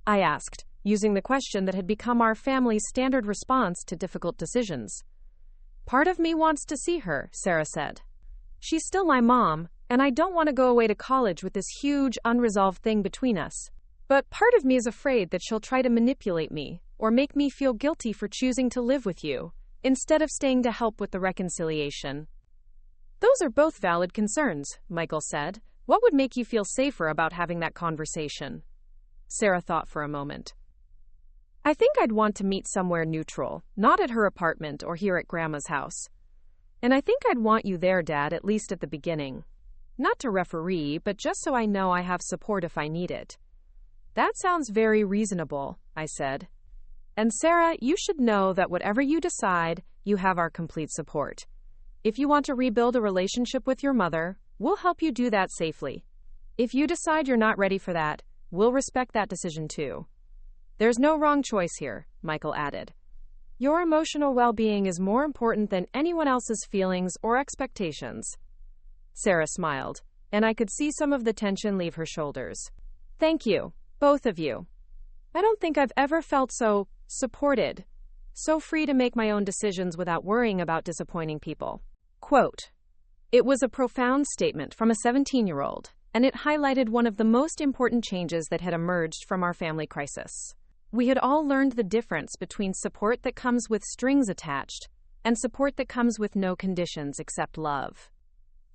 I asked, using the question that had become our family's standard response to difficult decisions. "Part of me wants to see her," Sarah said. "She's still my mom, and I don't want to go away to college with this huge, unresolved thing between us. But part of me is afraid that she'll try to manipulate me, or make me feel guilty for choosing to live with you, instead of staying to help with the reconciliation." "Those are both valid concerns," Michael said. "What would make you feel safer about having that conversation?" Sarah thought for a moment. "I think I'd want to meet somewhere neutral, not at her apartment or here at Grandma's house. And I think I'd want you there, Dad, at least at the beginning. Not to referee, but just so I know I have support if I need it." "That sounds very reasonable," I said. "And Sarah, you should know that whatever you decide, you have our complete support. If you want to rebuild a relationship with your mother, we'll help you do that safely. If you decide you're not ready for that, we'll respect that decision too. There's no wrong choice here," Michael added. "Your emotional well-being is more important than anyone else's feelings or expectations." Sarah smiled, and I could see some of the tension leave her shoulders. "Thank you, both of you. I don't think I've ever felt so supported, so free to make my own decisions without worrying about disappointing people." Quote, "It was a profound statement from a 17-year-old, and it highlighted one of the most important changes that had emerged from our family crisis. We had all learned the difference between support that comes with strings attached and support that comes with no conditions except love.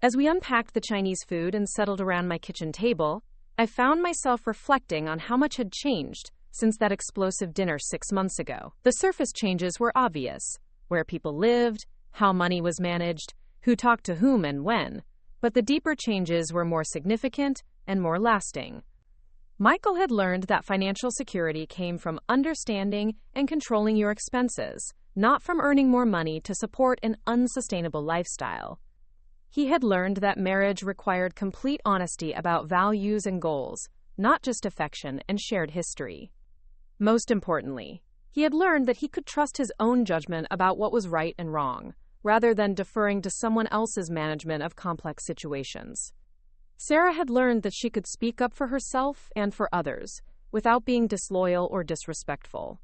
As we unpacked the Chinese food and settled around my kitchen table, I found myself reflecting on how much had changed since that explosive dinner 6 months ago. The surface changes were obvious: where people lived, how money was managed, who talked to whom and when. But the deeper changes were more significant and more lasting. Michael had learned that financial security came from understanding and controlling your expenses, not from earning more money to support an unsustainable lifestyle. He had learned that marriage required complete honesty about values and goals, not just affection and shared history. Most importantly, he had learned that he could trust his own judgment about what was right and wrong, rather than deferring to someone else's management of complex situations. Sarah had learned that she could speak up for herself and for others, without being disloyal or disrespectful.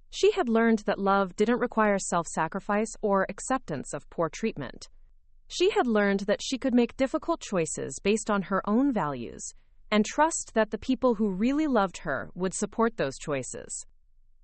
She had learned that love didn't require self-sacrifice or acceptance of poor treatment. She had learned that she could make difficult choices based on her own values, and trust that the people who really loved her would support those choices.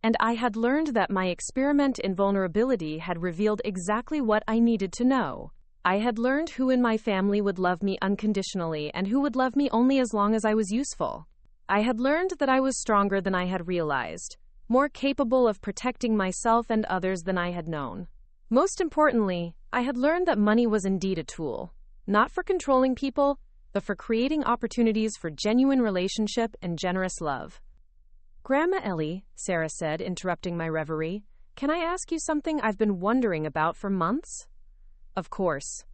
And I had learned that my experiment in vulnerability had revealed exactly what I needed to know. I had learned who in my family would love me unconditionally and who would love me only as long as I was useful. I had learned that I was stronger than I had realized, more capable of protecting myself and others than I had known. Most importantly, I had learned that money was indeed a tool, not for controlling people, but for creating opportunities for genuine relationship and generous love. "Grandma Ellie," Sarah said, interrupting my reverie, "can I ask you something I've been wondering about for months?" "Of course."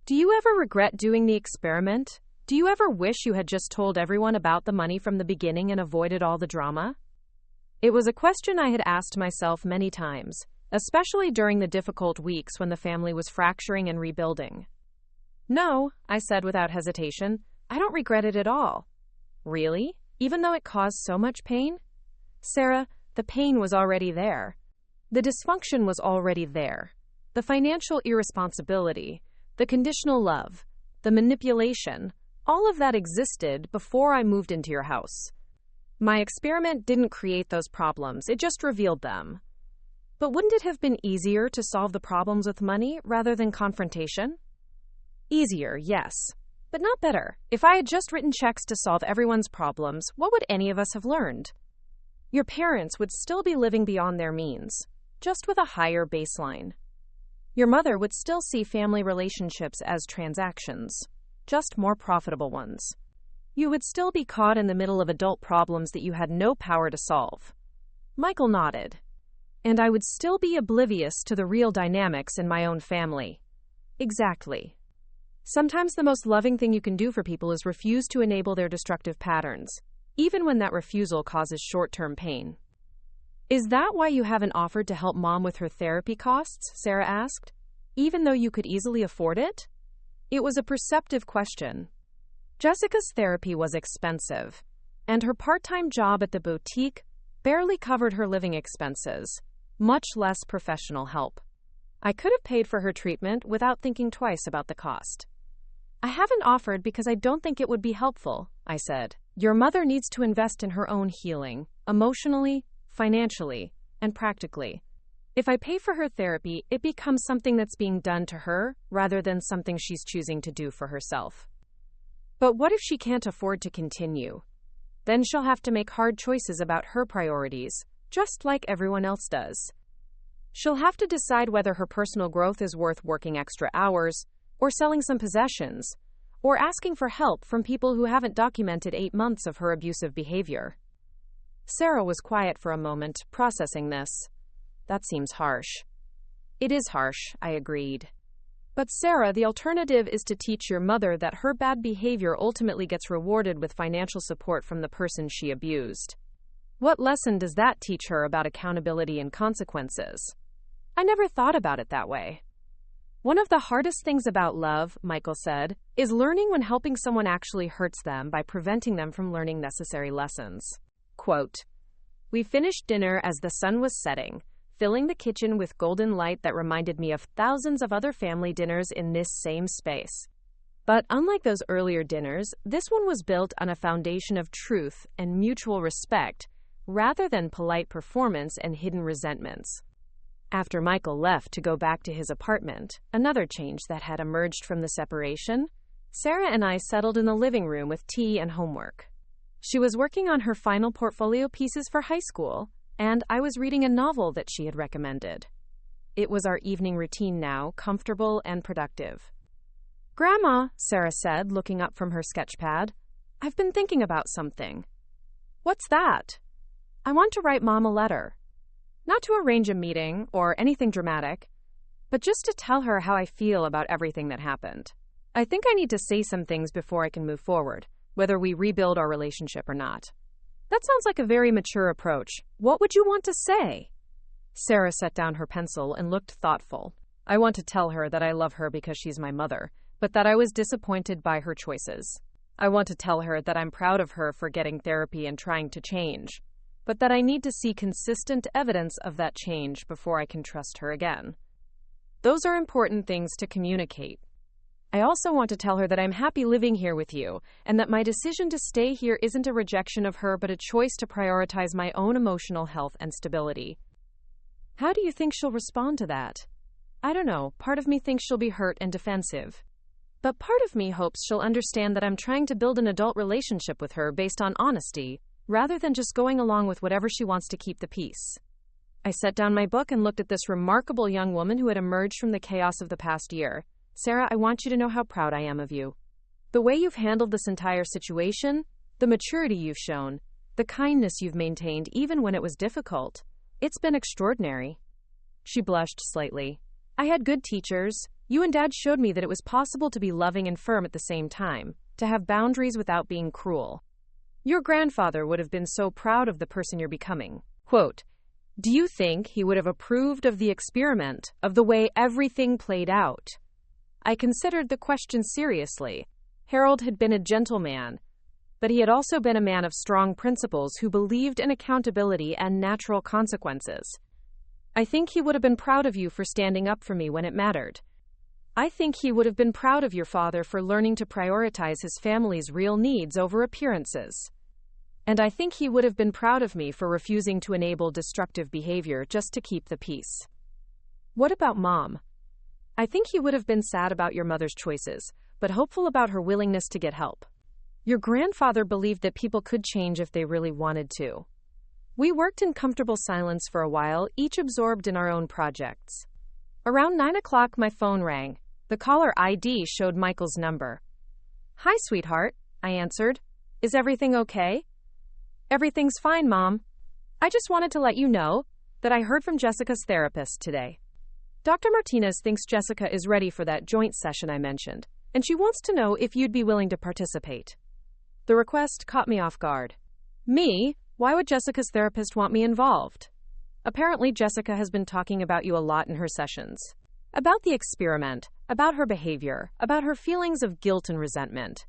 "Do you ever regret doing the experiment? Do you ever wish you had just told everyone about the money from the beginning and avoided all the drama?" It was a question I had asked myself many times, especially during the difficult weeks when the family was fracturing and rebuilding. "No," I said without hesitation, "I don't regret it at all." "Really? Even though it caused so much pain?" "Sarah, the pain was already there. The dysfunction was already there. The financial irresponsibility, the conditional love, the manipulation, all of that existed before I moved into your house. My experiment didn't create those problems, it just revealed them. But wouldn't it have been easier to solve the problems with money rather than confrontation?" "Easier, yes, but not better. If I had just written checks to solve everyone's problems, what would any of us have learned? Your parents would still be living beyond their means, just with a higher baseline. Your mother would still see family relationships as transactions, just more profitable ones. You would still be caught in the middle of adult problems that you had no power to solve." Michael nodded. "And I would still be oblivious to the real dynamics in my own family." "Exactly. Sometimes the most loving thing you can do for people is refuse to enable their destructive patterns, even when that refusal causes short-term pain." "Is that why you haven't offered to help Mom with her therapy costs?" Sarah asked, "even though you could easily afford it?" It was a perceptive question. Jessica's therapy was expensive, and her part-time job at the boutique barely covered her living expenses, much less professional help. I could have paid for her treatment without thinking twice about the cost. "I haven't offered because I don't think it would be helpful," I said. "Your mother needs to invest in her own healing, emotionally, financially, and practically. If I pay for her therapy, it becomes something that's being done to her rather than something she's choosing to do for herself." "But what if she can't afford to continue? Then she'll have to make hard choices about her priorities, just like everyone else does. She'll have to decide whether her personal growth is worth working extra hours, or selling some possessions, or asking for help from people who haven't documented 8 months of her abusive behavior." Sarah was quiet for a moment, processing this. "That seems harsh." "It is harsh," I agreed. "But Sarah, the alternative is to teach your mother that her bad behavior ultimately gets rewarded with financial support from the person she abused. What lesson does that teach her about accountability and consequences?" I never thought about it that way. "One of the hardest things about love," Michael said, "is learning when helping someone actually hurts them by preventing them from learning necessary lessons." Quote, "We finished dinner as the sun was setting, filling the kitchen with golden light that reminded me of thousands of other family dinners in this same space. But unlike those earlier dinners, this one was built on a foundation of truth and mutual respect, rather than polite performance and hidden resentments." After Michael left to go back to his apartment, another change that had emerged from the separation, Sarah and I settled in the living room with tea and homework. She was working on her final portfolio pieces for high school, and I was reading a novel that she had recommended. It was our evening routine now, comfortable and productive. "Grandma," Sarah said, looking up from her sketchpad, "I've been thinking about something." "What's that?" "I want to write Mom a letter. Not to arrange a meeting or anything dramatic, but just to tell her how I feel about everything that happened. I think I need to say some things before I can move forward, whether we rebuild our relationship or not." "That sounds like a very mature approach. What would you want to say?" Sarah set down her pencil and looked thoughtful. "I want to tell her that I love her because she's my mother, but that I was disappointed by her choices. I want to tell her that I'm proud of her for getting therapy and trying to change, but that I need to see consistent evidence of that change before I can trust her again. Those are important things to communicate. I also want to tell her that I'm happy living here with you, and that my decision to stay here isn't a rejection of her but a choice to prioritize my own emotional health and stability." "How do you think she'll respond to that?" "I don't know. Part of me thinks she'll be hurt and defensive. But part of me hopes she'll understand that I'm trying to build an adult relationship with her based on honesty, rather than just going along with whatever she wants to keep the peace." I set down my book and looked at this remarkable young woman who had emerged from the chaos of the past year. "Sarah, I want you to know how proud I am of you. The way you've handled this entire situation, the maturity you've shown, the kindness you've maintained even when it was difficult, it's been extraordinary." She blushed slightly. "I had good teachers. You and Dad showed me that it was possible to be loving and firm at the same time, to have boundaries without being cruel. Your grandfather would have been so proud of the person you're becoming." Quote, "Do you think he would have approved of the experiment, of the way everything played out?" I considered the question seriously. Harold had been a gentleman, but he had also been a man of strong principles who believed in accountability and natural consequences. "I think he would have been proud of you for standing up for me when it mattered. I think he would have been proud of your father for learning to prioritize his family's real needs over appearances. And I think he would have been proud of me for refusing to enable destructive behavior just to keep the peace." "What about Mom?" "I think he would have been sad about your mother's choices, but hopeful about her willingness to get help. Your grandfather believed that people could change if they really wanted to. We worked in comfortable silence for a while, each absorbed in our own projects. Around 9 o'clock, my phone rang. The caller ID showed Michael's number. "Hi, sweetheart," I answered. "Is everything okay?" "Everything's fine, Mom. I just wanted to let you know that I heard from Jessica's therapist today. Dr. Martinez thinks Jessica is ready for that joint session I mentioned, and she wants to know if you'd be willing to participate." The request caught me off guard. "Me? Why would Jessica's therapist want me involved?" "Apparently Jessica has been talking about you a lot in her sessions. About the experiment, about her behavior, about her feelings of guilt and resentment.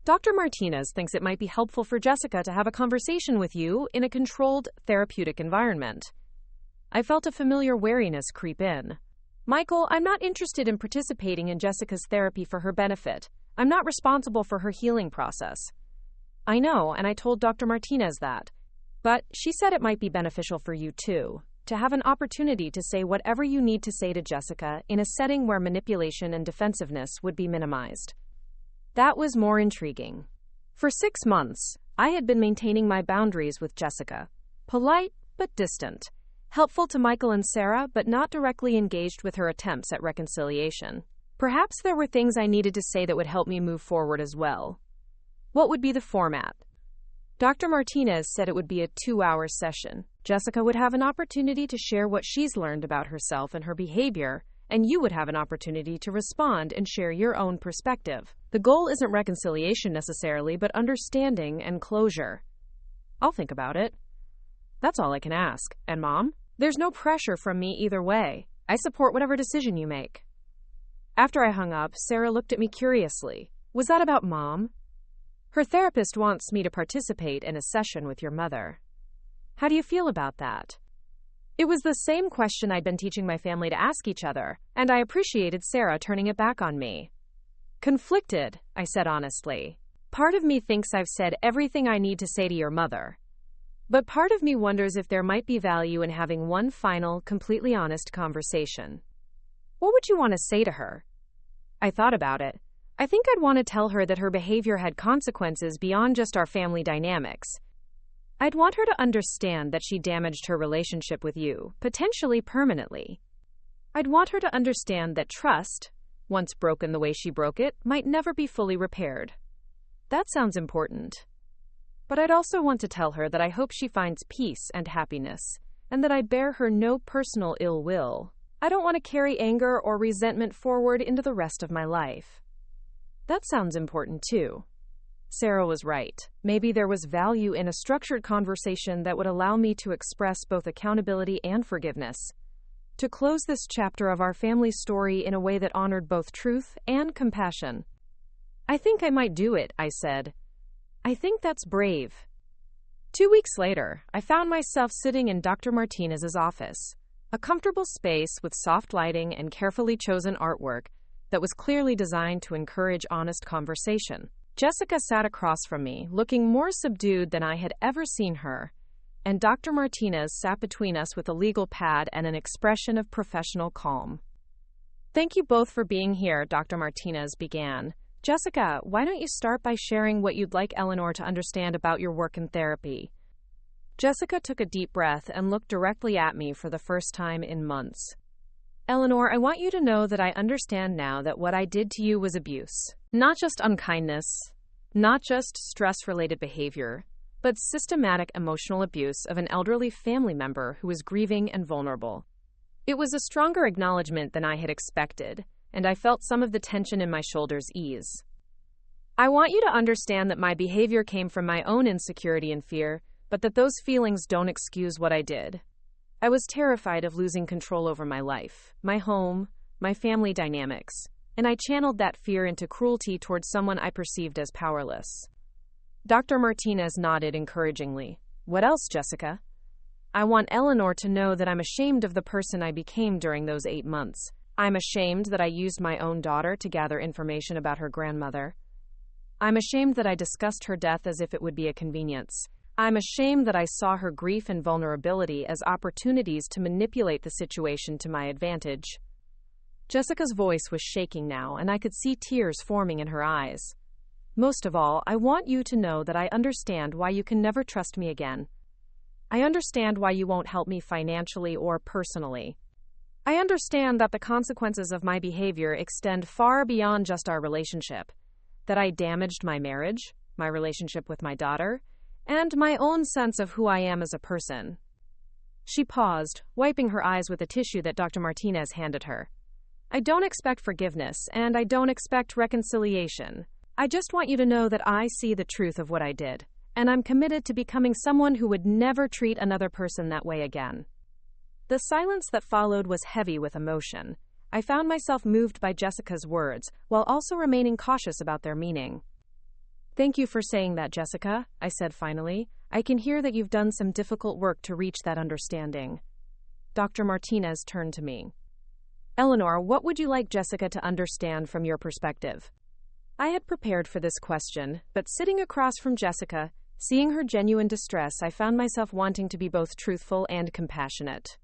Dr. Martinez thinks it might be helpful for Jessica to have a conversation with you in a controlled, therapeutic environment." I felt a familiar wariness creep in. "Michael, I'm not interested in participating in Jessica's therapy for her benefit. I'm not responsible for her healing process." "I know, and I told Dr. Martinez that. But she said it might be beneficial for you too, to have an opportunity to say whatever you need to say to Jessica in a setting where manipulation and defensiveness would be minimized." That was more intriguing. For 6 months, I had been maintaining my boundaries with Jessica. Polite, but distant. Helpful to Michael and Sarah, but not directly engaged with her attempts at reconciliation. Perhaps there were things I needed to say that would help me move forward as well. What would be the format? Dr. Martinez said it would be a 2-hour session. Jessica would have an opportunity to share what she's learned about herself and her behavior, and you would have an opportunity to respond and share your own perspective. The goal isn't reconciliation necessarily, but understanding and closure. I'll think about it. That's all I can ask. And Mom? There's no pressure from me either way. I support whatever decision you make. After I hung up, Sarah looked at me curiously. Was that about Mom? Her therapist wants me to participate in a session with your mother. How do you feel about that? It was the same question I'd been teaching my family to ask each other, and I appreciated Sarah turning it back on me. Conflicted, I said honestly. Part of me thinks I've said everything I need to say to your mother. But part of me wonders if there might be value in having one final, completely honest conversation. What would you want to say to her? I thought about it. I think I'd want to tell her that her behavior had consequences beyond just our family dynamics. I'd want her to understand that she damaged her relationship with you, potentially permanently. I'd want her to understand that trust, once broken the way she broke it, might never be fully repaired. That sounds important. But I'd also want to tell her that I hope she finds peace and happiness, and that I bear her no personal ill will. I don't want to carry anger or resentment forward into the rest of my life. That sounds important too. Sarah was right. Maybe there was value in a structured conversation that would allow me to express both accountability and forgiveness. To close this chapter of our family story in a way that honored both truth and compassion. I think I might do it, I said. I think that's brave. 2 weeks later, I found myself sitting in Dr. Martinez's office, a comfortable space with soft lighting and carefully chosen artwork that was clearly designed to encourage honest conversation. Jessica sat across from me, looking more subdued than I had ever seen her, and Dr. Martinez sat between us with a legal pad and an expression of professional calm. Thank you both for being here, Dr. Martinez began. Jessica, why don't you start by sharing what you'd like Eleanor to understand about your work in therapy? Jessica took a deep breath and looked directly at me for the first time in months. Eleanor, I want you to know that I understand now that what I did to you was abuse. Not just unkindness, not just stress-related behavior, but systematic emotional abuse of an elderly family member who was grieving and vulnerable. It was a stronger acknowledgement than I had expected, and I felt some of the tension in my shoulders ease. I want you to understand that my behavior came from my own insecurity and fear, but that those feelings don't excuse what I did. I was terrified of losing control over my life, my home, my family dynamics, and I channeled that fear into cruelty towards someone I perceived as powerless. Dr. Martinez nodded encouragingly. What else, Jessica? I want Eleanor to know that I'm ashamed of the person I became during those 8 months. I'm ashamed that I used my own daughter to gather information about her grandmother. I'm ashamed that I discussed her death as if it would be a convenience. I'm ashamed that I saw her grief and vulnerability as opportunities to manipulate the situation to my advantage. Jessica's voice was shaking now, and I could see tears forming in her eyes. Most of all, I want you to know that I understand why you can never trust me again. I understand why you won't help me financially or personally. I understand that the consequences of my behavior extend far beyond just our relationship, that I damaged my marriage, my relationship with my daughter, and my own sense of who I am as a person. She paused, wiping her eyes with a tissue that Dr. Martinez handed her. I don't expect forgiveness, and I don't expect reconciliation. I just want you to know that I see the truth of what I did, and I'm committed to becoming someone who would never treat another person that way again. The silence that followed was heavy with emotion. I found myself moved by Jessica's words, while also remaining cautious about their meaning. Thank you for saying that, Jessica, I said finally. I can hear that you've done some difficult work to reach that understanding. Dr. Martinez turned to me. Eleanor, what would you like Jessica to understand from your perspective? I had prepared for this question, but sitting across from Jessica, seeing her genuine distress, I found myself wanting to be both truthful and compassionate.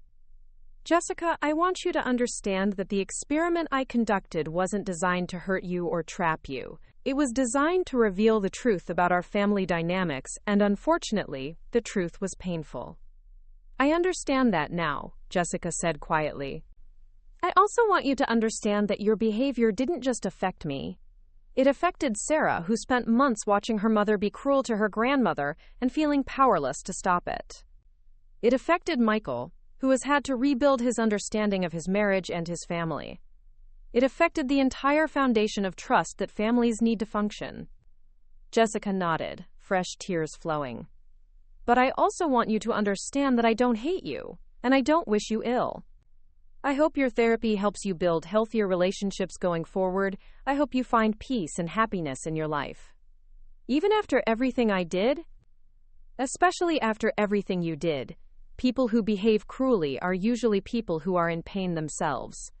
Jessica, I want you to understand that the experiment I conducted wasn't designed to hurt you or trap you. It was designed to reveal the truth about our family dynamics, and unfortunately, the truth was painful. I understand that now, Jessica said quietly. I also want you to understand that your behavior didn't just affect me. It affected Sarah, who spent months watching her mother be cruel to her grandmother and feeling powerless to stop it. It affected Michael, who has had to rebuild his understanding of his marriage and his family. It affected the entire foundation of trust that families need to function. Jessica nodded, fresh tears flowing. But I also want you to understand that I don't hate you, and I don't wish you ill. I hope your therapy helps you build healthier relationships going forward. I hope you find peace and happiness in your life. Even after everything I did, especially after everything you did, people who behave cruelly are usually people who are in pain themselves.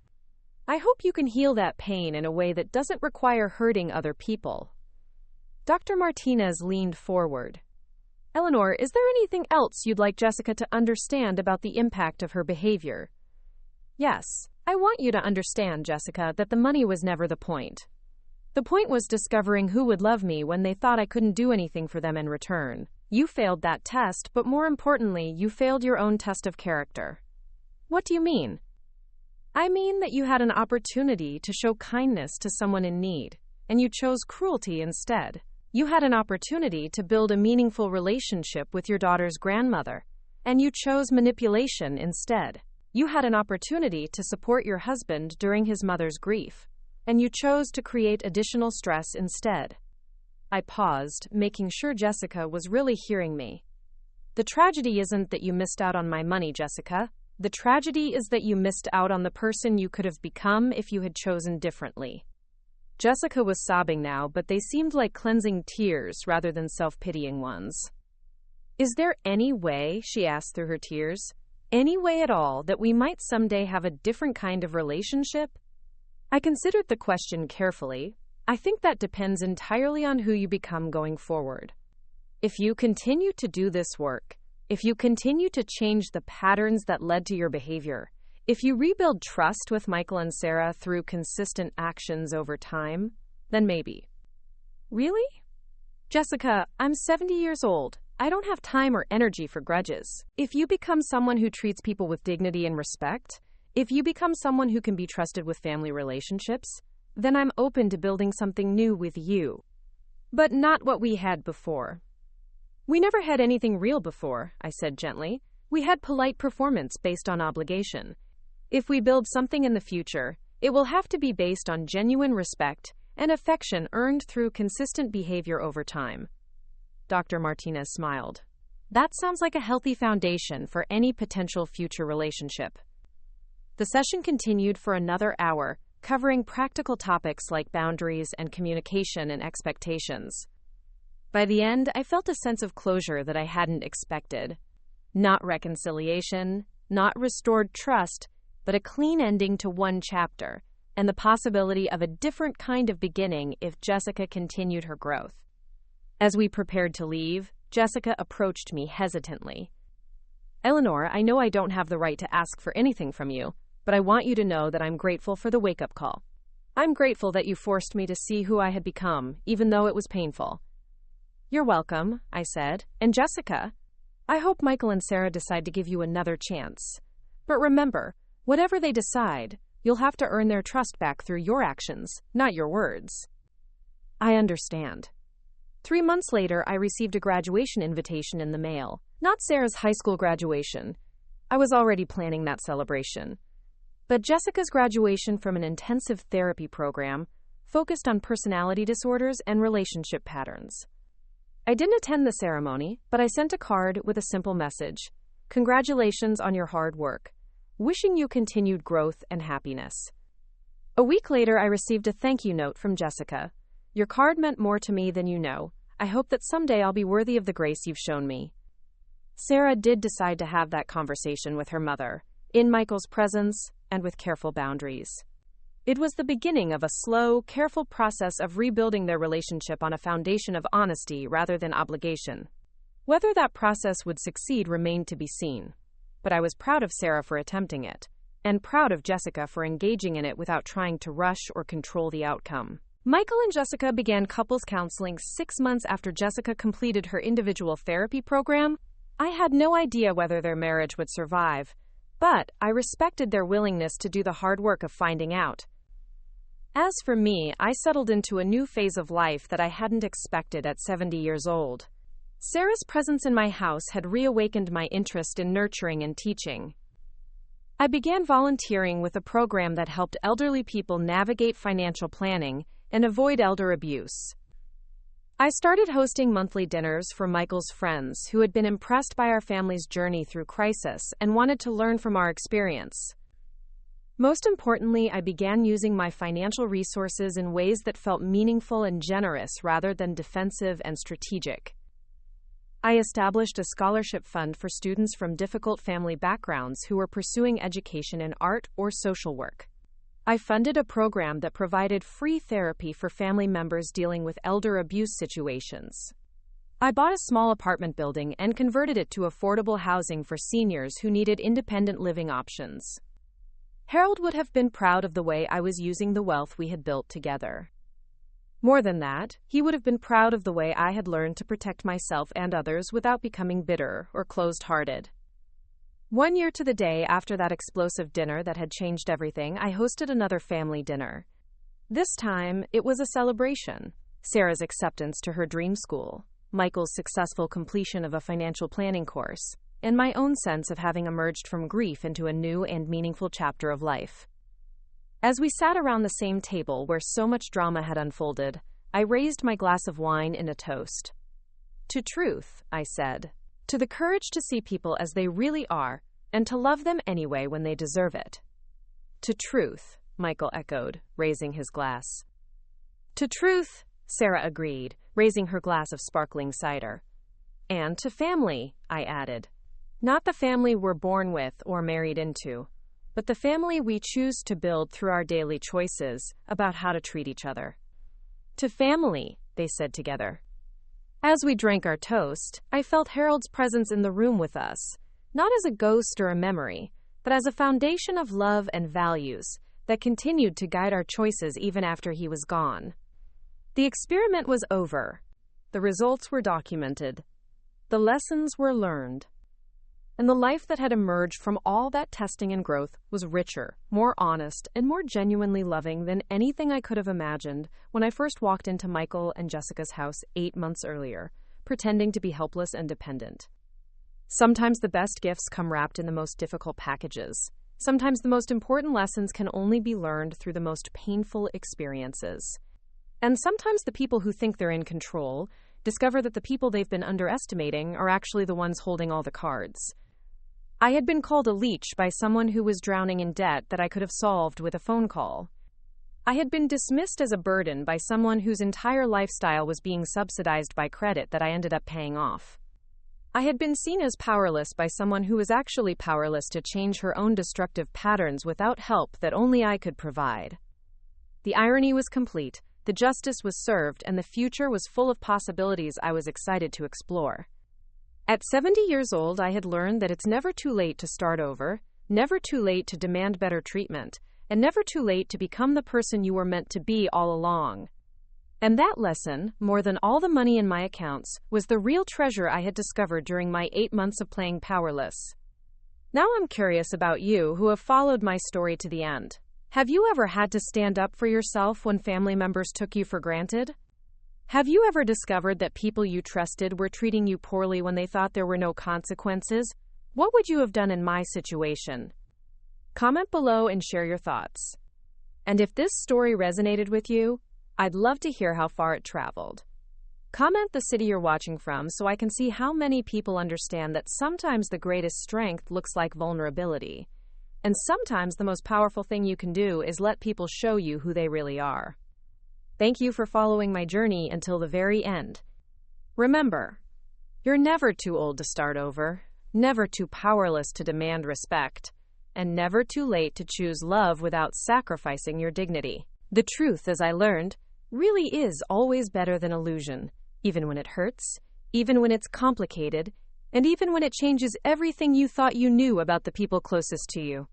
I hope you can heal that pain in a way that doesn't require hurting other people. Dr. Martinez leaned forward. Eleanor, is there anything else you'd like Jessica to understand about the impact of her behavior? Yes, I want you to understand, Jessica, that the money was never the point. The point was discovering who would love me when they thought I couldn't do anything for them in return. You failed that test, but more importantly, you failed your own test of character. What do you mean? I mean that you had an opportunity to show kindness to someone in need, and you chose cruelty instead. You had an opportunity to build a meaningful relationship with your daughter's grandmother, and you chose manipulation instead. You had an opportunity to support your husband during his mother's grief, and you chose to create additional stress instead. I paused, making sure Jessica was really hearing me. The tragedy isn't that you missed out on my money, Jessica. The tragedy is that you missed out on the person you could have become if you had chosen differently. Jessica was sobbing now, but they seemed like cleansing tears rather than self-pitying ones. Is there any way, she asked through her tears, any way at all that we might someday have a different kind of relationship? I considered the question carefully. I think that depends entirely on who you become going forward. If you continue to do this work, if you continue to change the patterns that led to your behavior, if you rebuild trust with Michael and Sarah through consistent actions over time, then maybe. Really? Jessica, I'm 70 years old. I don't have time or energy for grudges. If you become someone who treats people with dignity and respect, if you become someone who can be trusted with family relationships, then I'm open to building something new with you. But not what we had before. We never had anything real before, I said gently. We had polite performance based on obligation. If we build something in the future, it will have to be based on genuine respect and affection earned through consistent behavior over time. Dr. Martinez smiled. That sounds like a healthy foundation for any potential future relationship. The session continued for another hour, covering practical topics like boundaries and communication and expectations. By the end, I felt a sense of closure that I hadn't expected. Not reconciliation, not restored trust, but a clean ending to one chapter, and the possibility of a different kind of beginning if Jessica continued her growth. As we prepared to leave, Jessica approached me hesitantly. Eleanor, I know I don't have the right to ask for anything from you, but I want you to know that I'm grateful for the wake-up call. I'm grateful that you forced me to see who I had become, even though it was painful. You're welcome, I said. And Jessica, I hope Michael and Sarah decide to give you another chance. But remember, whatever they decide, you'll have to earn their trust back through your actions, not your words. I understand. 3 months later, I received a graduation invitation in the mail. Not Sarah's high school graduation. I was already planning that celebration. But Jessica's graduation from an intensive therapy program focused on personality disorders and relationship patterns. I didn't attend the ceremony, but I sent a card with a simple message. Congratulations on your hard work. Wishing you continued growth and happiness. A week later, I received a thank you note from Jessica. Your card meant more to me than you know. I hope that someday I'll be worthy of the grace you've shown me. Sarah did decide to have that conversation with her mother, in Michael's presence and with careful boundaries. It was the beginning of a slow, careful process of rebuilding their relationship on a foundation of honesty rather than obligation. Whether that process would succeed remained to be seen. But I was proud of Sarah for attempting it, and proud of Jessica for engaging in it without trying to rush or control the outcome. Michael and Jessica began couples counseling 6 months after Jessica completed her individual therapy program. I had no idea whether their marriage would survive, but I respected their willingness to do the hard work of finding out. As for me, I settled into a new phase of life that I hadn't expected at 70 years old. Sarah's presence in my house had reawakened my interest in nurturing and teaching. I began volunteering with a program that helped elderly people navigate financial planning and avoid elder abuse. I started hosting monthly dinners for Michael's friends who had been impressed by our family's journey through crisis and wanted to learn from our experience. Most importantly, I began using my financial resources in ways that felt meaningful and generous rather than defensive and strategic. I established a scholarship fund for students from difficult family backgrounds who were pursuing education in art or social work. I funded a program that provided free therapy for family members dealing with elder abuse situations. I bought a small apartment building and converted it to affordable housing for seniors who needed independent living options. Harold would have been proud of the way I was using the wealth we had built together. More than that, he would have been proud of the way I had learned to protect myself and others without becoming bitter or closed-hearted. 1 year to the day after that explosive dinner that had changed everything, I hosted another family dinner. This time, it was a celebration. Sarah's acceptance to her dream school, Michael's successful completion of a financial planning course, and my own sense of having emerged from grief into a new and meaningful chapter of life. As we sat around the same table where so much drama had unfolded, I raised my glass of wine in a toast. To truth, I said. To the courage to see people as they really are, and to love them anyway when they deserve it. To truth, Michael echoed, raising his glass. To truth, Sarah agreed, raising her glass of sparkling cider. And to family, I added. Not the family we're born with or married into, but the family we choose to build through our daily choices about how to treat each other. To family, they said together. As we drank our toast, I felt Harold's presence in the room with us, not as a ghost or a memory, but as a foundation of love and values that continued to guide our choices even after he was gone. The experiment was over. The results were documented. The lessons were learned. And the life that had emerged from all that testing and growth was richer, more honest, and more genuinely loving than anything I could have imagined when I first walked into Michael and Jessica's house 8 months earlier, pretending to be helpless and dependent. Sometimes the best gifts come wrapped in the most difficult packages. Sometimes the most important lessons can only be learned through the most painful experiences. And sometimes the people who think they're in control discover that the people they've been underestimating are actually the ones holding all the cards. I had been called a leech by someone who was drowning in debt that I could have solved with a phone call. I had been dismissed as a burden by someone whose entire lifestyle was being subsidized by credit that I ended up paying off. I had been seen as powerless by someone who was actually powerless to change her own destructive patterns without help that only I could provide. The irony was complete, the justice was served, and the future was full of possibilities I was excited to explore. At 70 years old, I had learned that it's never too late to start over, never too late to demand better treatment, and never too late to become the person you were meant to be all along. And that lesson, more than all the money in my accounts, was the real treasure I had discovered during my 8 months of playing powerless. Now I'm curious about you who have followed my story to the end. Have you ever had to stand up for yourself when family members took you for granted? Have you ever discovered that people you trusted were treating you poorly when they thought there were no consequences? What would you have done in my situation? Comment below and share your thoughts. And if this story resonated with you, I'd love to hear how far it traveled. Comment the city you're watching from so I can see how many people understand that sometimes the greatest strength looks like vulnerability. And sometimes the most powerful thing you can do is let people show you who they really are. Thank you for following my journey until the very end. Remember, you're never too old to start over, never too powerless to demand respect, and never too late to choose love without sacrificing your dignity. The truth, as I learned, really is always better than illusion, even when it hurts, even when it's complicated, and even when it changes everything you thought you knew about the people closest to you.